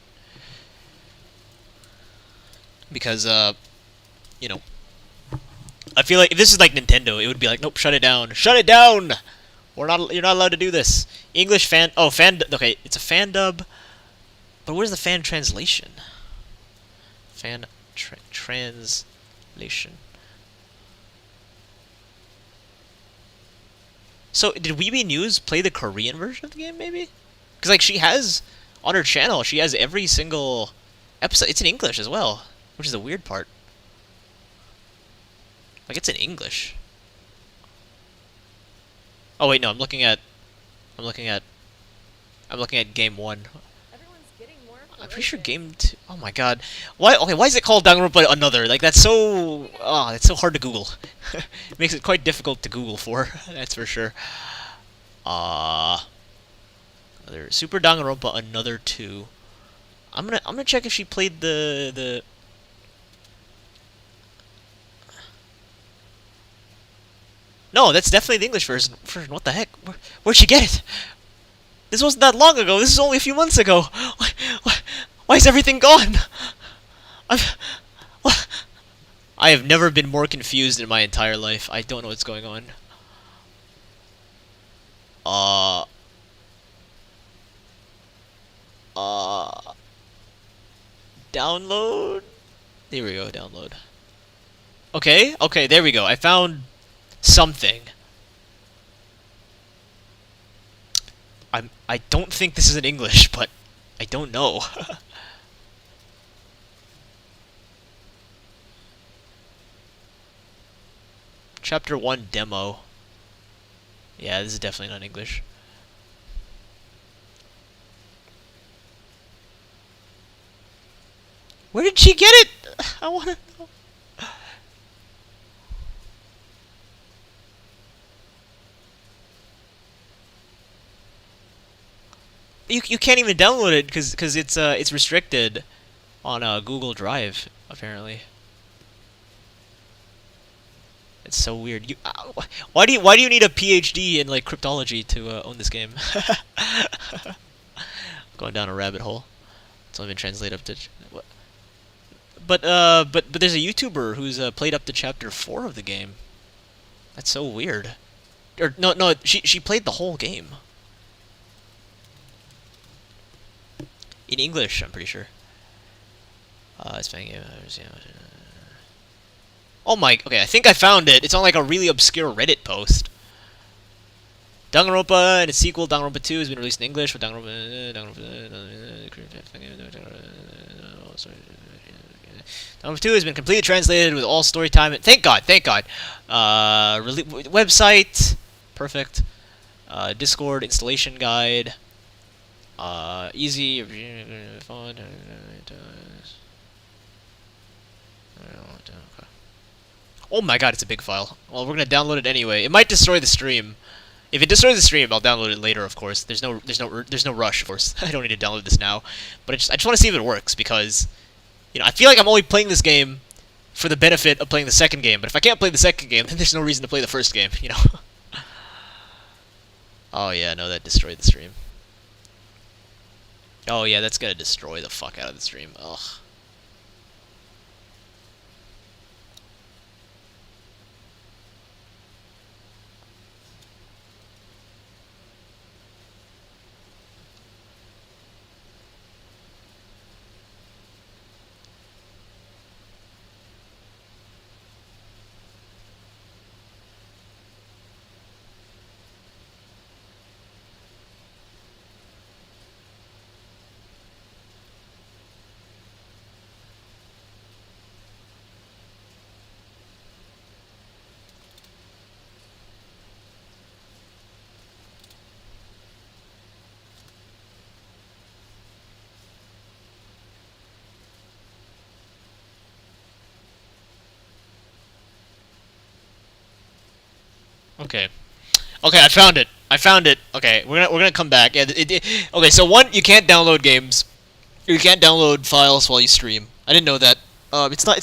Because you know, I feel like if this is like Nintendo, it would be like, nope, shut it down. Shut it down. You're not allowed to do this. English fan okay, it's a fan dub. But where's the fan translation? Fan translation. So, did Weeby News play the Korean version of the game, maybe? Because, like, she has, on her channel, she has every single episode. It's in English as well, which is the weird part. Like, it's in English. Oh, wait, no, I'm looking at game 1. I'm pretty sure game 2. Oh my god. Why is it called Danganronpa Another? Like, that's so it's so hard to Google. It makes it quite difficult to Google for, that's for sure. Another Super Danganronpa Another 2. I'm gonna check if she played the No, that's definitely the English version. What the heck? Where'd she get it? This wasn't that long ago. This is only a few months ago. Why is everything gone? I have never been more confused in my entire life. I don't know what's going on. Download? Here we go, download. Okay, there we go. I found something. I don't think this is in English, but I don't know. Chapter 1 demo. Yeah, this is definitely not English. Where did she get it? I want to know. You can't even download it because it's restricted on Google Drive apparently. It's so weird. Why do you need a PhD in like cryptology to own this game? Going down a rabbit hole. It's only been translated up to. What? But there's a YouTuber who's played up to chapter 4 of the game. That's so weird. Or no, she played the whole game. In English, I'm pretty sure. Oh my, okay, I think I found it. It's on like a really obscure Reddit post. Danganronpa and its sequel, Danganronpa 2, has been released in English with Danganronpa 2 has been completely translated with all story time. Thank God, thank God. Website, perfect. Discord installation guide. Easy. Fun. Oh my God, it's a big file. Well, we're gonna download it anyway. It might destroy the stream. If it destroys the stream, I'll download it later. Of course, there's no rush. Of course, I don't need to download this now. But I just want to see if it works because, you know, I feel like I'm only playing this game for the benefit of playing the second game. But if I can't play the second game, then there's no reason to play the first game. You know. Oh yeah, no, that destroyed the stream. Oh yeah, that's gonna destroy the fuck out of the stream. Ugh. Okay. Okay, I found it. I found it. Okay, we're gonna come back. Yeah. Okay, so one, you can't download games. You can't download files while you stream. I didn't know that. It's not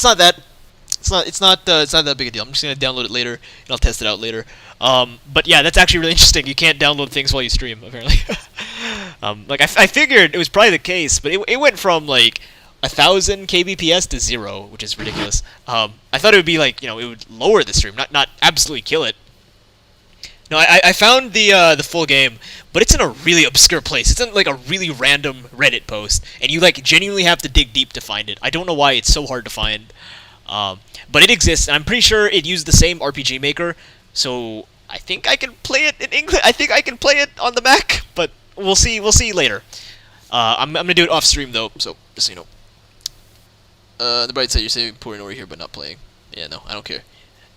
that big a deal. I'm just gonna download it later and I'll test it out later. But yeah, that's actually really interesting. You can't download things while you stream, apparently. Like I figured it was probably the case, but it went from like 1,000 kbps to 0, which is ridiculous. I thought it would be like, you know, it would lower the stream, not absolutely kill it. No, I found the full game, but it's in a really obscure place. It's in like a really random Reddit post, and you like genuinely have to dig deep to find it. I don't know why it's so hard to find, but it exists. And I'm pretty sure it used the same RPG maker, so I think I can play it in English. I think I can play it on the Mac, but we'll see. We'll see later. I'm gonna do it off stream though, so just so you know. The bright side, you're saying poor Inori here, but not playing. Yeah, no, I don't care.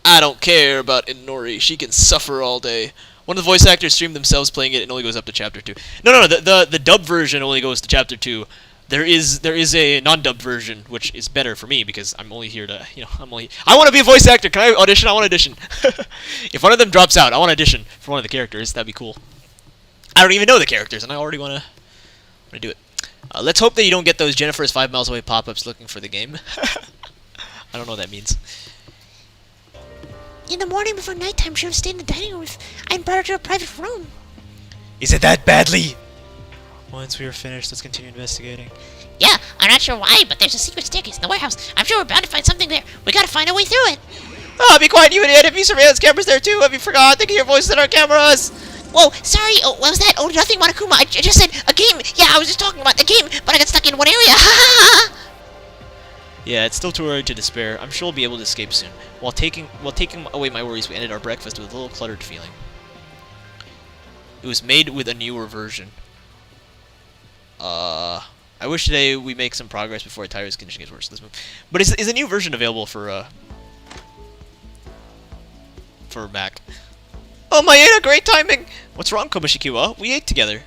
I don't care about Inori. She can suffer all day. One of the voice actors streamed themselves playing it and only goes up to chapter 2. No, the dub version only goes to chapter 2. There is a non-dubbed version, which is better for me because I'm only here to, you know, I want to be a voice actor. Can I audition? I want to audition. If one of them drops out, I want to audition for one of the characters. That'd be cool. I don't even know the characters, and I already want to do it. Let's hope that you don't get those Jennifer is 5 miles away pop-ups looking for the game. I don't know what that means. In the morning before nighttime, she would stay in the dining room and brought her to a private room. Is it that badly? Once we are finished, let's continue investigating. Yeah, I'm not sure why, but there's a secret staircase in the warehouse. I'm sure we're bound to find something there. We gotta find a way through it. Oh, be quiet, you idiot. Have you surveillance cameras there too? Have you forgot? They can hear voices in our cameras. Whoa, sorry. Oh, what was that? Oh, nothing, Monokuma. I just said a game. Yeah, I was just talking about the game, but I got stuck in one area. Yeah, it's still too early to despair. I'm sure we'll be able to escape soon. While taking away my worries, we ended our breakfast with a little cluttered feeling. It was made with a newer version. I wish today we make some progress before Tyra's condition gets worse. Let's move. But is a new version available for for Mac. Oh, Maeda, great timing! What's wrong, Komoshikiwa? We ate together.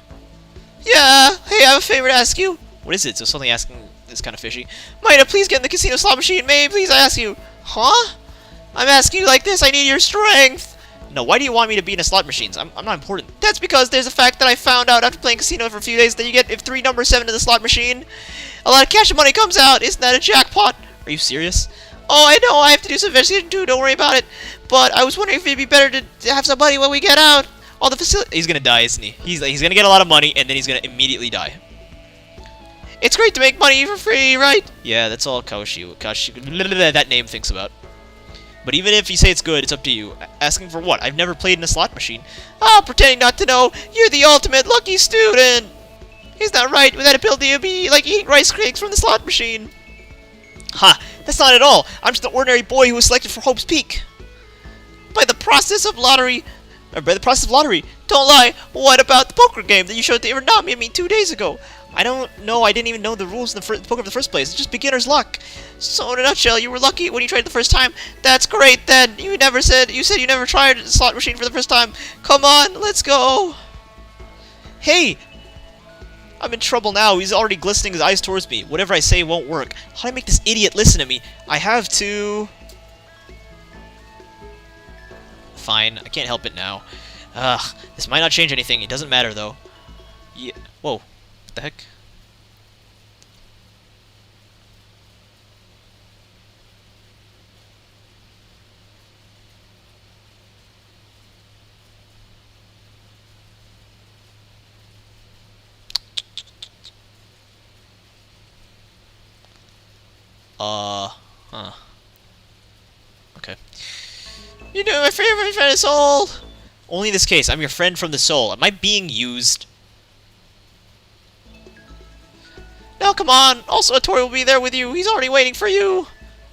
Yeah, hey, I have a favor to ask you. What is it? So something asking is kind of fishy. Maeda, please get in the casino slot machine. May I please ask you? Huh? I'm asking you like this. I need your strength. No, why do you want me to be in a slot machines? I'm not important. That's because there's a fact that I found out after playing casino for a few days that you get if 3 number 7 to the slot machine, a lot of cash and money comes out. Isn't that a jackpot? Are you serious? Oh, I know. I have to do some investigation too. Don't worry about it. But I was wondering if it'd be better to have somebody when we get out. All the facility. He's gonna die, isn't he? He's gonna get a lot of money, and then he's gonna immediately die. It's great to make money for free, right? Yeah, that's all that name thinks about. But even if you say it's good, it's up to you. Asking for what? I've never played in a slot machine. Oh, pretending not to know. You're the ultimate lucky student. Isn't that right? With that ability, it'd be like eating rice cakes from the slot machine. Ha! That's not at all. I'm just an ordinary boy who was selected for Hope's Peak. By the process of lottery. Don't lie. What about the poker game that you showed to Iranami 2 days ago? I don't know. I didn't even know the rules in the poker in the first place. It's just beginner's luck. So in a nutshell, you were lucky when you tried the first time. That's great then. You said you never tried a slot machine for the first time. Come on, let's go. Hey! I'm in trouble now. He's already glistening his eyes towards me. Whatever I say won't work. How do I make this idiot listen to me? I have to... Fine. I can't help it now. Ugh. This might not change anything. It doesn't matter, though. Yeah. Whoa. What the heck? Huh. Okay. You know my favorite friend is Soul. Only in this case, I'm your friend from the soul. Am I being used? No, come on. Also, Tori will be there with you. He's already waiting for you.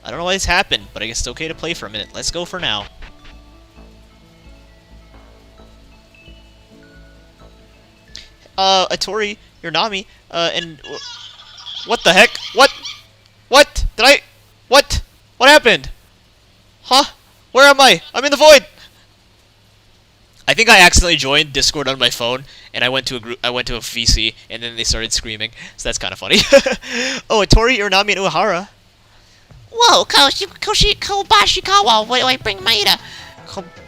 I don't know why this happened, but I guess it's okay to play for a minute. Let's go for now. Tori, you're Nami, and... What the heck? What? What? Did I... What? What happened? Huh? Where am I? I'm in the void! I think I accidentally joined Discord on my phone, and I went to a VC, and then they started screaming, so that's kind of funny. Oh, Tori, Nami, and Uehara. Whoa, Kobashikawa, why bring Maeda?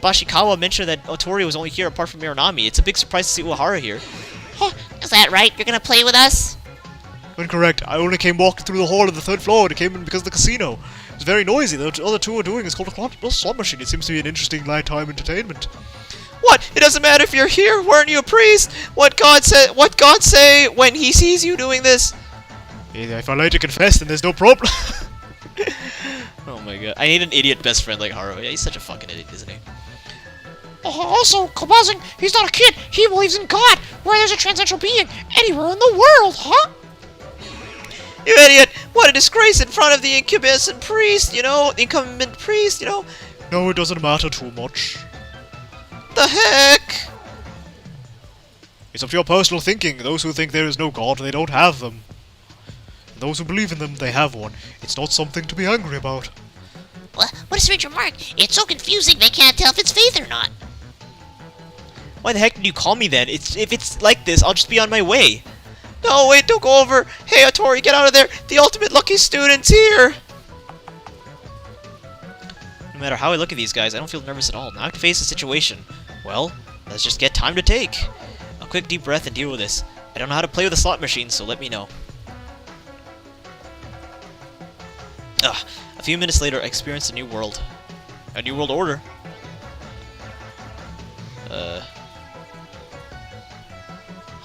Bashikawa mentioned that Otori was only here apart from Miranami. It's a big surprise to see Uehara here. Huh, is that right? You're gonna play with us? Incorrect. I only came walking through the hall of the 3rd floor and came in because of the casino. It's very noisy. The other two are doing is called a slot machine. It seems to be an interesting nighttime entertainment. What? It doesn't matter if you're here. Weren't you a priest? What God say when He sees you doing this? If I like to confess, then there's no problem. Oh my god. I need an idiot best friend like Haru. Yeah, he's such a fucking idiot, isn't he? Also, Kobazing, he's not a kid. He believes in God, where there's a transcendental being anywhere in the world, huh? You idiot! What a disgrace in front of the incubus priest, the incumbent priest, No, it doesn't matter too much. The heck? It's up to your personal thinking. Those who think there is no God, they don't have them. And those who believe in them, they have one. It's not something to be angry about. What a strange remark. It's so confusing they can't tell if it's faith or not. Why the heck did you call me then? If it's like this, I'll just be on my way. No, wait, don't go over. Hey, Tori, get out of there. The ultimate lucky student's here. No matter how I look at these guys, I don't feel nervous at all. Now I can face the situation. Well, let's just get time to take. A quick deep breath and deal with this. I don't know how to play with a slot machine, so let me know. Ugh. A few minutes later, I experienced a new world. A new world order.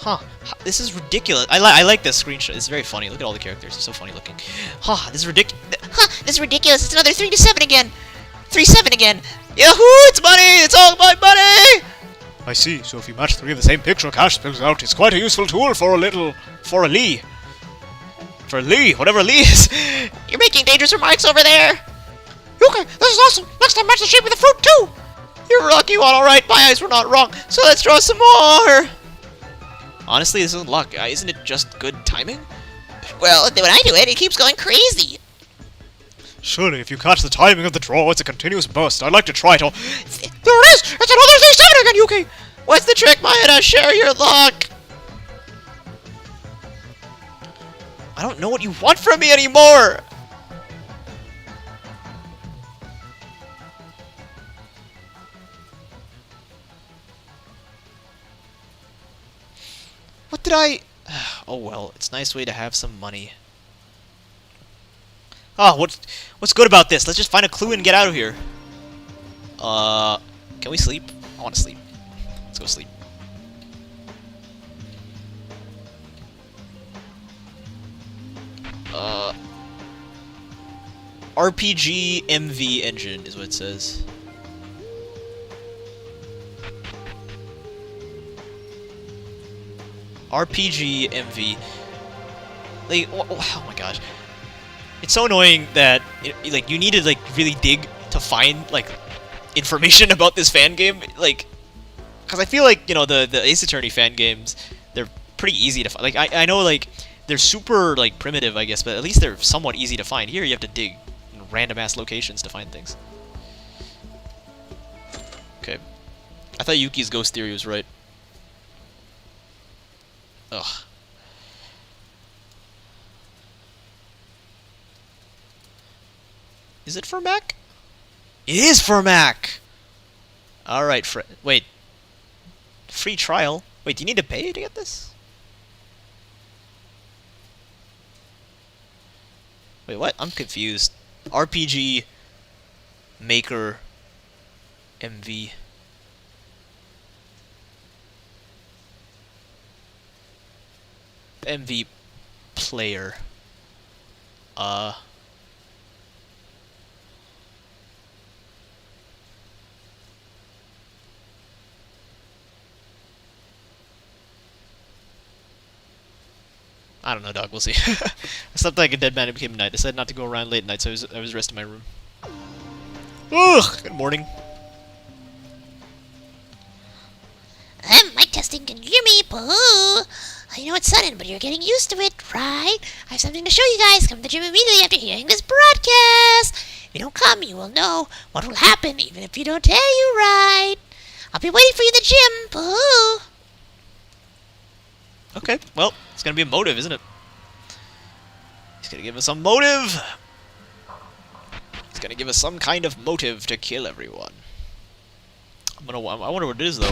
Huh. This is ridiculous. I like this screenshot. It's very funny. Look at all the characters. They're so funny looking. Huh. This is ridiculous. Huh, this is ridiculous. It's another 3 to 7 again. 3-7 again. Yahoo! It's money! It's all my money! I see. So if you match 3 of the same picture, cash spills out. It's quite a useful tool for a Lee. For Lee, whatever Lee is. You're making dangerous remarks over there. Okay, this is awesome. Next time, match the shape of the fruit too. You're lucky one, all right. My eyes were not wrong. So let's draw some more. Honestly, this isn't luck. Isn't it just good timing? Well, when I do it keeps going crazy. Surely, if you catch the timing of the draw, it's a continuous burst. I'd like to try it all. There it is! It's another C7 again, Yuki! What's the trick, Mayada? Share your luck! I don't know what you want from me anymore! What did I... Oh well, it's a nice way to have some money. Oh, what's good about this? Let's just find a clue and get out of here. Can we sleep? I want to sleep. Let's go sleep. RPG MV engine is what it says. RPG MV. Like, oh my gosh. It's so annoying that, like, you need to, like, really dig to find, like, information about this fan game. Like, because I feel like, you know, the Ace Attorney fan games, they're pretty easy to find. Like, I know, like, they're super, like, primitive, I guess, but at least they're somewhat easy to find. Here, you have to dig in random-ass locations to find things. Okay. I thought Yuki's ghost theory was right. Ugh. Is it for Mac? It is for Mac! Alright, wait. Free trial? Wait, do you need to pay to get this? Wait, what? I'm confused. RPG Maker MV. MV Player. I don't know, dog. We'll see. I slept like a dead man. It became night. I decided not to go around late at night, so I was resting in my room. Ugh! Good morning. Mic testing, can you hear me? Boo! I know it's sudden, but you're getting used to it, right? I have something to show you guys. Come to the gym immediately after hearing this broadcast. If you don't come, you will know what will happen, even if you don't tell you right. I'll be waiting for you in the gym. Boo! Okay, well, it's gonna be a motive, isn't it? He's gonna give us a motive! He's gonna give us some kind of motive to kill everyone. I wonder what it is, though.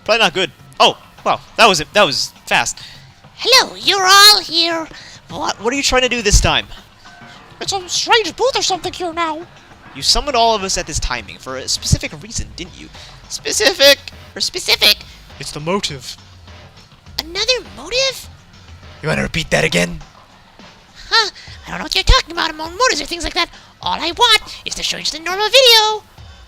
Probably not good. Oh, wow, that was fast. Hello, you're all here. What are you trying to do this time? It's a strange booth or something here now. You summoned all of us at this timing for a specific reason, didn't you? Specific! It's the motive. Another motive? You wanna repeat that again? Huh? I don't know what you're talking about motives or things like that. All I want is to show you just a normal video.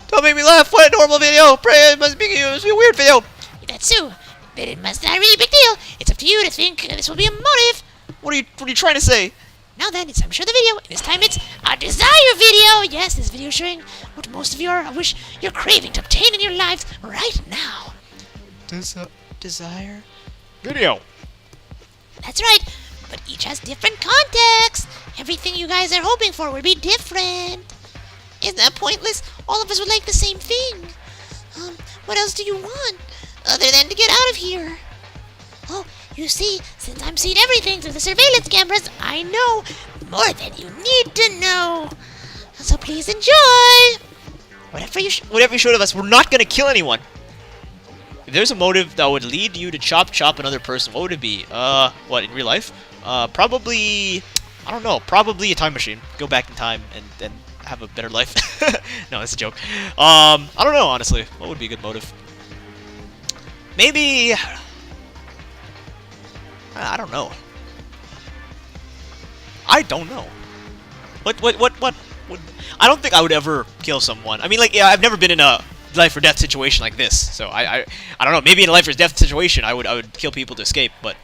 Don't make me laugh. What a normal video. Pray it must be a weird video. That's so. But it must not really be a big deal. It's up to you to think this will be a motive. What are you trying to say? Now then, it's time to show the video. This time it's a desire video. Yes, this video is showing what most of you wish you're craving to obtain in your lives right now. Desire? Video. That's right. But each has different context. Everything you guys are hoping for will be different. Isn't that pointless? All of us would like the same thing. What else do you want? Other than to get out of here. Oh, you see, since I'm seeing everything through the surveillance cameras, I know more than you need to know. So please enjoy. Whatever you showed of us, we're not gonna kill anyone. If there's a motive that would lead you to chop another person, what would it be? What, in real life? Probably, I don't know, probably a time machine. Go back in time and have a better life. No, that's a joke. I don't know, honestly. What would be a good motive? Maybe... I don't know. I don't know. What would... I don't think I would ever kill someone. I mean, like, yeah, I've never been in a life or death situation like this, so I don't know. Maybe in a life or death situation, I would kill people to escape. But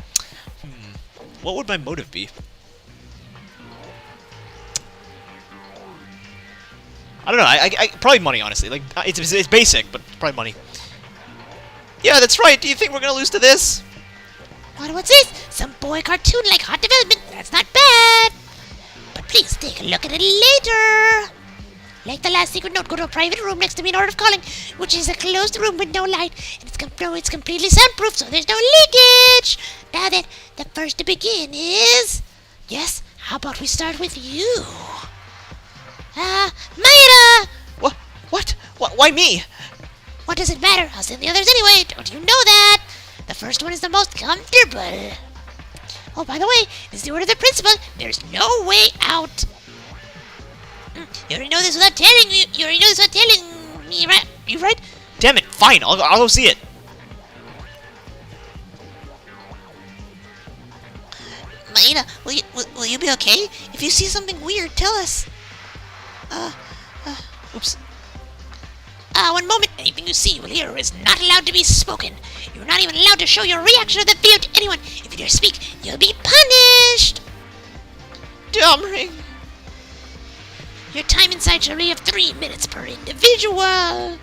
what would my motive be? I don't know. I probably money, honestly. Like it's basic, but probably money. Yeah, that's right. Do you think we're gonna lose to this? What's this? Some boy cartoon like Hot Development. That's not bad. But please take a look at it later. Like the last secret note, go to a private room next to me in order of calling, which is a closed room with no light, and it's completely soundproof, so there's no leakage. Now then, the first to begin is... Yes, how about we start with you? Maida! What? Why me? What does it matter? I'll send the others anyway. Don't you know that? The first one is the most comfortable. Oh, by the way, this is the order of the principal. There's no way out. You already know this without telling me. You already know this without telling me, right? You right? Damn it! Fine, I'll go see it. Maida, will you be okay? If you see something weird, tell us. Oops. One moment. Anything you see, will hear, is not allowed to be spoken. You're not even allowed to show your reaction of the video to anyone. If you dare speak, you'll be punished. Dumb ring. Your time inside shall be of 3 minutes per individual.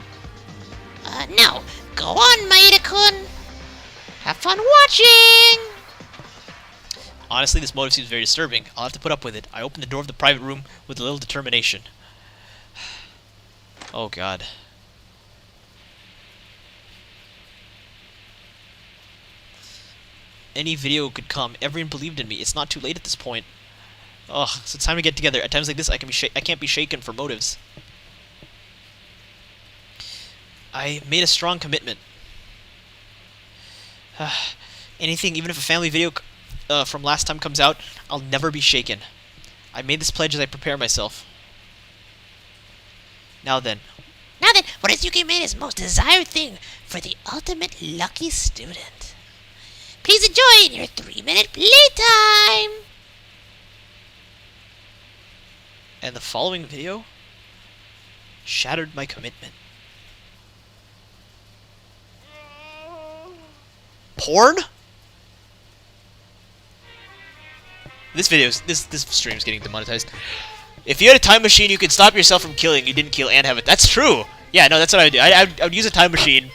Now, go on, Maida-kun. Have fun watching. Honestly, this motive seems very disturbing. I'll have to put up with it. I opened the door of the private room with a little determination. Oh, God. Any video could come. Everyone believed in me. It's not too late at this point. Ugh, so it's time to get together. At times like this, I can't be shaken for motives. I made a strong commitment. Anything, even if a family video from last time comes out, I'll never be shaken. I made this pledge as I prepare myself. Now then, what is Yuki Maida's most desired thing for the ultimate lucky student? Please enjoy in your 3-minute playtime. and the following video shattered my commitment. Porn? This stream's getting demonetized. If you had a time machine, you could stop yourself from killing. You didn't kill and have it. That's true. Yeah, no, that's what I would do. I would use a time machine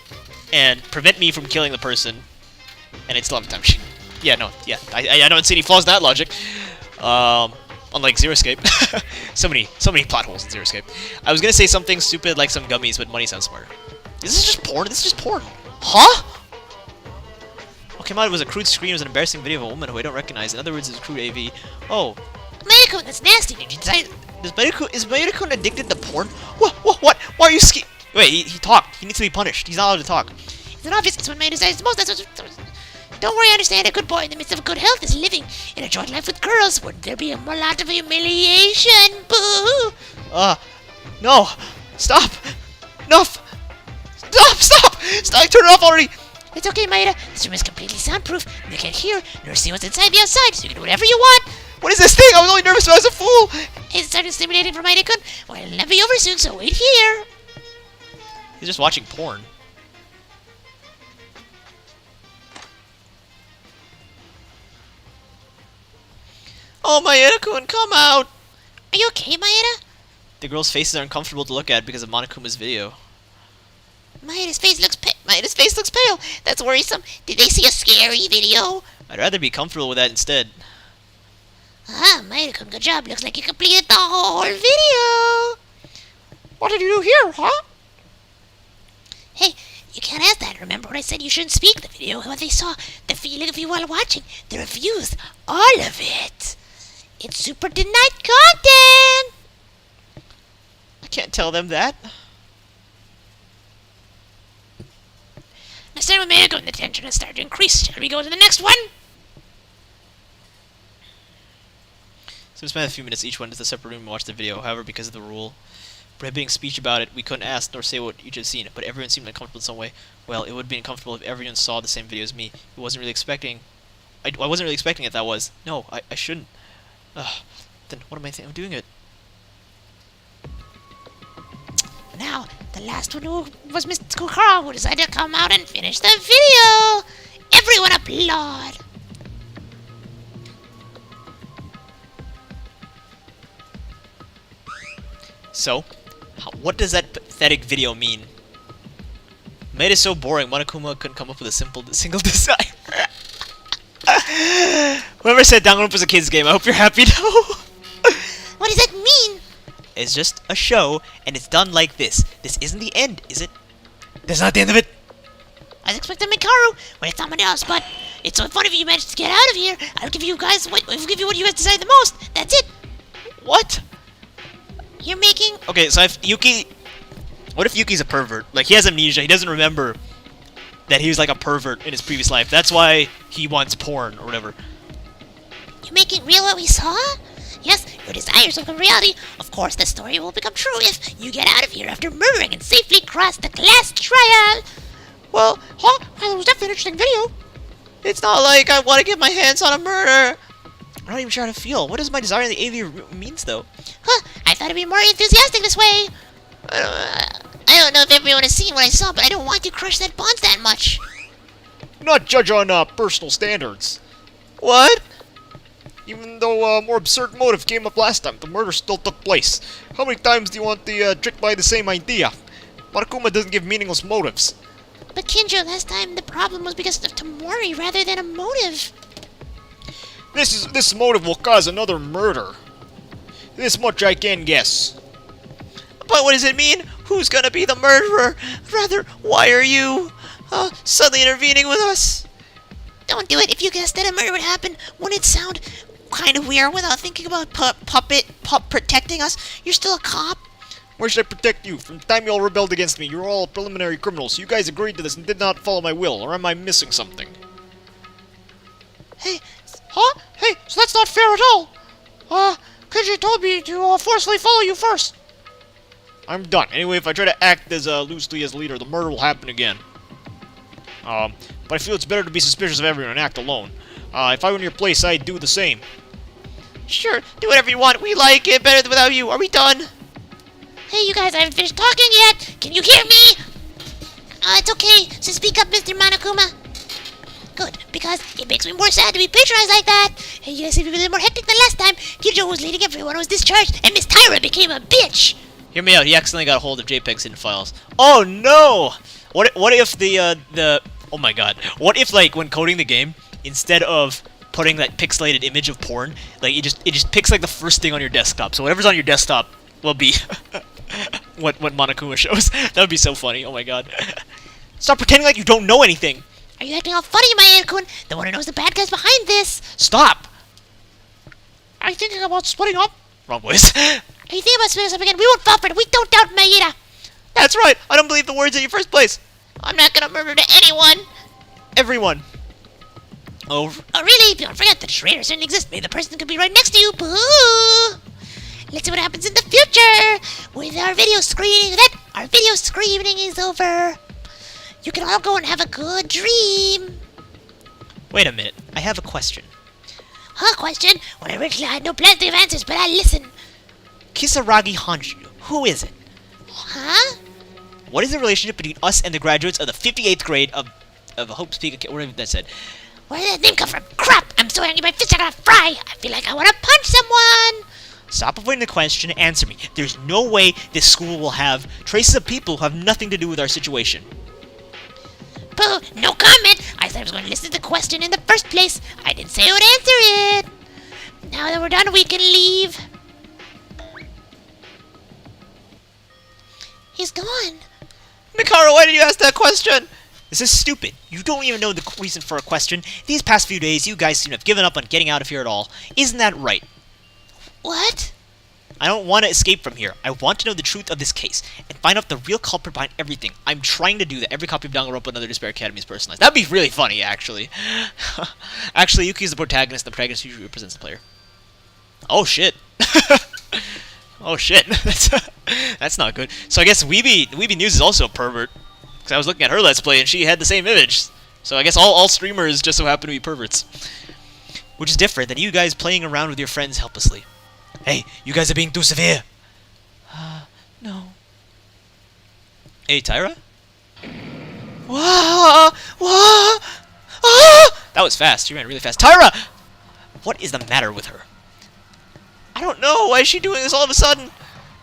and prevent me from killing the person, and I'd still have a time machine. Yeah, no, yeah. I don't see any flaws in that logic. Unlike Zero Escape. so many plot holes in Zero Escape. I was gonna say something stupid like some gummies, but money sounds smarter. Is this just porn? This is just porn. Huh? What came out was a crude screen. It was an embarrassing video of a woman who I don't recognize. In other words, it's a crude AV. Oh. Mayako, that's nasty. Did you decide? Is Mayako addicted to porn? What? Why are you Wait, he talked. He needs to be punished. He's not allowed to talk. It's an obvious. It's what Mayako decides the most. That's what. Don't worry, I understand. A good boy in the midst of good health is living in a joint life with girls. Wouldn't there be a lot of humiliation? Boo! No. Stop. Enough. Stop. Turn it off already. It's okay, Maida. This room is completely soundproof. You can't hear nor see what's inside the outside, so you can do whatever you want. What is this thing? I was only nervous when I was a fool. It's starting stimulating for Maida-kun. Well, it'll never be over soon, so wait here. He's just watching porn. Oh, Maeda-kun, come out! Are you okay, Maida? The girls' faces are uncomfortable to look at because of Monokuma's video. Maida's face looks pale. That's worrisome. Did they see a scary video? I'd rather be comfortable with that instead. Maida-kun, good job. Looks like you completed the whole video. What did you do here, huh? Hey, you can't ask that. Remember when I said you shouldn't speak? The video, what they saw, the feeling of you while watching, the reviews, all of it. It's super denied content. I can't tell them that. Now, starting with Maida-kun, the tension has started to increase. Shall we go to the next one? So we spent a few minutes each went to the separate room and watched the video. However, because of the rule prohibiting speech about it, we couldn't ask nor say what each had seen, but everyone seemed uncomfortable in some way. Well, it would be uncomfortable if everyone saw the same video as me. I wasn't really expecting it, that was. No, I shouldn't. Then what am I thinking? I'm doing it. Now, the last one was Mr. Kukara, who decided to come out and finish the video. Everyone applaud. So, what does that pathetic video mean? Made it so boring, Monokuma couldn't come up with a single design. Whoever said Danganronpa was a kid's game, I hope you're happy now. What does that mean? is just a show, and it's done like this. This isn't the end, is it? That's not the end of it. I was expecting Mikaru when it's someone else, but it's so fun if you manage to get out of here. I'll give you what you guys decide the most. That's it. What? You're making... Okay, so if Yuki... What if Yuki's a pervert? Like, he has amnesia, he doesn't remember that he was like a pervert in his previous life. That's why he wants porn, or whatever. You're making real what we saw? Yes, your desires will become reality. Of course, the story will become true if you get out of here after murdering and safely cross the class trial. Well, it was definitely an interesting video. It's not like I want to get my hands on a murder. I'm not even sure how to feel. What does my desire in the AV means, though? Huh, I thought it'd be more enthusiastic this way. I don't know if everyone has seen what I saw, but I don't want to crush that bonds that much. Not judge on personal standards. What? Even though a more absurd motive came up last time, the murder still took place. How many times do you want the tricked by the same idea? Monokuma doesn't give meaningless motives. But Kinjo, last time the problem was because of Tamori rather than a motive. This motive will cause another murder. This much I can guess. But what does it mean? Who's gonna be the murderer? Rather, why are you suddenly intervening with us? Don't do it. If you guessed that a murder would happen, wouldn't it sound kind of weird without thinking about pup protecting us? You're still a cop. Where should I protect you? From the time you all rebelled against me, you're all preliminary criminals. You guys agreed to this and did not follow my will, or am I missing something? Hey, Hey, so that's not fair at all. Kinji told me to forcefully follow you first. I'm done. Anyway, if I try to act as loosely as leader, the murder will happen again. But I feel it's better to be suspicious of everyone and act alone. If I were in your place, I'd do the same. Sure, do whatever you want. We like it better than without you. Are we done? Hey, you guys, I haven't finished talking yet. Can you hear me? It's okay. So speak up, Mr. Monokuma. Good, because it makes me more sad to be patronized like that. Hey, you guys seem to be a little more hectic than last time. Kinjo was leading everyone who was discharged, and Miss Tyra became a bitch. Hear me out. He accidentally got a hold of JPEG's hidden files. Oh no! What if the oh my god. What if, like, when coding the game, instead of putting that pixelated image of porn, like it just picks like the first thing on your desktop. So whatever's on your desktop will be what Monokuma shows. That would be so funny. Oh my god. Stop pretending like you don't know anything. Are you acting all funny, my Kun? The one who knows the bad guys behind this. Stop. Are you thinking about splitting up? Wrong voice. Are you thinking about splitting us up again? We won't fall for it. We don't doubt Maeda. That's right. I don't believe the words in your first place. I'm not gonna murder to anyone. Everyone. Oh. Oh, really? Don't forget that traitors didn't exist. Maybe the person could be right next to you. Boo! Let's see what happens in the future with our video screening. Our video screening is over. You can all go and have a good dream. Wait a minute. I have a question. Huh, question? Well, originally I had no plans to give answers, but I listen. Kisaragi Hanju. Who is it? Huh? What is the relationship between us and the graduates of the 58th grade of Hope's Peak? Whatever that said. Where did that name come from? Crap! I'm so angry my fists are gonna fry! I feel like I wanna punch someone! Stop avoiding the question and answer me. There's no way this school will have traces of people who have nothing to do with our situation. Boo! No comment! I said I was going to listen to the question in the first place. I didn't say I would answer it. Now that we're done, we can leave. He's gone. Mikaro, why did you ask that question? This is stupid. You don't even know the reason for a question. These past few days, you guys seem to have given up on getting out of here at all. Isn't that right? What? I don't want to escape from here. I want to know the truth of this case and find out the real culprit behind everything. I'm trying to do that. Every copy of Danganronpa Another Despair Academy is personalized. That'd be really funny, actually. Actually, Yuki is the protagonist. The protagonist usually represents the player. Oh, shit. Oh, shit. That's not good. So I guess Weeby News is also a pervert. Because I was looking at her Let's Play and she had the same image. So I guess all streamers just so happen to be perverts. Which is different than you guys playing around with your friends helplessly. Hey, you guys are being too severe. No. Hey, Tyra? Wah! Wah! Ah! That was fast. She ran really fast. Tyra! What is the matter with her? I don't know. Why is she doing this all of a sudden?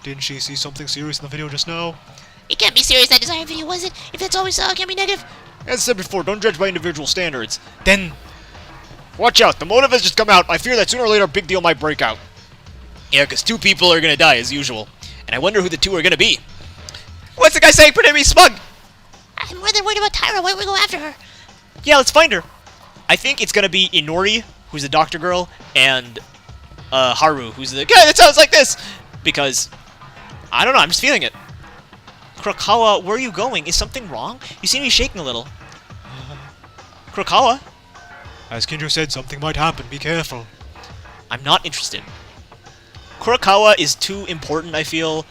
Didn't she see something serious in the video just now? It can't be serious, that desire video, was it? If that's all we saw, it can't be negative. As I said before, don't judge by individual standards. Then, watch out. The motive has just come out. I fear that sooner or later a big deal might break out. Yeah, because 2 people are gonna die, as usual. and I wonder who the two are gonna be. What's the guy saying? Pretend to be smug. I'm more than worried about Tyra. Why don't we go after her? Yeah, let's find her. I think it's gonna be Inori, who's the doctor girl, and Haru, who's the guy that sounds like this. Because, I don't know, I'm just feeling it. Kurokawa, where are you going? Is something wrong? You seem to be shaking a little. Kurokawa? As Kinjo said, something might happen. Be careful. I'm not interested. Kurokawa is too important, I feel.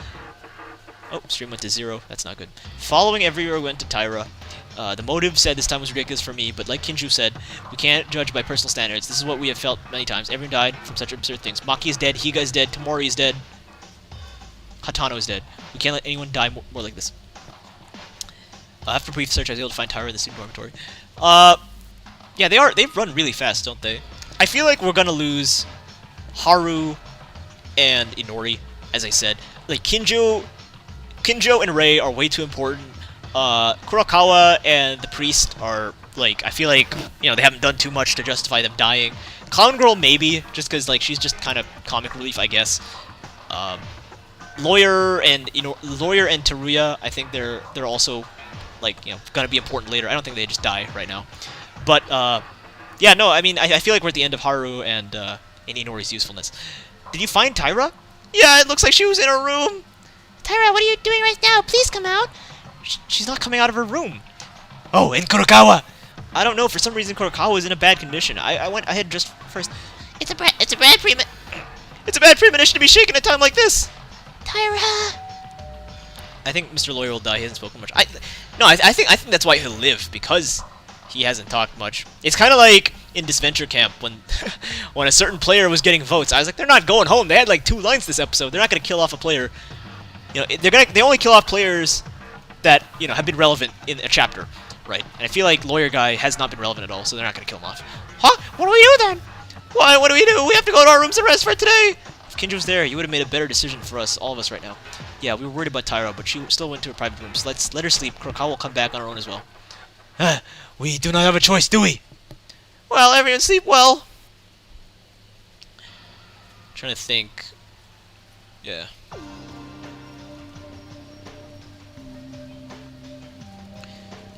Oh, stream went to 0. That's not good. Following everywhere went to Tyra. The motive said this time was ridiculous for me, but like Kinju said, we can't judge by personal standards. This is what we have felt many times. Everyone died from such absurd things. Maki is dead, Higa is dead, Tomori is dead, Hatano is dead. We can't let anyone die more like this. After a brief search, I was able to find Tyra in the student dormitory. Yeah, they run really fast, don't they? I feel like we're gonna lose Haru and Inori, as I said. Like, Kinjo and Rei are way too important. Kurokawa and the priest are, like, I feel like, you know, they haven't done too much to justify them dying. Clown Girl, maybe, just because, like, she's just kind of comic relief, I guess. Lawyer and Teruya, I think they're also, like, you know, gonna be important later. I don't think they just die right now. But, yeah, no, I mean, I feel like we're at the end of Haru and Inori's usefulness. Did you find Tyra? Yeah, it looks like she was in her room. Tyra, what are you doing right now? Please come out. She's not coming out of her room. Oh, and Kurokawa! I don't know, for some reason Kurokawa is in a bad condition. I went ahead just first. It's a bad premonition. It's a bad premonition to be shaken at a time like this. Tyra. I think Mr. Lawyer will die. He hasn't spoken much. I think that's why he'll live, because he hasn't talked much. It's kind of like in Disventure Camp when when a certain player was getting votes. I was like, they're not going home. They had like 2 lines this episode. They're not going to kill off a player. You know, they only kill off players that, you know, have been relevant in a chapter, right? And I feel like Lawyer Guy has not been relevant at all, so they're not going to kill him off. Huh? What do we do then? Why? What do we do? We have to go to our rooms and rest for today. If Kinjo was there, he would have made a better decision for us, all of us right now. Yeah, we were worried about Tyra, but she still went to her private room, so let's let her sleep. Kurokawa will come back on her own as well. We do not have a choice, do we? Well, everyone sleep well. Trying to think. Yeah.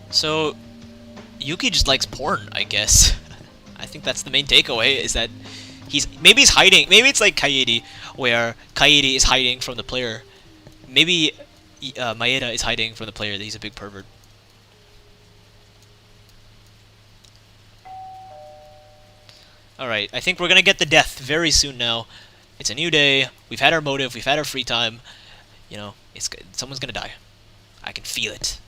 So, Yuki just likes porn, I guess. I think that's the main takeaway, is that maybe he's hiding. Maybe it's like Kaede, where Kaede is hiding from the player. Maybe Maeda is hiding from the player that he's a big pervert. Alright, I think we're gonna get the death very soon now. It's a new day. We've had our motive. We've had our free time. You know, someone's gonna die. I can feel it.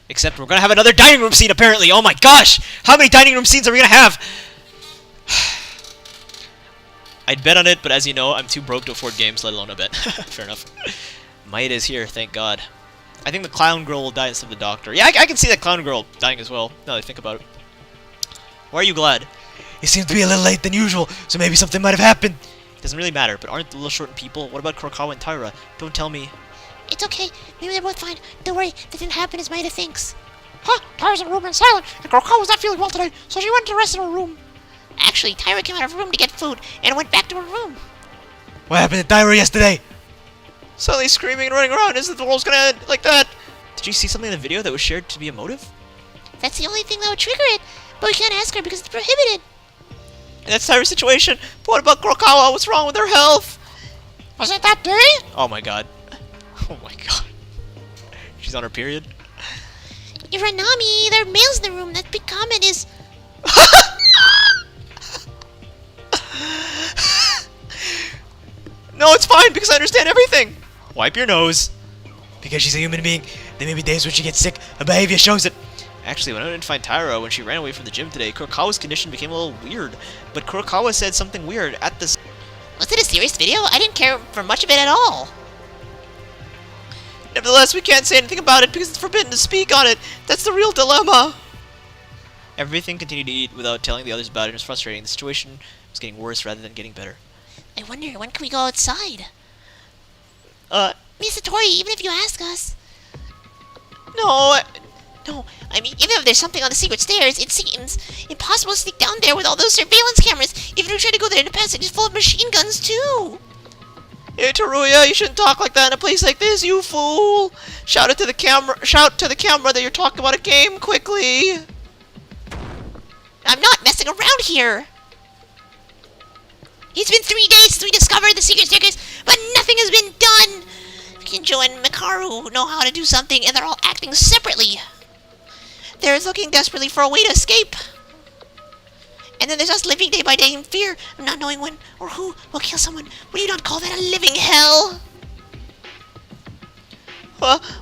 Except we're gonna have another dining room scene, apparently. Oh my gosh! How many dining room scenes are we gonna have? I'd bet on it, but as you know, I'm too broke to afford games, let alone a bet. Fair enough. Maeda is here, thank God. I think the clown girl will die instead of the doctor. Yeah, I can see that clown girl dying as well, now that I think about it. Why are you glad? It seems to be a little late than usual, so maybe something might have happened. It doesn't really matter, but aren't the little shortened people? What about Kurokawa and Tyra? Don't tell me. It's okay. Maybe they're both fine. Don't worry. That didn't happen as Maeda thinks. Huh? Tyra's in her room and silent, and Kurokawa's not feeling well today, so she went to rest in her room. Actually, Tyra came out of her room to get food and went back to her room. What happened to Tyra yesterday? Suddenly screaming and running around as if the world's gonna end like that. Did you see something in the video that was shared to be a motive? That's the only thing that would trigger it, but we can't ask her because it's prohibited. And that's Tyra's situation. But what about Kurokawa? What's wrong with her health? Was it that day? Oh my god. Oh my god. She's on her period? Iranami, there are males in the room. That big comment is... No, it's fine because I understand everything. Wipe your nose. Because she's a human being, there may be days when she gets sick. Her behavior shows it. Actually, when I didn't find Tyra when she ran away from the gym today, Kurokawa's condition became a little weird. But Kurokawa said something weird at this... Was it a serious video? I didn't care for much of it at all. Nevertheless, we can't say anything about it because it's forbidden to speak on it. That's the real dilemma. Everything continued to eat without telling the others about it. It was frustrating. The situation was getting worse rather than getting better. I wonder, when can we go outside? Miss Satori, even if you ask us. No, No, I mean, even if there's something on the secret stairs, it seems impossible to sneak down there with all those surveillance cameras. Even if we try to go there, the passage is full of machine guns, too. Hey, Teruya, you shouldn't talk like that in a place like this, you fool! Shout to the camera that you're talking about a game, quickly! I'm not messing around here. It's been 3 days since we discovered the secret staircase, but nothing has been done. Kinjo and Mikaru know how to do something, and they're all acting separately. They're looking desperately for a way to escape. And then there's us living day by day in fear of not knowing when or who will kill someone. Would you not call that a living hell?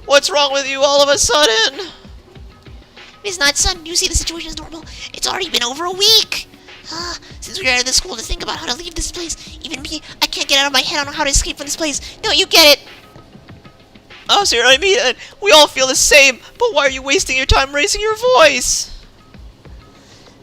What's wrong with you all of a sudden? It's not sudden. You see, the situation is normal. It's already been over a week. Since we were out of the school to think about how to leave this place. Even me, I can't get out of my head on how to escape from this place. Don't you get it? Oh, so you're I mean, we all feel the same, but why are you wasting your time raising your voice?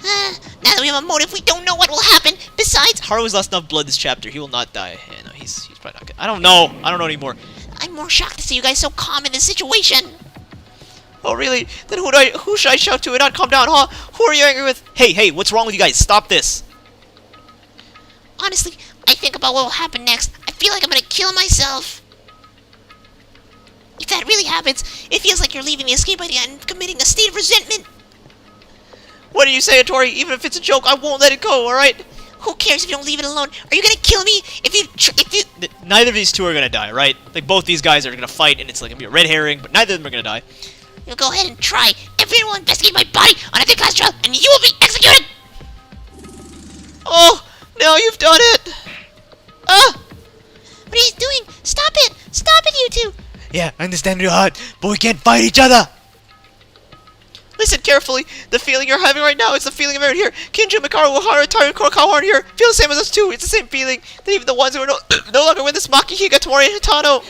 Now that we have a motive, we don't know what will happen. Besides, Haru's lost enough blood this chapter. He will not die. Yeah, no, he's probably not good. I don't know. I don't know anymore. I'm more shocked to see you guys so calm in this situation. Oh, really? Then who should I shout to and not calm down, huh? Who are you angry with? Hey, what's wrong with you guys? Stop this. Honestly, I think about what will happen next. I feel like I'm gonna kill myself. If that really happens, it feels like you're leaving the escape idea and committing a state of resentment. What are you saying, Tori? Even if it's a joke, I won't let it go, alright? Who cares if you don't leave it alone? Are you gonna kill me if you... Neither of these two are gonna die, right? Like, both these guys are gonna fight, and it's like gonna be a red herring, but neither of them are gonna die. You go ahead and try. Everyone will investigate my body on a big class trial, and you will be executed! Oh, now you've done it! What are you doing? Stop it! Stop it, you two! Yeah, I understand your heart, but we can't fight each other! Listen carefully. The feeling you're having right now is the feeling of everyone here. Kinju, Mikaru, Ohara, Taru, and Kurokawa aren't here. Feel the same as us too. It's the same feeling that even the ones who are no longer with us, Maki, Higatori, and Hitano,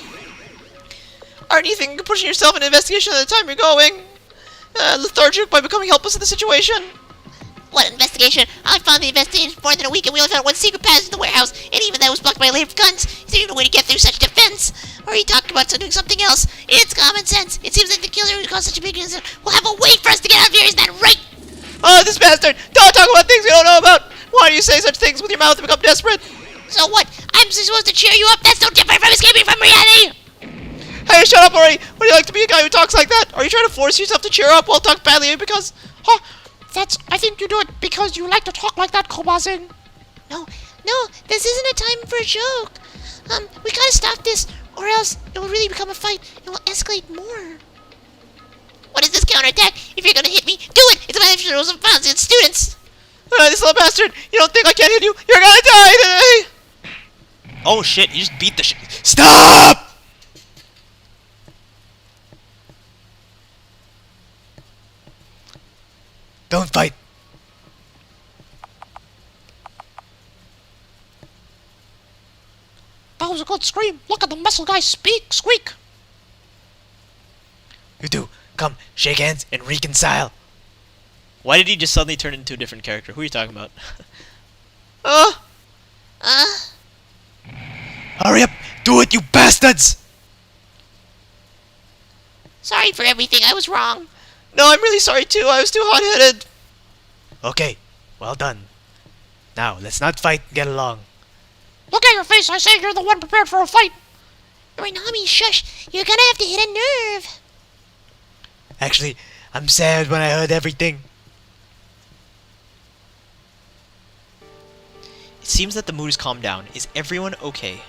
aren't you thinking of pushing yourself in an investigation at the time you're going? Lethargic by becoming helpless in the situation? What investigation? I found the investigation for more than a week, and we only found one secret passage in the warehouse, and even that was blocked by a layer of guns. Is there even a way to get through such defense? Or are you talking about doing something else? It's common sense. It seems like the killer who caused such a big incident will have a way for us to get out of here. Isn't that right? Oh, this bastard! Don't talk about things we don't know about! Why do you say such things with your mouth and become desperate? So what? I'm supposed to cheer you up? That's no different from escaping from reality! Hey, shut up already! Would you like to be a guy who talks like that? Are you trying to force yourself to cheer up while talk badly because... Huh? I think you do it because you like to talk like that, Kobazin. No, this isn't a time for a joke. We gotta stop this, or else it will really become a fight and will escalate more. What is this counterattack? If you're gonna hit me, do it! It's a matter of rules and violence against students! This little bastard! You don't think I can't hit you? You're gonna die today! Oh shit, you just beat the shit. Stop! Don't fight. That was a good scream. Look at the muscle guy squeak. You two, come, shake hands and reconcile. Why did he just suddenly turn into a different character? Who are you talking about? Hurry up! Do it, you bastards! Sorry for everything, I was wrong. No, I'm really sorry too. I was too hot-headed. Okay, well done. Now, let's not fight and get along. Look at your face. I say you're the one prepared for a fight. Rinami, shush. You're gonna have to hit a nerve. Actually, I'm sad when I heard everything. It seems that the mood has calmed down. Is everyone okay?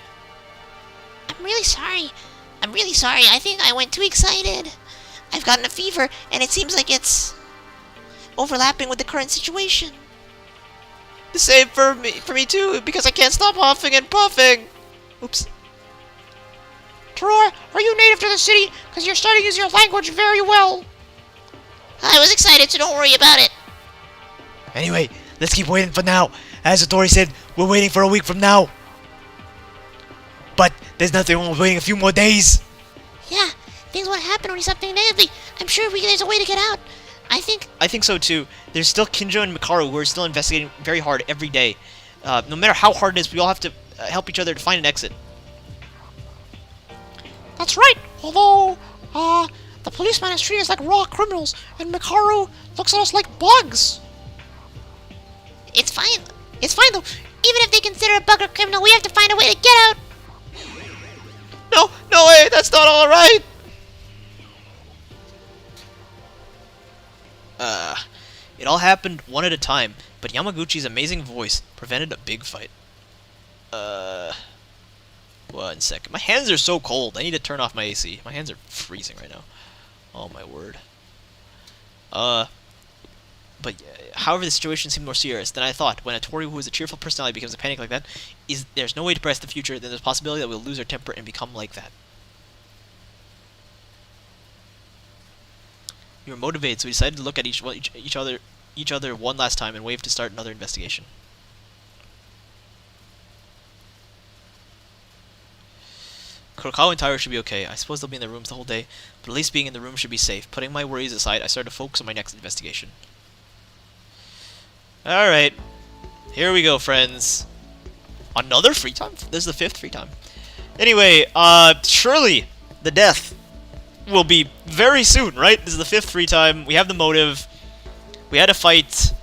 I'm really sorry. I think I went too excited. I've gotten a fever, and it seems like it's overlapping with the current situation. The same for me too, because I can't stop huffing and puffing. Oops. Troy, are you native to the city? Because you're starting to use your language very well. I was excited, so don't worry about it. Anyway, let's keep waiting for now. As Satori said, we're waiting for a week from now. But there's nothing wrong with waiting a few more days. Yeah, things won't happen when you stop thinking negatively. I'm sure there's a way to get out. I think so too. There's still Kinjo and Mikaru who are still investigating very hard every day. No matter how hard it is, we all have to help each other to find an exit. That's right. Although, the policeman is treated us like raw criminals, and Mikaru looks at us like bugs. It's fine though. Even if they consider a bug a criminal, we have to find a way to get out. That's not alright! It all happened one at a time, but Yamaguchi's amazing voice prevented a big fight. 1 second. My hands are so cold. I need to turn off my AC. My hands are freezing right now. Oh my word. But however, the situation seemed more serious than I thought. When a Tori who is a cheerful personality becomes a panic like that, there's no way to press the future, then there's a possibility that we'll lose our temper and become like that. We were motivated, so we decided to look at each other one last time and wave to start another investigation. Kurokawa and Tyra should be okay. I suppose they'll be in their rooms the whole day, but at least being in the room should be safe. Putting my worries aside, I started to focus on my next investigation. Alright. Here we go, friends. Another free time? This is the 5th free time. Anyway, surely the death will be very soon, right? This is the 5th free time. We have the motive. We had a fight.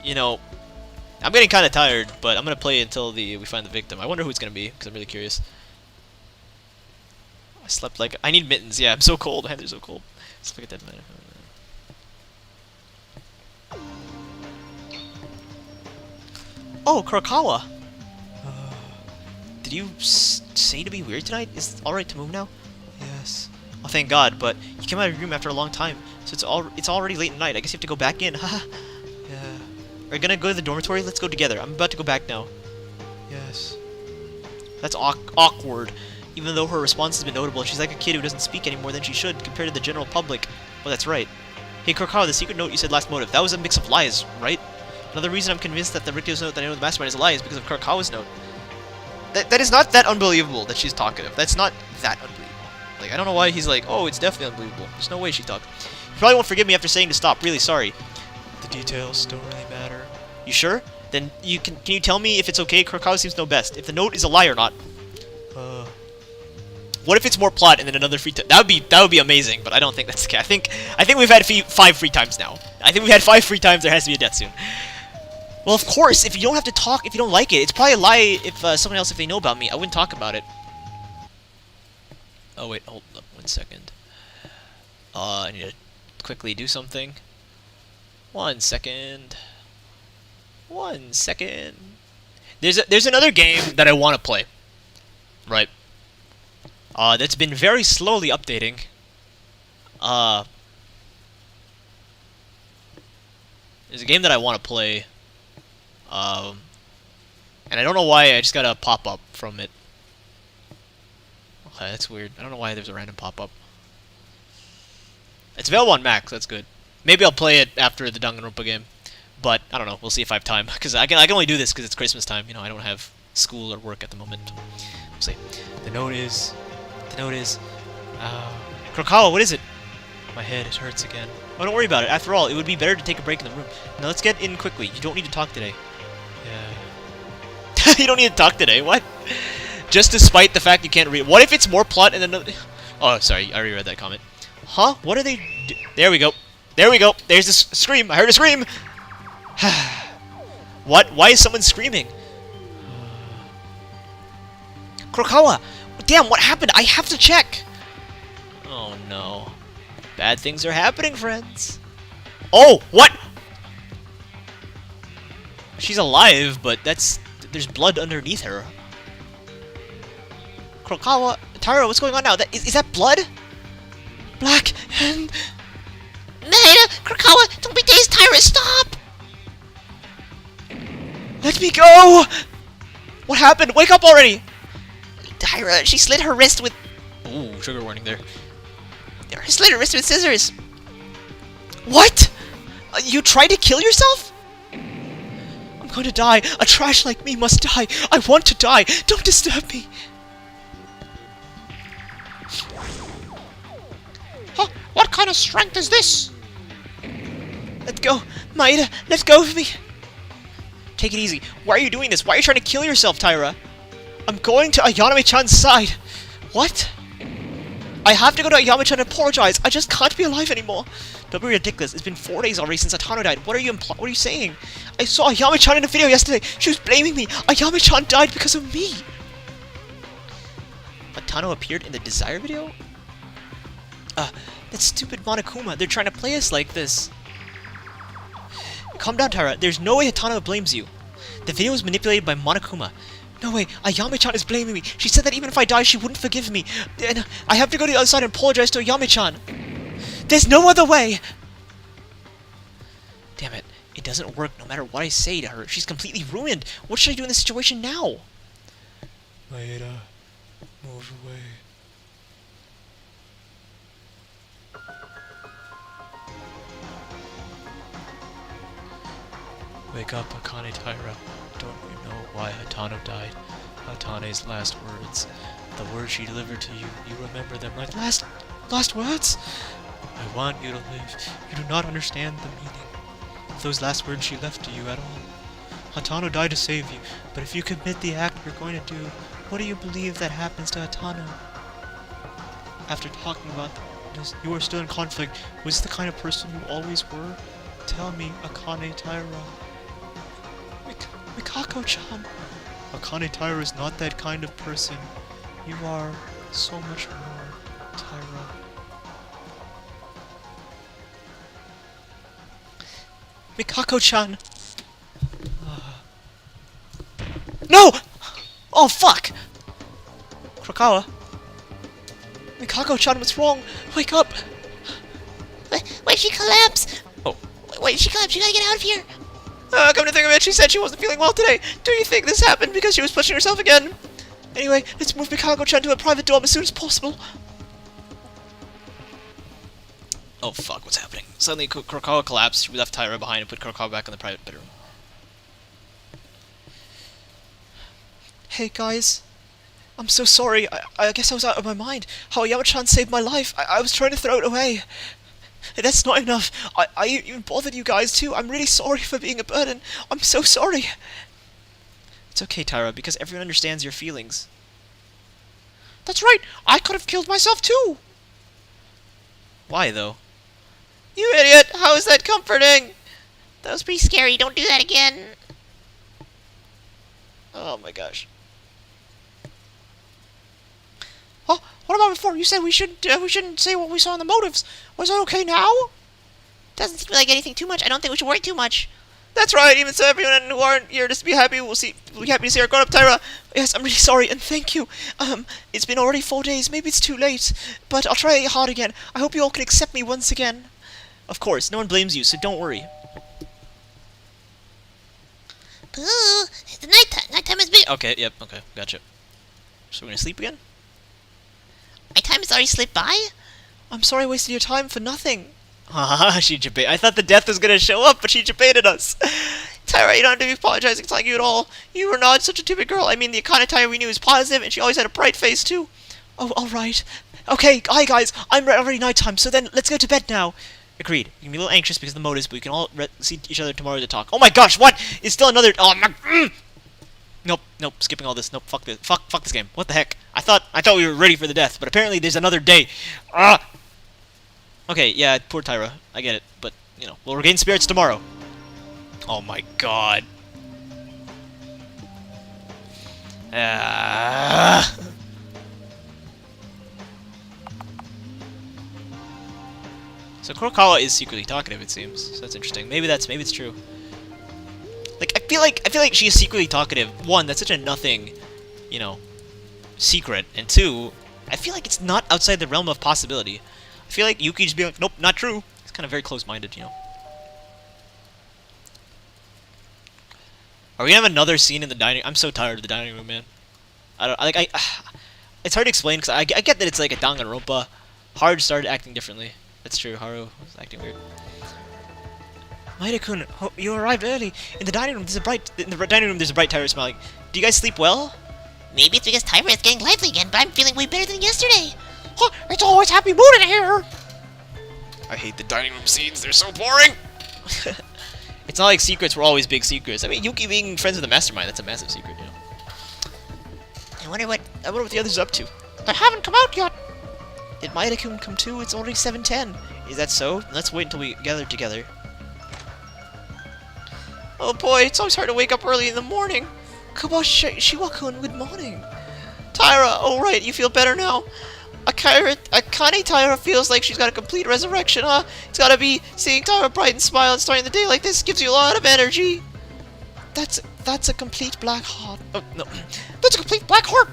You know, I'm getting kind of tired, but I'm going to play until we find the victim. I wonder who it's going to be, because I'm really curious. I slept like... I need mittens. Yeah, I'm so cold. My hands are so cold. Let's look at that man. Oh, Kurokawa! Did you say to be weird tonight? Is it alright to move now? Yes. Oh, thank God, but you came out of your room after a long time, so it's already late at night. I guess you have to go back in. Haha. Yeah. Are you gonna go to the dormitory? Let's go together. I'm about to go back now. Yes. That's awkward. Even though her response has been notable, she's like a kid who doesn't speak any more than she should compared to the general public. Well, that's right. Hey, Kurokawa, the secret note you said last motive, that was a mix of lies, right? Another reason I'm convinced that the ridiculous note that I know the mastermind is a lie is because of Kurokawa's note. That is not that unbelievable that she's talkative. That's not that unbelievable. Like, I don't know why he's like, oh, it's definitely unbelievable. There's no way she talks. You probably won't forgive me after saying to stop. Really sorry. The details don't really matter. You sure? Then can you tell me if it's okay? Kurokawa seems to know best. If the note is a lie or not. What if it's more plot and then another free time? That would be amazing, but I don't think that's the case. I think we've had 5 free times now. I think we've had 5 free times. There has to be a death soon. Well, of course, if you don't have to talk, if you don't like it, it's probably a lie if someone else, if they know about me, I wouldn't talk about it. Oh, wait, hold up 1 second. I need to quickly do something. 1 second. 1 second. There's another game that I want to play. Right. That's been very slowly updating. There's a game that I want to play. And I don't know why I just got a pop-up from it. Okay, that's weird. I don't know why there's a random pop-up. It's available on Mac, so that's good. Maybe I'll play it after the Danganronpa game. But, I don't know, we'll see if I have time. Because I can only do this because it's Christmas time. You know, I don't have school or work at the moment. We'll see. The note is... Kurokawa, what is it? My head, it hurts again. Oh, don't worry about it. After all, it would be better to take a break in the room. Now let's get in quickly. You don't need to talk today. Yeah. You don't need to talk today. What? Just despite the fact you can't read. What if it's more plot and then... Oh, sorry. I already read that comment. Huh? What are they... There we go. There we go. There's this scream. I heard a scream. What? Why is someone screaming? Kurokawa! Damn, what happened? I have to check! Oh, no. Bad things are happening, friends. Oh, what? She's alive, but there's blood underneath her. Kurokawa, Taro, what's going on now? Is that blood? Black and... Naida, Kurokawa, don't be dazed, Tyra, stop! Let me go! What happened? Wake up already! Tyra, she slit her wrist with... Ooh, trigger warning there. She slit her wrist with scissors. What? You tried to kill yourself? I'm going to die. A trash like me must die. I want to die. Don't disturb me. Huh? What kind of strength is this? Let go. Maeda, let go of me. Take it easy. Why are you doing this? Why are you trying to kill yourself, Tyra? I'm going to Ayanami-chan's side. What? I have to go to Ayanami-chan and apologize. I just can't be alive anymore. Don't be ridiculous. It's been 4 days already since Atano died. What are you saying? I saw Ayanami-chan in a video yesterday. She was blaming me. Ayanami-chan died because of me. Hatano appeared in the Desire video? That stupid Monokuma. They're trying to play us like this. Calm down, Taira. There's no way Hatano blames you. The video was manipulated by Monokuma. No way. Ayame-chan is blaming me. She said that even if I die, she wouldn't forgive me. And I have to go to the other side and apologize to Ayame-chan. There's no other way! Damn it. It doesn't work no matter what I say to her. She's completely ruined. What should I do in this situation now? Maeda, move away. Wake up, Akane Taira. Don't you know why Hatano died? Hatane's last words. The words she delivered to you. You remember them like Last words? I want you to live. You do not understand the meaning of those last words she left to you at all. Hatano died to save you, but if you commit the act you're going to do, what do you believe that happens to Hatano? After talking about this, you are still in conflict. Was this the kind of person you always were? Tell me, Akane Taira. Mikako-chan. Akane Taira is not that kind of person. You are so much more, Taira. Mikako-chan! No! Oh, fuck! Kurokawa? Mikako-chan, what's wrong? Wake up! Wait, she collapsed! Oh. Wait, she collapsed. You gotta get out of here. Come to think of it, she said she wasn't feeling well today. Do you think this happened because she was pushing herself again? Anyway, let's move Mikako-chan to a private dorm as soon as possible. Oh fuck, what's happening? Suddenly Kurokawa collapsed, we left Taira behind and put Kurokawa back in the private bedroom. Hey guys, I'm so sorry, I guess I was out of my mind. How Yama-chan saved my life, I was trying to throw it away. That's not enough, I even bothered you guys too, I'm really sorry for being a burden, I'm so sorry. It's okay, Taira, because everyone understands your feelings. That's right, I could have killed myself too. Why though? You idiot! How is that comforting? That was pretty scary. Don't do that again. Oh my gosh. Oh, what about before? You said we shouldn't say what we saw in the motives. Was that okay now? Doesn't seem like anything too much. I don't think we should worry too much. That's right, even so everyone who aren't here just be happy, we'll be happy to see our grown-up Taira. Yes, I'm really sorry, and thank you. It's been already 4 days, maybe it's too late, but I'll try hard again. I hope you all can accept me once again. Of course, no one blames you, so don't worry. Boo! It's nighttime. Nighttime is big. Okay, yep, okay, gotcha. So we're gonna sleep again? Nighttime has already slipped by? I'm sorry I wasted your time for nothing. Haha, she debated. I thought the death was gonna show up, but she debated us. Taira, you don't have to be apologizing to you at all. You were not such a timid girl. I mean, the Akane Taira we knew was positive, and she always had a bright face, too. Oh, alright. Okay, hi guys, I'm already nighttime, so then let's go to bed now. Agreed. You can be a little anxious because of the motives, but we can all see each other tomorrow to talk. Oh my gosh, what? It's still another... Oh my... Nope, skipping all this. Nope, fuck this. Fuck this game. What the heck? I thought we were ready for the death, but apparently there's another day. Okay, yeah, poor Taira. I get it, but, you know, we'll regain spirits tomorrow. Oh my god. So Kurokawa is secretly talkative, it seems. So that's interesting. Maybe it's true. Like I feel like she is secretly talkative. One, that's such a nothing, you know, secret, and two, I feel like it's not outside the realm of possibility. I feel like Yuki just be like, nope, not true. It's kind of very close-minded, you know. Are we gonna have another scene in the dining? I'm so tired of the dining room, man. It's hard to explain because I get that it's like a Danganronpa. Haru started acting differently. That's true. Haru was acting weird. Maeda-kun, you arrived early. In the dining room, there's a bright Taira smiling. Do you guys sleep well? Maybe it's because Taira is getting lively again, but I'm feeling way better than yesterday. Huh, it's always happy mood in here. I hate the dining room scenes, they're so boring! It's not like secrets were always big secrets. I mean, Yuki being friends with the mastermind, that's a massive secret, you know. I wonder what the others are up to. They haven't come out yet. Did Maeda-kun come too? It's already 7:10. Is that so? Let's wait until we gather together. Oh boy, it's always hard to wake up early in the morning. Shiwa-kun, good morning. Tyra, oh right, you feel better now. Akane Tyra feels like she's got a complete resurrection, huh? It's gotta be seeing Tyra bright and smile and starting the day like this gives you a lot of energy. That's a complete black heart. Oh, no. That's a complete black heart!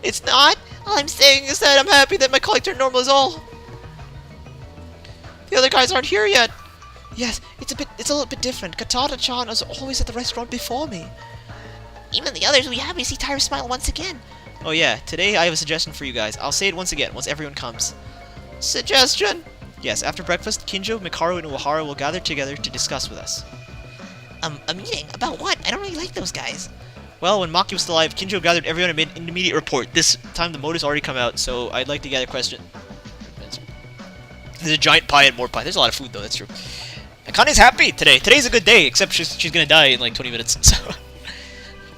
It's not. All I'm saying is that I'm happy that my colleague turned normal is all. The other guys aren't here yet. Yes, it's a little bit different. Katata-chan is always at the restaurant before me. Even the others will be happy to see Tyra smile once again. Oh yeah, today I have a suggestion for you guys. I'll say it once again, once everyone comes. Suggestion? Yes, after breakfast, Kinjo, Mikaru, and Uehara will gather together to discuss with us. A meeting? About what? I don't really like those guys. Well, when Maki was still alive, Kinjo gathered everyone and made an immediate report. This time the motive's already come out, so I'd like to gather questions. There's a giant pie and more pie. There's a lot of food though, that's true. Akane's happy today. Today's a good day, except she's gonna die in like 20 minutes, so...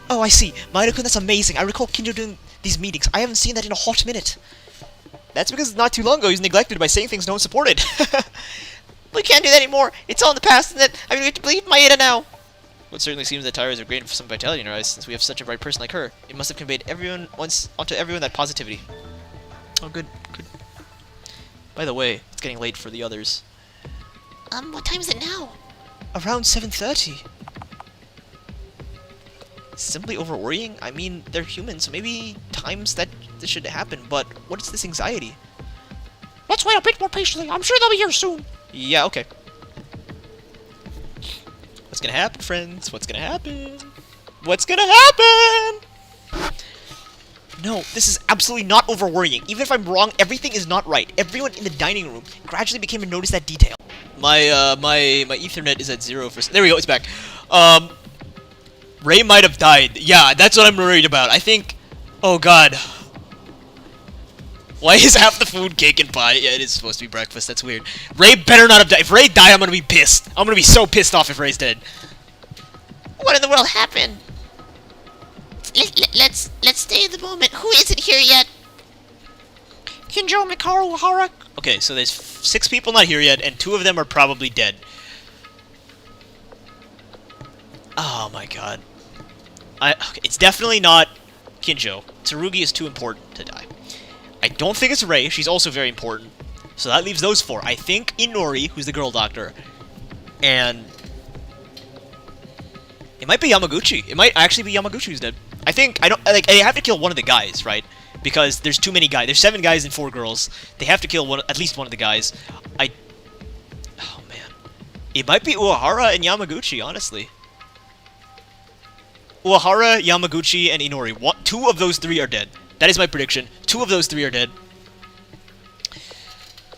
Oh, I see. Maida-kun, that's amazing. I recall Kinjo doing these meetings. I haven't seen that in a hot minute. That's because not too long ago he was neglected by saying things no one supported. We can't do that anymore. It's all in the past, and that we have to believe Maeda now. Well, it certainly seems that Tyra is regaining some vitality in her eyes, since we have such a bright person like her. It must have conveyed onto everyone that positivity. Oh, good. By the way, it's getting late for the others. What time is it now? Around 7:30. Simply over-worrying? I mean, they're humans, so maybe times that this should happen, but what is this anxiety? Let's wait a bit more patiently. I'm sure they'll be here soon. Yeah, okay. What's gonna happen, friends? What's gonna happen? What's gonna happen? No, this is absolutely not over-worrying. Even if I'm wrong, everything is not right. Everyone in the dining room gradually became to notice that detail. My Ethernet is at 0 for... There we go, it's back. Ray might have died. Yeah, that's what I'm worried about. I think... Oh, God. Why is half the food cake and pie? Yeah, it is supposed to be breakfast. That's weird. Ray better not have died. If Ray died, I'm gonna be pissed. I'm gonna be so pissed off if Ray's dead. What in the world happened? Let's stay in the moment. Who isn't here yet? Kinjo, Mikaru, Uehara. Okay, so there's 6 people not here yet, and 2 of them are probably dead. Oh my god. Okay, it's definitely not Kinjo. Tsurugi is too important to die. I don't think it's Rei. She's also very important. So that leaves those 4. I think Inori, who's the girl doctor, and... It might be Yamaguchi. It might actually be Yamaguchi who's dead. I think, they have to kill one of the guys, right? Because there's too many guys. There's 7 guys and 4 girls. They have to kill at least one of the guys. Oh, man. It might be Uehara and Yamaguchi, honestly. Uehara, Yamaguchi, and Inori. 2 of those 3 are dead. That is my prediction. 2 of those 3 are dead.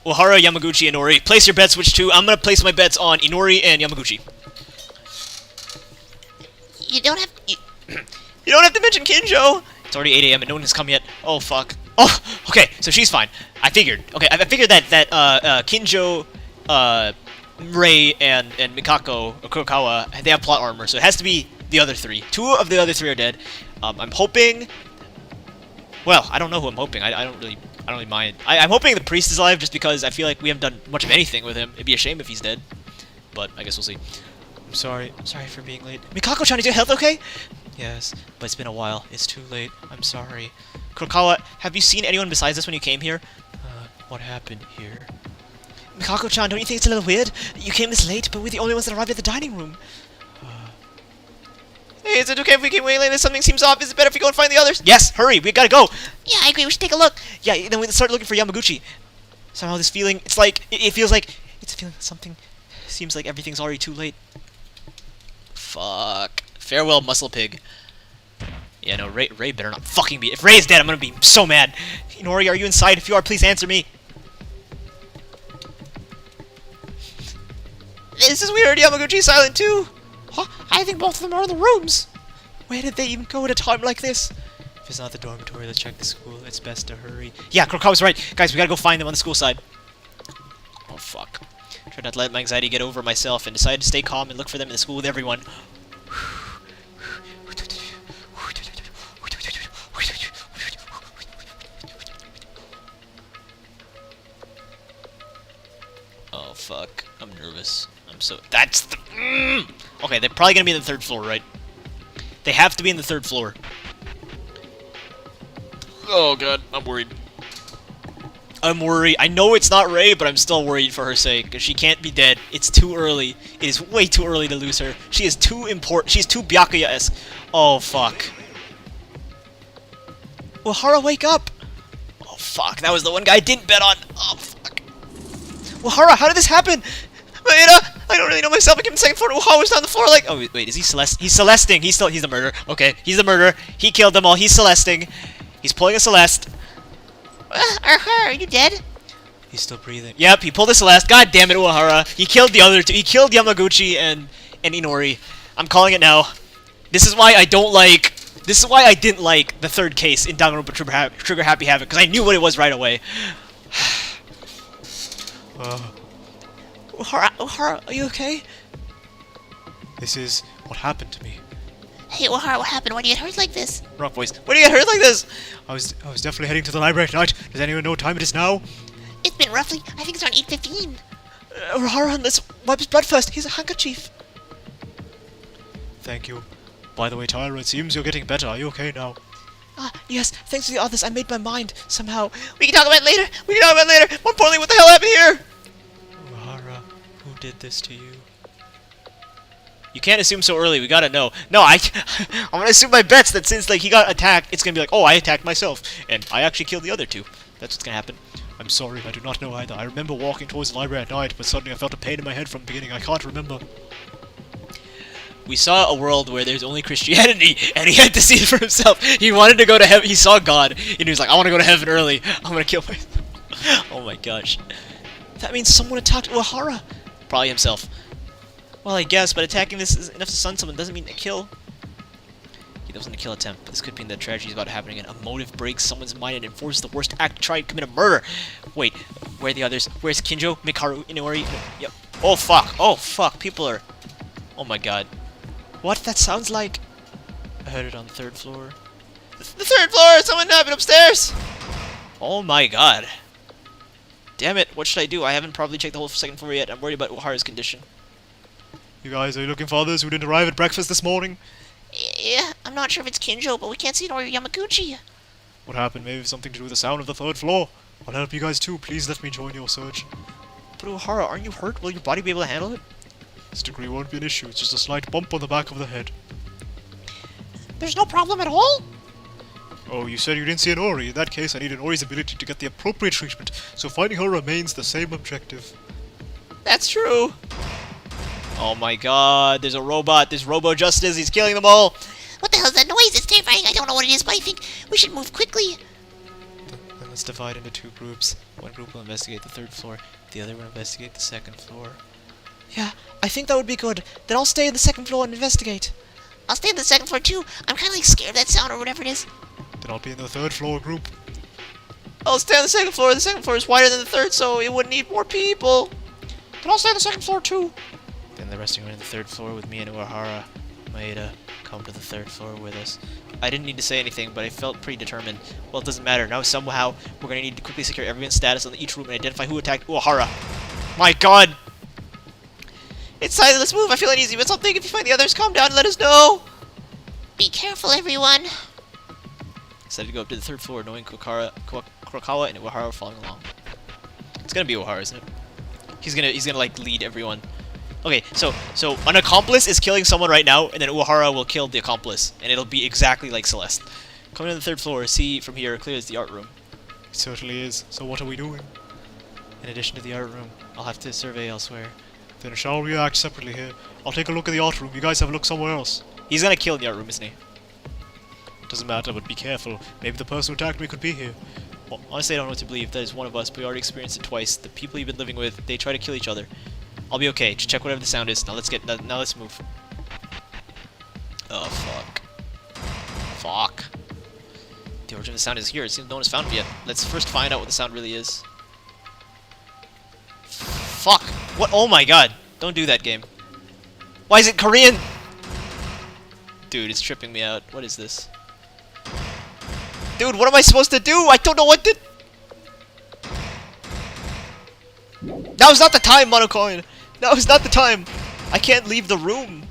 Uehara, Yamaguchi, Inori. Place your bets, which 2? I'm gonna place my bets on Inori and Yamaguchi. You don't have... You don't have to mention Kinjo. It's already 8 a.m. and no one has come yet. Oh, fuck. Oh, okay, so she's fine. I figured. Okay, I figured that Kinjo, Rei, and Mikako, or Kurokawa, they have plot armor, so it has to be the other 3. 2 of the other 3 are dead. I'm hoping... Well, I don't know who I'm hoping. I don't really mind. I'm hoping the priest is alive just because I feel like we haven't done much of anything with him. It'd be a shame if he's dead. But I guess we'll see. I'm sorry for being late. Mikako-chan, is your health okay? Yes, but it's been a while. It's too late. I'm sorry. Kurokawa, have you seen anyone besides us when you came here? What happened here? Mikako-chan, don't you think it's a little weird? You came this late, but we're the only ones that arrived at the dining room. Hey, is it okay if we keep waiting like this? Something seems off. Is it better if we go and find the others? Yes, hurry, we gotta go! Yeah, I agree. We should take a look. Yeah, then we start looking for Yamaguchi. Somehow this feeling, it's like, it feels like, it's a feeling that something, seems like everything's already too late. Fuck. Farewell, muscle pig. Yeah, no, Ray better not fucking be. If Ray is dead, I'm gonna be so mad. Inori, are you inside? If you are, please answer me. This is weird. Yamaguchi's silent too. Huh? I think both of them are in the rooms. Where did they even go at a time like this? If it's not the dormitory, let's check the school. It's best to hurry. Yeah, Kurokawa's right. Guys, we gotta go find them on the school side. Oh, fuck. Try not to let my anxiety get over myself and decide to stay calm and look for them in the school with everyone. Oh, fuck. I'm nervous. I'm so... That's the... Okay, they're probably gonna be in the 3rd floor, right? They have to be in the 3rd floor. Oh god, I'm worried. I'm worried. I know it's not Rei, but I'm still worried for her sake, because she can't be dead. It's too early. It is way too early to lose her. She is too important. She's too Byakuya-esque. Oh, fuck. Uhara, wake up! Oh, fuck. That was the one guy I didn't bet on. Oh, fuck. Uhara, how did this happen? Maeda, I don't really know myself. I came in second floor. Uhara was down the floor like... Oh, wait, is he Celeste? He's Celesting. He's the murderer. Okay, he's the murderer. He killed them all. He's Celesting. He's pulling a Celeste. Are you dead? He's still breathing. Yep, he pulled a Celeste. God damn it, Uehara. He killed the other two. He killed Yamaguchi and Inori. I'm calling it now. This is why I don't like... This is why I didn't like the third case in Danganronpa Trigger Happy Havoc, because I knew what it was right away. Uehara, are you okay? This is what happened to me. Hey, Uhara, what happened? Why do you get hurt like this? Rock voice. Why do you get hurt like this? I was definitely heading to the library tonight. Does anyone know what time it is now? It's been roughly, I think it's around 8:15. Uehara, let's wipe his blood first. He's a handkerchief. Thank you. By the way, Tyra, it seems you're getting better. Are you okay now? Yes, thanks to the others, I made my mind, somehow. We can talk about it later. We can talk about it later. More importantly, what the hell happened here? Uhara, who did this to you? You can't assume so early, we gotta know. No, I'm gonna assume my bets that since, like, he got attacked, it's gonna be like, oh, I attacked myself, and I actually killed the other two. That's what's gonna happen. I'm sorry, I do not know either. I remember walking towards the library at night, but suddenly I felt a pain in my head from the beginning. I can't remember. We saw a world where there's only Christianity, and he had to see it for himself. He wanted to go to heaven, he saw God, and he was like, I wanna go to heaven early. I'm gonna kill myself. Oh my gosh. That means someone attacked Uehara. Probably himself. Well, I guess, but attacking this is enough to stun someone doesn't mean a kill. That wasn't a kill attempt, but this could mean that tragedy is about to happen again. A motive breaks someone's mind and enforces the worst act to try and commit a murder. Wait, where are the others? Where's Kinjo, Mikaru, Inori? Yep. Oh, fuck. Oh, fuck. People are... Oh, my God. What? That sounds like... I heard it on the third floor. The third floor! Someone happened upstairs! Oh, my God. Damn it. What should I do? I haven't probably checked the whole second floor yet. I'm worried about Uhara's condition. You guys, are you looking for others who didn't arrive at breakfast this morning? Yeah, I'm not sure if it's Kinjo, but we can't see Nori Yamaguchi. What happened? Maybe something to do with the sound of the third floor. I'll help you guys too. Please let me join your search. But Uhara, aren't you hurt? Will your body be able to handle it? This degree won't be an issue. It's just a slight bump on the back of the head. There's no problem at all? Oh, you said you didn't see an Ori. In that case, I need an Ori's ability to get the appropriate treatment, so finding her remains the same objective. That's true. Oh my God, there's a robot. There's Robo Justice. He's killing them all. What the hell's that noise? It's terrifying. I don't know what it is, but I think we should move quickly. Then let's divide into two groups. One group will investigate the third floor, the other will investigate the second floor. Yeah, I think that would be good. Then I'll stay on the second floor and investigate. I'll stay on the second floor too. I'm kind of like scared of that sound or whatever it is. Then I'll be in the third floor group. I'll stay on the second floor. The second floor is wider than the third, so it wouldn't need more people. Then I'll stay on the second floor too. Then the rest are going to the third floor with me and Uehara. Maeda, come to the third floor with us. I didn't need to say anything, but I felt pretty determined. Well, it doesn't matter. Now somehow we're going to need to quickly secure everyone's status on each room and identify who attacked Uehara. My God! It's Sythe, let's move. I feel uneasy, but something. If you find the others, calm down and let us know. Be careful, everyone. Decided to go up to the third floor, knowing Kurokawa and Uehara were following along. It's gonna be Uehara, isn't it? He's gonna like lead everyone. Okay, so an accomplice is killing someone right now, and then Uehara will kill the accomplice, and it'll be exactly like Celeste. Coming to the third floor, see from here, clear as the art room. It certainly is. So what are we doing? In addition to the art room, I'll have to survey elsewhere. Then shall we act separately here? I'll take a look at the art room. You guys have a look somewhere else. He's gonna kill in the art room, isn't he? Doesn't matter, but be careful. Maybe the person who attacked me could be here. Well, honestly, I don't know what to believe. That is one of us, but we already experienced it twice. The people you've been living with, they try to kill each other. I'll be okay. Just check whatever the sound is. Now let's move. Oh, fuck. Fuck. The origin of the sound is here. It seems no one has found it yet. Let's first find out what the sound really is. Fuck! What? Oh my God! Don't do that, game. Why is it Korean? Dude, it's tripping me out. What is this? Dude, what am I supposed to do? I don't know what to... Now's not the time, Monocoin! Now is not the time! I can't leave the room!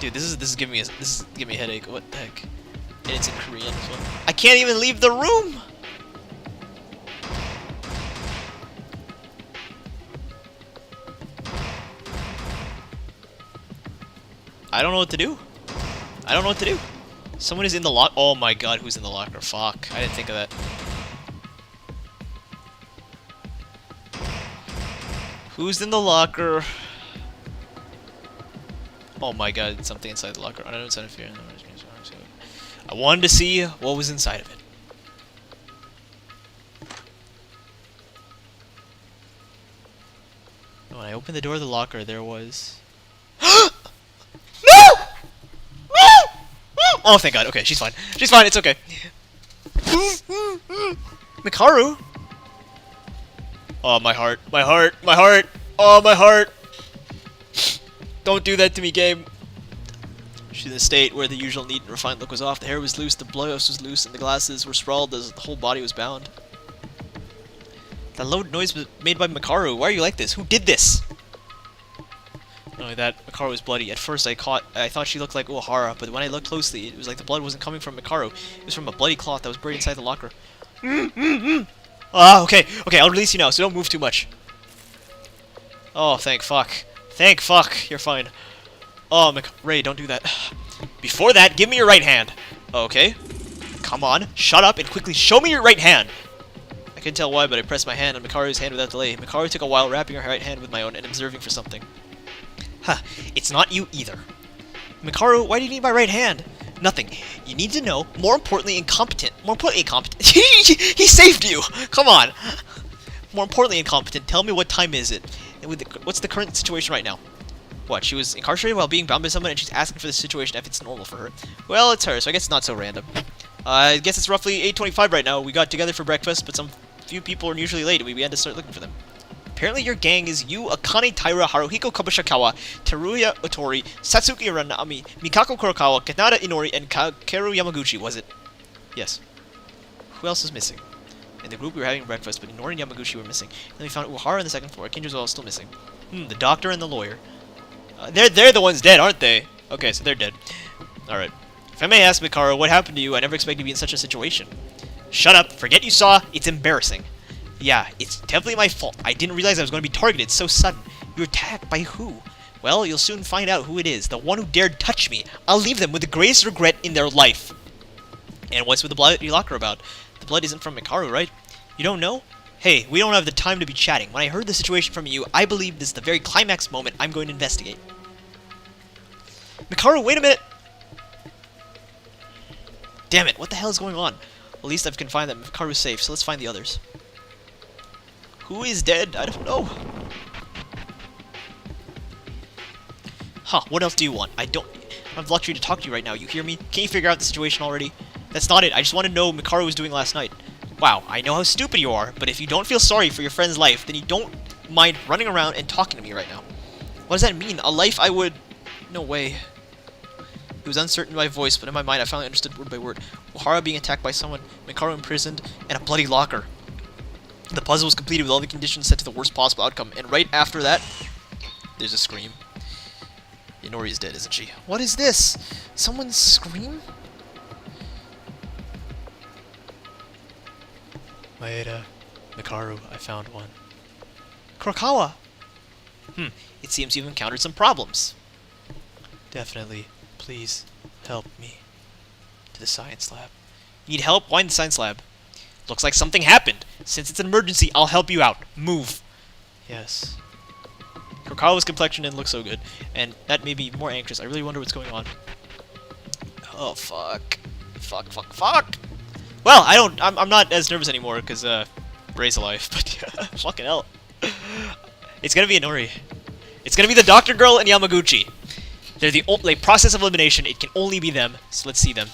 Dude, this is giving me a headache. What the heck? And it's in Korean as well. I can't even leave the room. I don't know what to do. I don't know what to do. Someone is in the lock. Oh my god, who's in the locker? Fuck. I didn't think of that. Who's in the locker? Oh my god, something inside the locker. I don't know inside of fear. I wanted to see what was inside of it. When I opened the door of the locker, there was... Oh, thank God. Okay, she's fine. She's fine. It's okay. Mikaru? Oh, my heart. My heart. My heart. Oh, my heart. Don't do that to me, game. She's in a state where the usual neat and refined look was off. The hair was loose, the blouse was loose, and the glasses were sprawled as the whole body was bound. That loud noise was made by Mikaru. Why are you like this? Who did this? Not only that, Mikaru was bloody. At first I thought she looked like Uehara, but when I looked closely, it was like the blood wasn't coming from Mikaru. It was from a bloody cloth that was buried inside the locker. Ah, okay, I'll release you now, so don't move too much. Oh, thank fuck. Thank fuck, you're fine. Oh, Ray, don't do that. Before that, give me your right hand. Okay. Come on, shut up and quickly show me your right hand. I couldn't tell why, but I pressed my hand on Mikaru's hand without delay. Mikaru took a while wrapping her right hand with my own and observing for something. Huh, it's not you either. Mikaru, why do you need my right hand? Nothing. You need to know, more importantly incompetent. More importantly incompetent. He saved you! Come on! More importantly incompetent, tell me what time is it? And what's the current situation right now? What, she was incarcerated while being bound by someone and she's asking for the situation if it's normal for her. Well, it's her, so I guess it's not so random. I guess it's roughly 8:25 right now. We got together for breakfast, but some few people are usually late and we had to start looking for them. Apparently your gang is you, Akane Taira, Haruhiko Kabushikawa, Teruya Otori, Satsuki Ranami, Mikako Kurokawa, Kanada Inori, and Kakeru Yamaguchi, was it? Yes. Who else is missing? In the group we were having breakfast, but Inori and Yamaguchi were missing. Then we found Uehara on the second floor, Kinjuzo was still missing. The doctor and the lawyer. They're the ones dead, aren't they? Okay, so they're dead. Alright. If I may ask, Mikaru, what happened to you? I never expected to be in such a situation. Shut up, forget you saw, it's embarrassing. Yeah, it's definitely my fault. I didn't realize I was going to be targeted so sudden. You were attacked by who? Well, you'll soon find out who it is. The one who dared touch me. I'll leave them with the greatest regret in their life. And what's with the bloody locker about? The blood isn't from Mikaru, right? You don't know? Hey, we don't have the time to be chatting. When I heard the situation from you, I believe this is the very climax moment I'm going to investigate. Mikaru, wait a minute! Damn it, what the hell is going on? Well, at least I've confined that Mikaru's safe, so let's find the others. Who is dead? I don't know. Huh, what else do you want? I don't have the luxury to talk to you right now, you hear me? Can't you figure out the situation already? That's not it, I just want to know what Mikaru was doing last night. Wow, I know how stupid you are, but if you don't feel sorry for your friend's life, then you don't mind running around and talking to me right now. What does that mean? A life I would... No way. It was uncertain in my voice, but in my mind I finally understood word by word. Uehara being attacked by someone, Mikaru imprisoned, and a bloody locker. The puzzle was completed with all the conditions set to the worst possible outcome, and right after that, there's a scream. Inori is dead, isn't she? What is this? Someone's scream? Maeda, Mikaru, I found one. Kurokawa! It seems you've encountered some problems. Definitely. Please, help me. To the science lab. You need help? Why in the science lab? Looks like something happened. Since it's an emergency, I'll help you out. Move. Yes. Kurokawa's complexion didn't look so good, and that made me more anxious. I really wonder what's going on. Oh, fuck. Fuck. Well, I'm not as nervous anymore, because, Ray's alive, but, fucking hell. It's gonna be Inori. It's gonna be the doctor girl and Yamaguchi. They're the only process of elimination. It can only be them, so let's see them.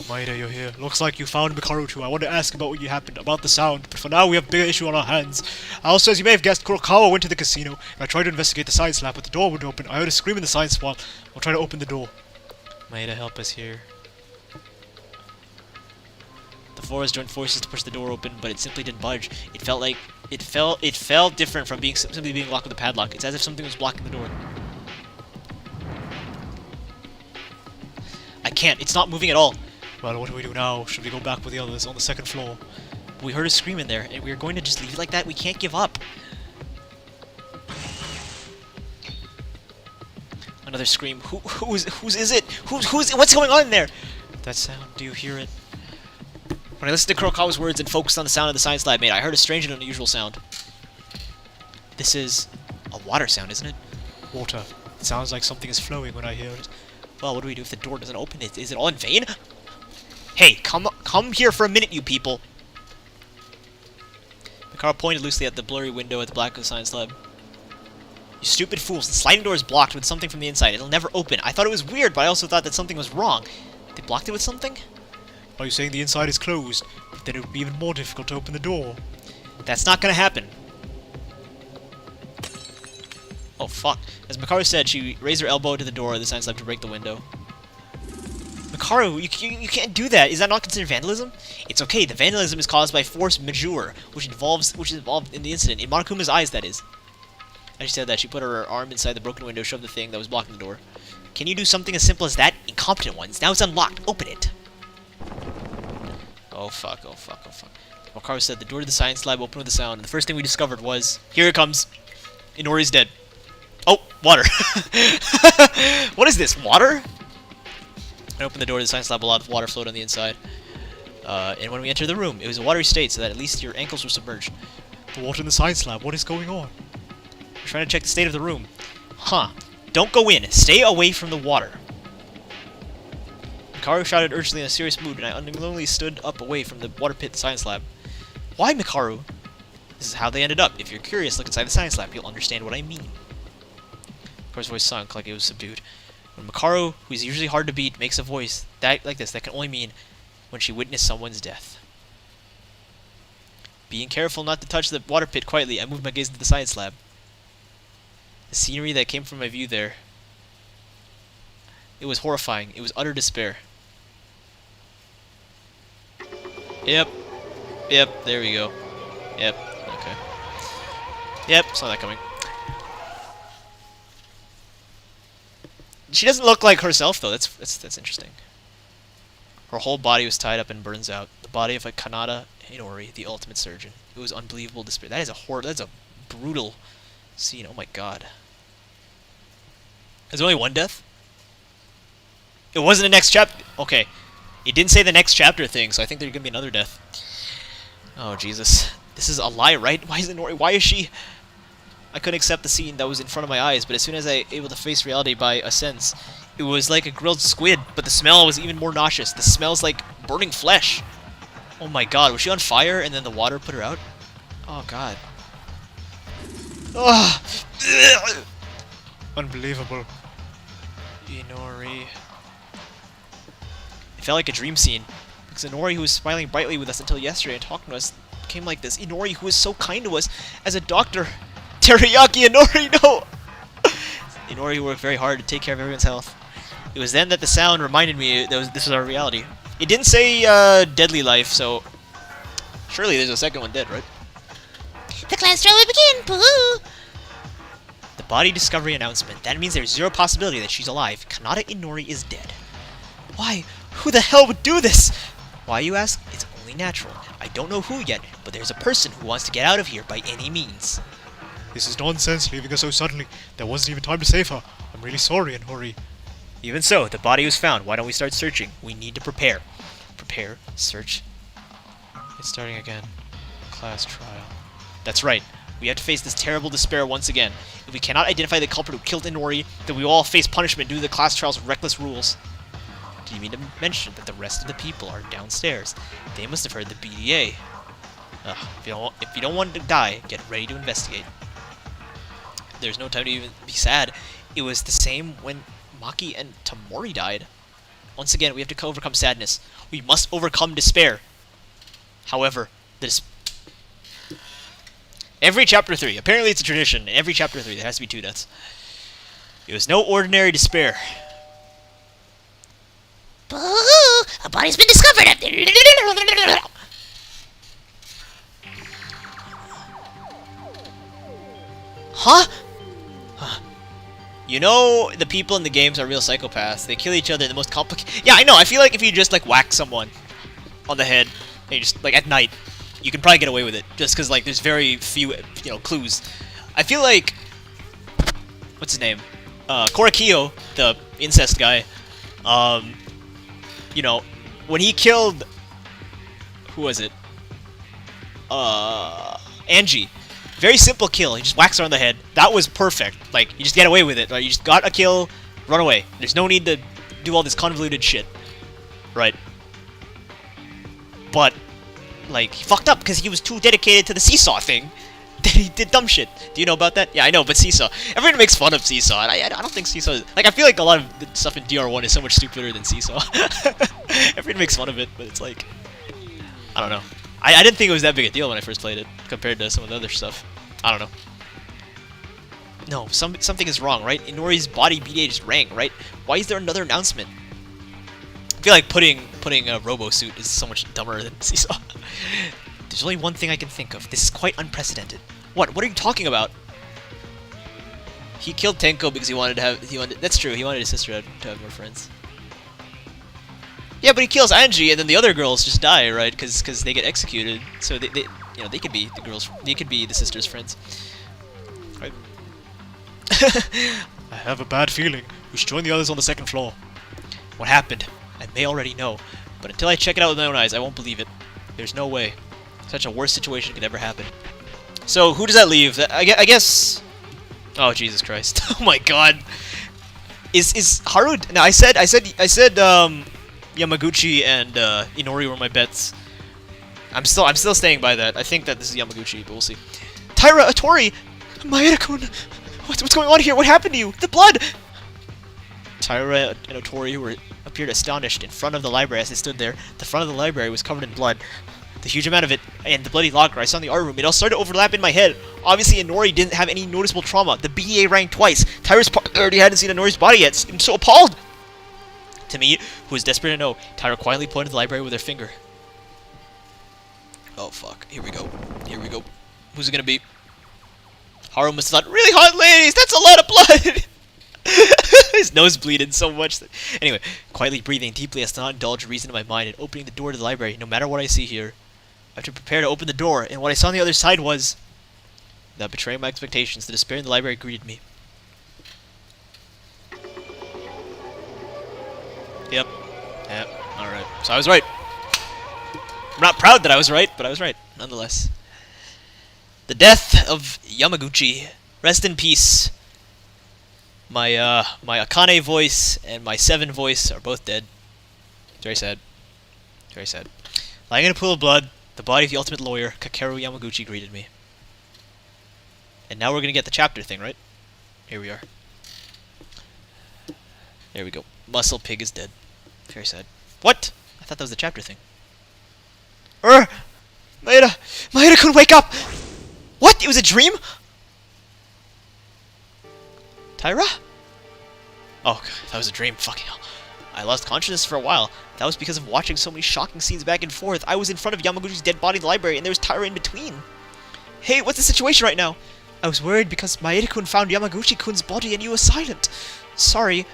Maeda, you're here. Looks like you found Mikaru too. I want to ask about what happened, about the sound, but for now we have a bigger issue on our hands. Also, as you may have guessed, Kurokawa went to the casino, and I tried to investigate the science lab, but the door wouldn't open. I heard a scream in the science wall. I'll try to open the door. Maeda, help us here. The four of us joined forces to push the door open, but it simply didn't budge. It felt different from simply being locked with a padlock. It's as if something was blocking the door. can't. It's not moving at all. Well, what do we do now? Should we go back with the others on the second floor? We heard a scream in there, and we're going to just leave it like that? We can't give up. Another scream. Whose is it? What's going on in there? That sound, do you hear it? When I listened to Kurokawa's words and focused on the sound of the science lab made, I heard a strange and unusual sound. This is a water sound, isn't it? Water. It sounds like something is flowing when I hear it. Well, what do we do if the door doesn't open? Is it all in vain? Hey, come here for a minute, you people. Mikaro pointed loosely at the blurry window at the back of the science lab. You stupid fools, the sliding door is blocked with something from the inside. It'll never open. I thought it was weird, but I also thought that something was wrong. They blocked it with something? Are you saying the inside is closed? But then it would be even more difficult to open the door. That's not gonna happen. Oh, fuck. As Makaru said, she raised her elbow to the door of the science lab to break the window. Makaru, you can't do that. Is that not considered vandalism? It's okay. The vandalism is caused by force majeure, which is involved in the incident. In Monokuma's eyes, that is. As she said that, she put her arm inside the broken window, shoved the thing that was blocking the door. Can you do something as simple as that? Incompetent ones. Now it's unlocked. Open it. Oh, fuck. Oh, fuck. Oh, fuck. Makaru said the door to the science lab opened with a sound, and the first thing we discovered was... Here it comes. Inori's dead. Oh, water. What is this, water? I opened the door to the science lab, a lot of water flowed on the inside. And when we entered the room, it was a watery state, so that at least your ankles were submerged. The water in the science lab, what is going on? We're trying to check the state of the room. Huh. Don't go in. Stay away from the water. Mikaru shouted urgently in a serious mood, and I unwillingly stood up away from the water pit science lab. Why, Mikaru? This is how they ended up. If you're curious, look inside the science lab. You'll understand what I mean. Mikaru's voice sunk like it was subdued. When Mikaru, who is usually hard to beat, makes a voice like this, that can only mean when she witnessed someone's death. Being careful not to touch the water pit quietly, I moved my gaze to the science lab. The scenery that came from my view there. It was horrifying. It was utter despair. Yep. Yep, there we go. Yep, okay. Yep, saw that coming. She doesn't look like herself, though. That's interesting. Her whole body was tied up and burns out. The body of a Kanata Inori, the ultimate surgeon. It was unbelievable despair. That is a horror. That's a brutal scene. Oh my god. There's only one death? It wasn't the next chapter. Okay. It didn't say the next chapter thing, so I think there's gonna be another death. Oh, Jesus. This is a lie, right? Why is Inori? Why is she... I couldn't accept the scene that was in front of my eyes, but as soon as I was able to face reality by a sense, it was like a grilled squid, but the smell was even more nauseous. The smell's like burning flesh. Oh my god, was she on fire and then the water put her out? Oh god. Ugh. Unbelievable. Inori. It felt like a dream scene, because Inori, who was smiling brightly with us until yesterday and talking to us, became like this. Inori, who was so kind to us as a doctor. Teriyaki Inori, no! Inori, who worked very hard to take care of everyone's health. It was then that the sound reminded me that this was our reality. It didn't say deadly life, so surely there's a second one dead, right? The class trial will begin. Boo! The body discovery announcement. That means there's zero possibility that she's alive. Kanata Inori is dead. Why? Who the hell would do this? Why, you ask? It's only natural. I don't know who yet, but there's a person who wants to get out of here by any means. This is nonsense, leaving her so suddenly. There wasn't even time to save her. I'm really sorry, Inori. Even so, the body was found. Why don't we start searching? We need to prepare. Prepare, search. It's starting again. Class trial. That's right. We have to face this terrible despair once again. If we cannot identify the culprit who killed Inori, then we will all face punishment due to the class trial's reckless rules. Do you mean to mention that the rest of the people are downstairs? They must have heard the BDA. Ugh, if you don't want to die, get ready to investigate. There's no time to even be sad. It was the same when Maki and Tamori died. Once again, we have to overcome sadness. We must overcome despair. However, every chapter 3, apparently it's a tradition, in every chapter 3 there has to be 2 deaths. It was no ordinary despair. Boo! A body's been discovered. Huh? You know the people in the games are real psychopaths. They kill each other in the most complicated... Yeah, I know. I feel like if you just, like, whack someone on the head, and you just, like, at night, you can probably get away with it. Just because, like, there's very few, you know, clues. I feel like... What's his name? Korakio, the incest guy, you know, when he killed... Who was it? Angie. Very simple kill. He just whacks her on the head. That was perfect. Like, you just get away with it. Right? You just got a kill, run away. There's no need to do all this convoluted shit. Right? But, like, he fucked up because he was too dedicated to the seesaw thing. That he did dumb shit. Do you know about that? Yeah, I know, but Seesaw. Everyone makes fun of Seesaw, and I don't think Seesaw is... Like, I feel like a lot of the stuff in DR1 is so much stupider than Seesaw. Everyone makes fun of it, but it's like... I don't know. I didn't think it was that big a deal when I first played it, compared to some of the other stuff. I don't know. No, something is wrong, right? Inori's body BDA just rang, right? Why is there another announcement? I feel like putting a robo-suit is so much dumber than Seesaw. There's only one thing I can think of. This is quite unprecedented. What? What are you talking about? He killed Tenko because he wanted to have... That's true, he wanted his sister to have more friends. Yeah, but he kills Angie, and then the other girls just die, right? Because they get executed. So they you know, they could be the girls. They could be the sisters' friends, right? I have a bad feeling. We should join the others on the second floor. What happened? I may already know, but until I check it out with my own eyes, I won't believe it. There's no way such a worse situation could ever happen. So who does that leave? I guess. Oh Jesus Christ! Oh my God! Is Haru? No, I said. Yamaguchi and Inori were my bets. I'm still staying by that. I think that this is Yamaguchi, but we'll see. Taira, Atori, Maeda-kun, what's going on here? What happened to you? The blood! Taira and Otori appeared astonished in front of the library as they stood there. The front of the library was covered in blood. The huge amount of it, and the bloody locker I saw in the art room, it all started to overlap in my head. Obviously, Inori didn't have any noticeable trauma. The BDA rang twice. Taira's partner already hadn't seen Inori's body yet. I'm so appalled! To me, who was desperate to know, Taira quietly pointed to the library with her finger. Oh fuck, here we go. Here we go. Who's it gonna be? Haru must have thought, really hot ladies, that's a lot of blood! His nose bleeded so much that... Anyway, quietly breathing deeply as to not indulge reason in my mind and opening the door to the library, no matter what I see here. I have to prepare to open the door, and what I saw on the other side was... Without betraying my expectations, the despair in the library greeted me. Yep. Alright. So I was right. I'm not proud that I was right, but I was right, nonetheless. The death of Yamaguchi. Rest in peace. My Akane voice and my 7 voice are both dead. Very sad. Very sad. Lying in a pool of blood, the body of the ultimate lawyer, Kakeru Yamaguchi, greeted me. And now we're gonna get the chapter thing, right? Here we are. There we go. Muscle Pig is dead. Very sad. What? I thought that was the chapter thing. Maeda-kun, wake up! What? It was a dream? Taira? Oh, that was a dream. Fucking hell. I lost consciousness for a while. That was because of watching so many shocking scenes back and forth. I was in front of Yamaguchi's dead body in the library, and there was Taira in between. Hey, what's the situation right now? I was worried because Maeda-kun found Yamaguchi-kun's body and you were silent. Sorry.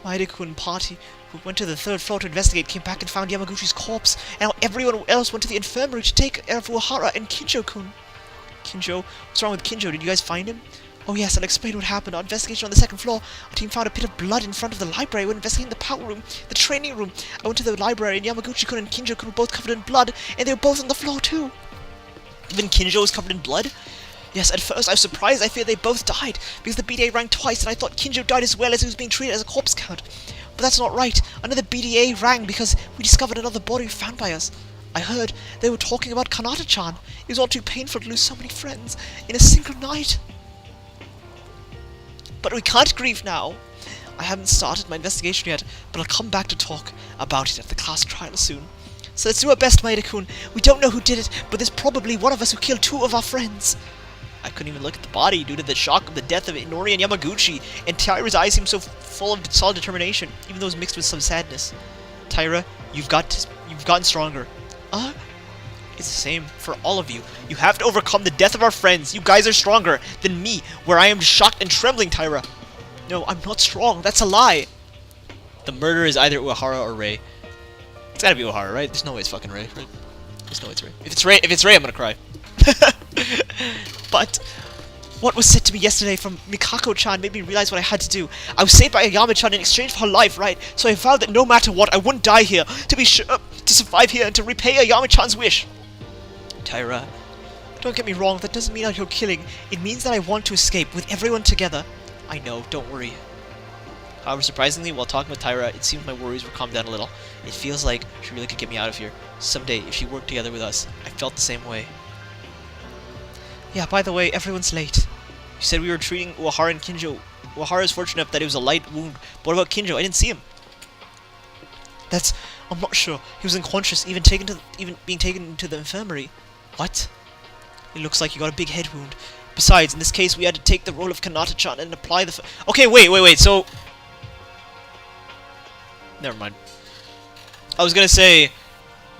Maeda-kun party, who went to the 3rd floor to investigate, came back and found Yamaguchi's corpse, and everyone else went to the infirmary to take care of Uehara and Kinjo-kun. Kinjo? What's wrong with Kinjo? Did you guys find him? Oh yes, I'll explain what happened. Our investigation on the 2nd floor, our team found a pit of blood in front of the library. We were investigating the power room, the training room. I went to the library, and Yamaguchi-kun and Kinjo-kun were both covered in blood, and they were both on the floor too. Even Kinjo was covered in blood? Yes, at first I was surprised. I feared they both died, because the BDA rang twice, and I thought Kinjo died as well as he was being treated as a corpse count. But that's not right. Another BDA rang because we discovered another body found by us. I heard they were talking about Kanata-chan. It was all too painful to lose so many friends in a single night. But we can't grieve now. I haven't started my investigation yet, but I'll come back to talk about it at the class trial soon. So let's do our best, Maeda-kun. We don't know who did it, but there's probably one of us who killed 2 of our friends. I couldn't even look at the body due to the shock of the death of Inori and Yamaguchi, and Taira's eyes seemed so full of solid determination, even though it was mixed with some sadness. Taira, you've gotten stronger. It's the same for all of you. You have to overcome the death of our friends. You guys are stronger than me, where I am shocked and trembling, Taira. No, I'm not strong. That's a lie. The murderer is either Uehara or Rei. It's gotta be Uehara, right? There's no way it's fucking Rei, right? There's no way it's Rei. If it's Rei, I'm gonna cry. But what was said to me yesterday from Mikako-chan made me realize what I had to do. I was saved by Ayame-chan in exchange for her life, right? So I vowed that no matter what, I wouldn't die here, to be sure to survive here and to repay Ayame-chan's wish. Taira, don't get me wrong, that doesn't mean I'll go killing. It means that I want to escape with everyone together. I know, don't worry. However, surprisingly, while talking with Taira, it seems my worries were calmed down a little. It feels like she really could get me out of here. Someday, if she worked together with us, I felt the same way. Yeah, by the way, everyone's late. You said we were treating Uehara and Kinjo. Uehara is fortunate enough that it was a light wound. But what about Kinjo? I didn't see him. I'm not sure. He was unconscious, even being taken to the infirmary. What? It looks like you got a big head wound. Besides, in this case, we had to take the role of Kanata-chan and apply the... Okay, wait, so... Never mind. I was gonna say,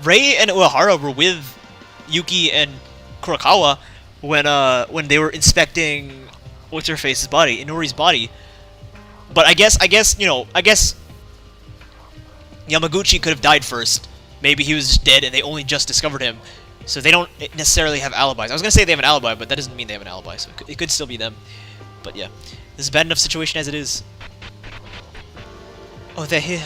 Rei and Uehara were with Yuki and Kurakawa when they were inspecting what's-her-face's body, Inori's body. But I guess Yamaguchi could have died first. Maybe he was just dead and they only just discovered him. So they don't necessarily have alibis. I was gonna say they have an alibi, but that doesn't mean they have an alibi, so it could still be them. But yeah, this is a bad enough situation as it is. Oh, they're here.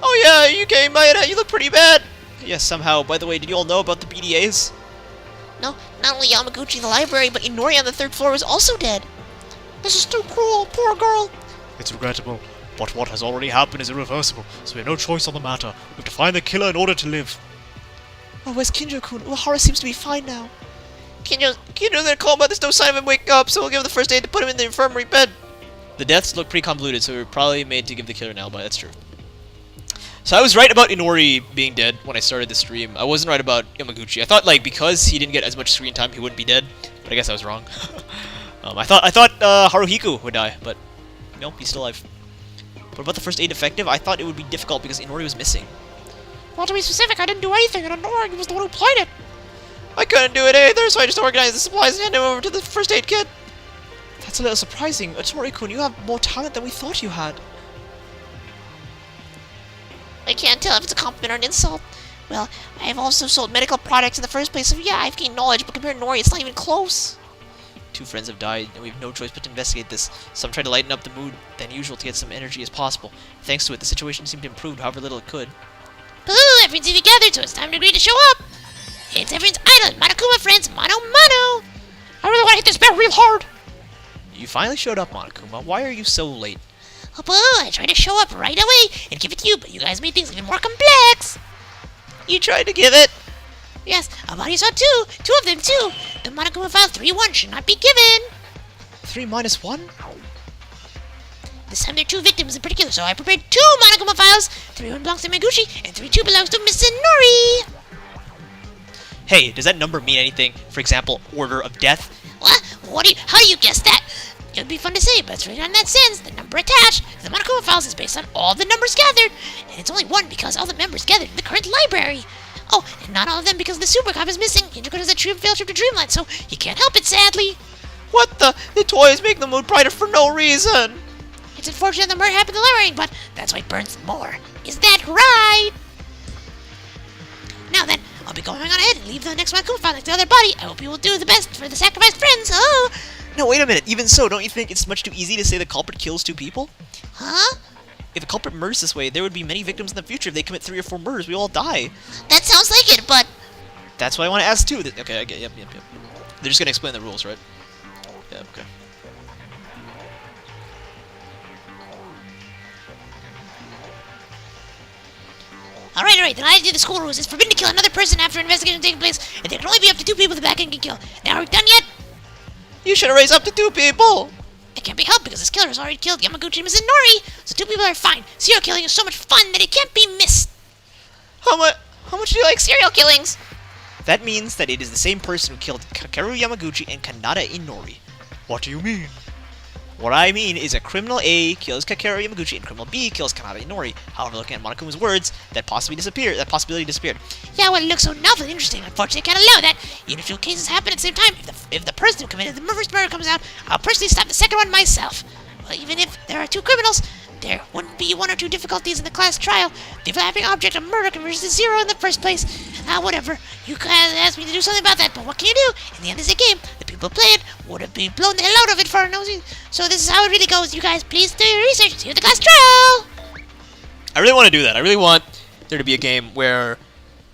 Oh yeah, you came, Maeda, you look pretty bad. Yes, somehow. By the way, did you all know about the BDAs? No, not only Yamaguchi in the library, but Inori on the 3rd floor was also dead. This is too cruel, poor girl. It's regrettable, but what has already happened is irreversible, so we have no choice on the matter. We have to find the killer in order to live. Oh, where's Kinjo-kun? Uehara seems to be fine now. Kinjo's in a coma. There's no sign of him waking up, so we'll give him the first aid to put him in the infirmary bed. The deaths look pretty convoluted, so we were probably made to give the killer an alibi. That's true. So I was right about Inori being dead when I started the stream. I wasn't right about Yamaguchi. I thought, like, because he didn't get as much screen time, he wouldn't be dead. But I guess I was wrong. I thought Haruhiku would die, but nope, he's still alive. What about the first aid effective? I thought it would be difficult because Inori was missing. Well, to be specific, I didn't do anything, and Inori was the one who played it. I couldn't do it either, so I just organized the supplies and handed them over to the first aid kit. That's a little surprising. Tori-kun, you have more talent than we thought you had. I can't tell if it's a compliment or an insult. Well, I have also sold medical products in the first place, so yeah, I've gained knowledge, but compared to Nori, it's not even close. 2 friends have died, and we have no choice but to investigate this. Some try to lighten up the mood than usual to get some energy as possible. Thanks to it, the situation seemed to improve however little it could. Boo! Everyone's even gathered, so it's time to agree to show up! It's everyone's idol, Monokuma friends, Mono! I really want to hit this bell real hard. You finally showed up, Monokuma. Why are you so late? Oh, boo! I tried to show up right away and give it to you, but you guys made things even more complex! You tried to give it. Yes, a body saw 2 of them too! The Monokuma file 3-1 should not be given! 3 minus 1? This time there are 2 victims in particular, so I prepared 2 Monokuma files! 3-1 belongs to Maguchi, and 3-2 belongs to Miss Nori! Hey, does that number mean anything? For example, order of death? What? How do you guess that? It would be fun to say, but it's written on that sense. The number attached to the Monokuma files is based on all the numbers gathered, and it's only 1 because all the members gathered in the current library. Oh, and not all of them because the super cop is missing. Kinjo-kun has a field trip to Dreamland, so he can't help it, sadly. What the? The toys make the mood brighter for no reason. It's unfortunate the murder happened in the library, but that's why it burns more. Is that right? Now then, I'll be going on ahead and leave the next Monokuma file next to the other body. I hope you will do the best for the sacrificed friends. Oh! No, wait a minute. Even so, don't you think it's much too easy to say the culprit kills 2 people? Huh? If a culprit murders this way, there would be many victims in the future. If they commit 3 or 4 murders, we all die. That sounds like it, but... That's why I want to ask too. Okay, I get. Yep. They're just gonna explain the rules, right? Yeah. Okay. Alright, then I do the school rules. It's forbidden to kill another person after an investigation taking place, and there can only be up to 2 people the back end can kill. Now, are we done yet? You should have raised up to 2 people. It can't be helped because this killer has already killed Yamaguchi and Miss Nori, so 2 people are fine. Serial killing is so much fun that it can't be missed. How much do you like serial killings? That means that it is the same person who killed Kakeru Yamaguchi and Kanata Inori. What do you mean? What I mean is that criminal A kills Kakeru Yamaguchi and criminal B kills Kanata Inori. However, looking at Monokuma's words, that possibility disappeared. Yeah, well, it looks so novel and interesting. Unfortunately, I can't allow that. Even if 2 cases happen at the same time, if the person who committed the first murder comes out, I'll personally stop the second one myself. Well, even if there are two criminals, there wouldn't be one or two difficulties in the class trial. The overlapping object of murder converges to 0 in the first place. Whatever. You guys asked me to do something about that, but what can you do? In the end, it's a game. The people play it would have been blown the hell out of it for a nosy. So this is how it really goes. You guys, please do your research and see the class trial. I really want to do that. I really want there to be a game where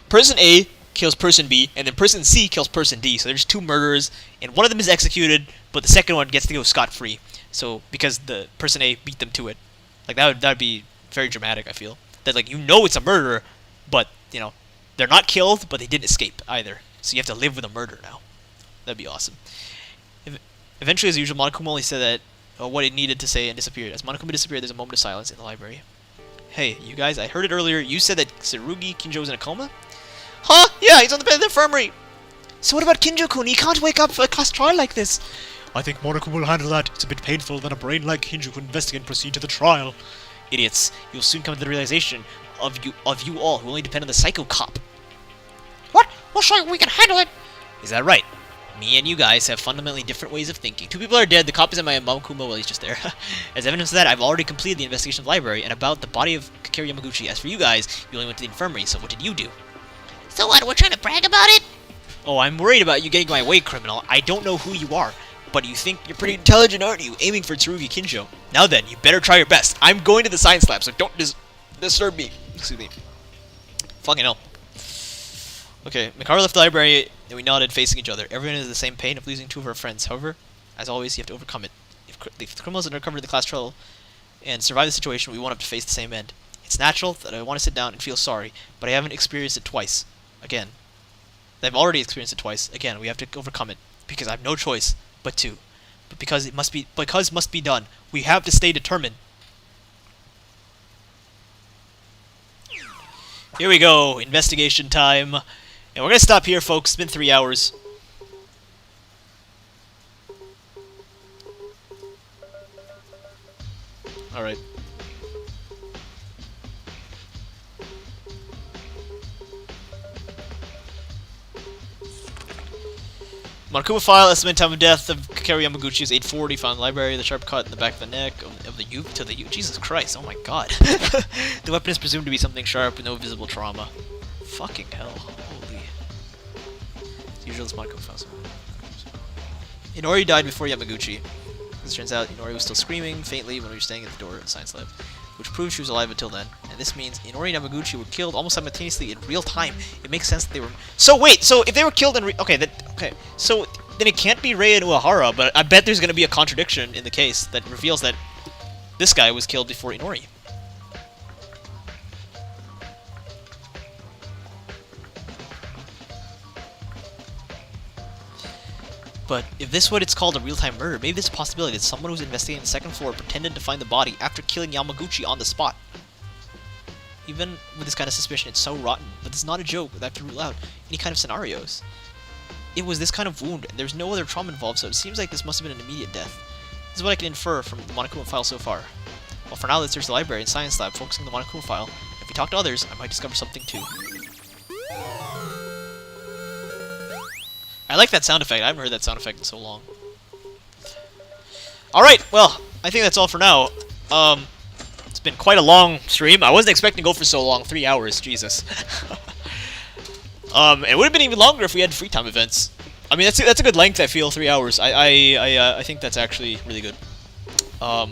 person A kills person B, and then person C kills person D. So there's two murderers, and one of them is executed, but the second one gets to go scot-free. So because the person A beat them to it, like that would be very dramatic. I feel that like it's a murder, but they're not killed, but they didn't escape either. So you have to live with a murder now. That'd be awesome. Eventually, as usual, Monokuma only said that what it needed to say and disappeared. As Monokuma disappeared, there's a moment of silence in the library. Hey, you guys, I heard it earlier. You said that Tsurugi Kinjo was in a coma? Huh? Yeah, he's on the bed of the infirmary. So what about Kinjo-kun? He can't wake up for a class trial like this. I think Monokuma will handle that. It's a bit painful that a brain like Kinju could investigate and proceed to the trial. Idiots. You'll soon come to the realization of you all who only depend on the psycho cop. What? We'll show you we can handle it. Is that right? Me and you guys have fundamentally different ways of thinking. Two people are dead, the cop is in my Monokuma, well, he's just there. As evidence of that, I've already completed the investigation of the library and about the body of Kakeru Yamaguchi. As for you guys, you only went to the infirmary, so what did you do? So what, we're trying to brag about it? Oh, I'm worried about you getting my way, criminal. I don't know who you are, but you think you're pretty intelligent, aren't you? Aiming for Tsurugi Kinjo. Now then, you better try your best. I'm going to the science lab, so don't disturb me. Excuse me. Fucking hell. Okay, Mikaru left the library, and we nodded, facing each other. Everyone is in the same pain of losing two of our friends. However, as always, you have to overcome it. If the criminals undercover the class trial and survive the situation, we won't have to face the same end. It's natural that I want to sit down and feel sorry, but I haven't experienced it twice. Again. I've already experienced it twice. Again, we have to overcome it, because I have no choice but to. But because it must be done, we have to stay determined. Here we go, investigation time. And we're going to stop here, folks. It's been 3 hours. Alright. Monokuma file, estimate time of death of Kakeru Yamaguchi is 840, found in the library, the sharp cut in the back of the neck of the youth to the youth. Jesus Christ, oh my god. The weapon is presumed to be something sharp with no visible trauma. Fucking hell. Holy. As usual, this Monokuma file. Inori died before Yamaguchi. As it turns out, Inori was still screaming faintly when we were standing at the door of the science lab, which proved she was alive until then. And this means Inori and Yamaguchi were killed almost simultaneously in real time. It makes sense that they were... So wait, so if they were killed in okay, so then it can't be Rei and Uehara, but I bet there's going to be a contradiction in the case that reveals that this guy was killed before Inori. But if this is what it's called a real-time murder, maybe there's a possibility that someone who was investigating the second floor pretended to find the body after killing Yamaguchi on the spot. Even with this kind of suspicion, it's so rotten, but it's not a joke. I have to rule out any kind of scenarios. It was this kind of wound, and there's no other trauma involved, so it seems like this must have been an immediate death. This is what I can infer from the Monokuma file so far. Well, for now, let's search the library and science lab, focusing on the Monokuma file. If we talk to others, I might discover something too. I like that sound effect. I haven't heard that sound effect in so long. Alright, well, I think that's all for now. It's been quite a long stream. I wasn't expecting to go for so long. 3 hours, Jesus. It would have been even longer if we had free time events. I mean, that's a good length, I feel, 3 hours. I think that's actually really good. But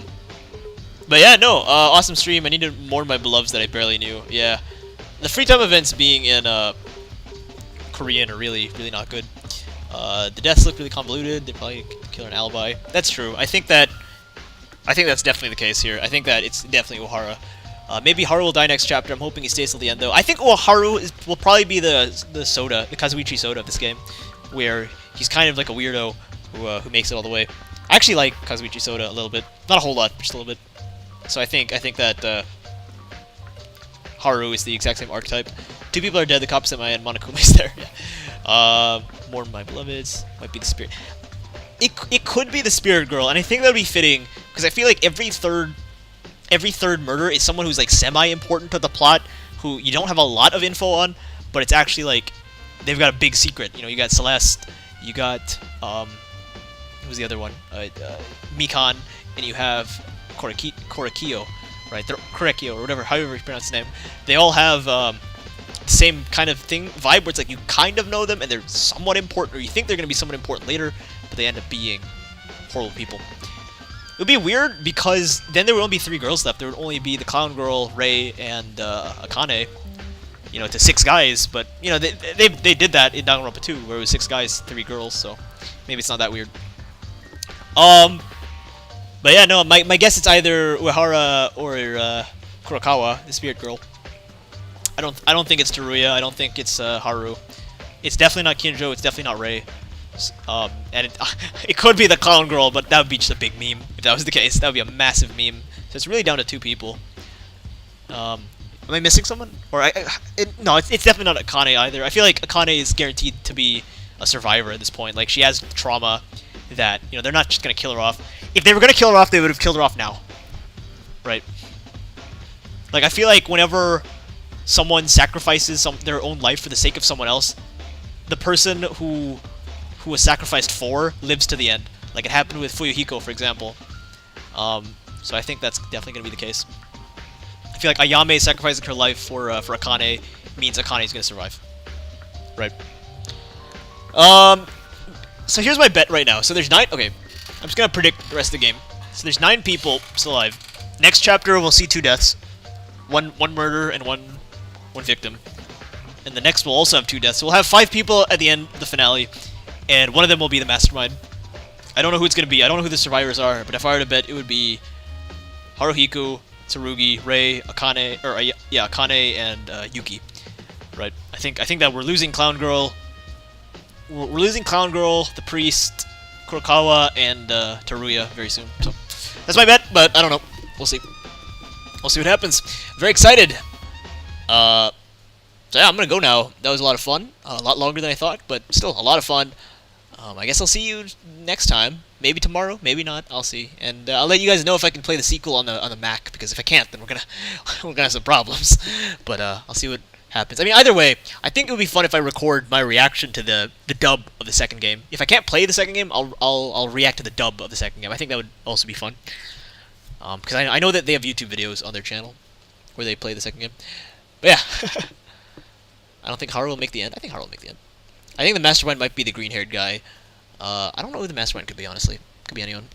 yeah, no, awesome stream. I needed more of my beloveds that I barely knew. Yeah. The free time events being in, Korean are really, really not good. The deaths look really convoluted. They probably kill an alibi. That's true. I think that's definitely the case here. I think that it's definitely Uehara. Maybe Haru will die next chapter. I'm hoping he stays till the end, though. I think Uehara will probably be the Soda, the Kazuichi Soda of this game, where he's kind of like a weirdo who makes it all the way. I actually like Kazuichi Soda a little bit. Not a whole lot, but just a little bit. So I think that Haru is the exact same archetype. Two people are dead. The cop's at my end. Monokuma is there. Yeah. More of my beloveds. Might be the spirit. It could be the spirit girl, and I think that would be fitting because I feel like every third murder is someone who's like semi-important to the plot, who you don't have a lot of info on, but it's actually like they've got a big secret. You know, you got Celeste, you got who's the other one? Mikan, and you have Korakio, right? Korakio, or whatever, however you pronounce his name. They all have the same kind of vibe, where it's like you kind of know them, and they're somewhat important, or you think they're going to be somewhat important later, but they end up being horrible people. It would be weird, because then there would only be 3 girls left. There would only be the clown girl, Rei, and Akane, to 6 guys, but, they did that in Danganronpa 2, where it was 6 guys, 3 girls, so maybe it's not that weird. But yeah, no, my guess it's either Uehara or Kurokawa, the spirit girl. I don't think it's Teruya, I don't think it's Haru. It's definitely not Kinjo, it's definitely not Rei. And it could be the clown girl, but that would be just a big meme if that was the case. That would be a massive meme. So it's really down to 2 people. Am I missing someone? Or no, it's definitely not Akane either. I feel like Akane is guaranteed to be a survivor at this point. Like, she has trauma that, they're not just gonna kill her off. If they were gonna kill her off, they would have killed her off now. Right? Like, I feel like whenever someone sacrifices their own life for the sake of someone else, the person who was sacrificed for lives to the end. Like it happened with Fuyuhiko, for example. So I think that's definitely going to be the case. I feel like Ayame sacrificing her life for Akane means Akane is going to survive. Right. So here's my bet right now. So there's 9... Okay, I'm just going to predict the rest of the game. So there's 9 people still alive. Next chapter, we'll see 2 deaths. One murder and one victim. And the next will also have 2 deaths. So we'll have 5 people at the end of the finale. And one of them will be the mastermind. I don't know who it's going to be. I don't know who the survivors are. But if I were to bet, it would be Haruhiku, Tsurugi, Rei, Akane, or Akane and Yuki. Right. I think that we're losing Clown Girl. We're losing Clown Girl, the priest, Kurokawa, and Teruya very soon. So that's my bet, but I don't know. We'll see. We'll see what happens. Very excited. So yeah, I'm gonna go now. That was a lot of fun. A lot longer than I thought, but still a lot of fun. I guess I'll see you next time. Maybe tomorrow, maybe not. I'll see, and I'll let you guys know if I can play the sequel on the Mac. Because if I can't, then we're gonna have some problems. But I'll see what happens. I mean, either way, I think it would be fun if I record my reaction to the dub of the second game. If I can't play the second game, I'll react to the dub of the second game. I think that would also be fun. Because I know that they have YouTube videos on their channel where they play the second game. But yeah. I don't think Haru will make the end. I think Haru will make the end. I think the mastermind might be the green-haired guy. I don't know who the mastermind could be, honestly. Could be anyone.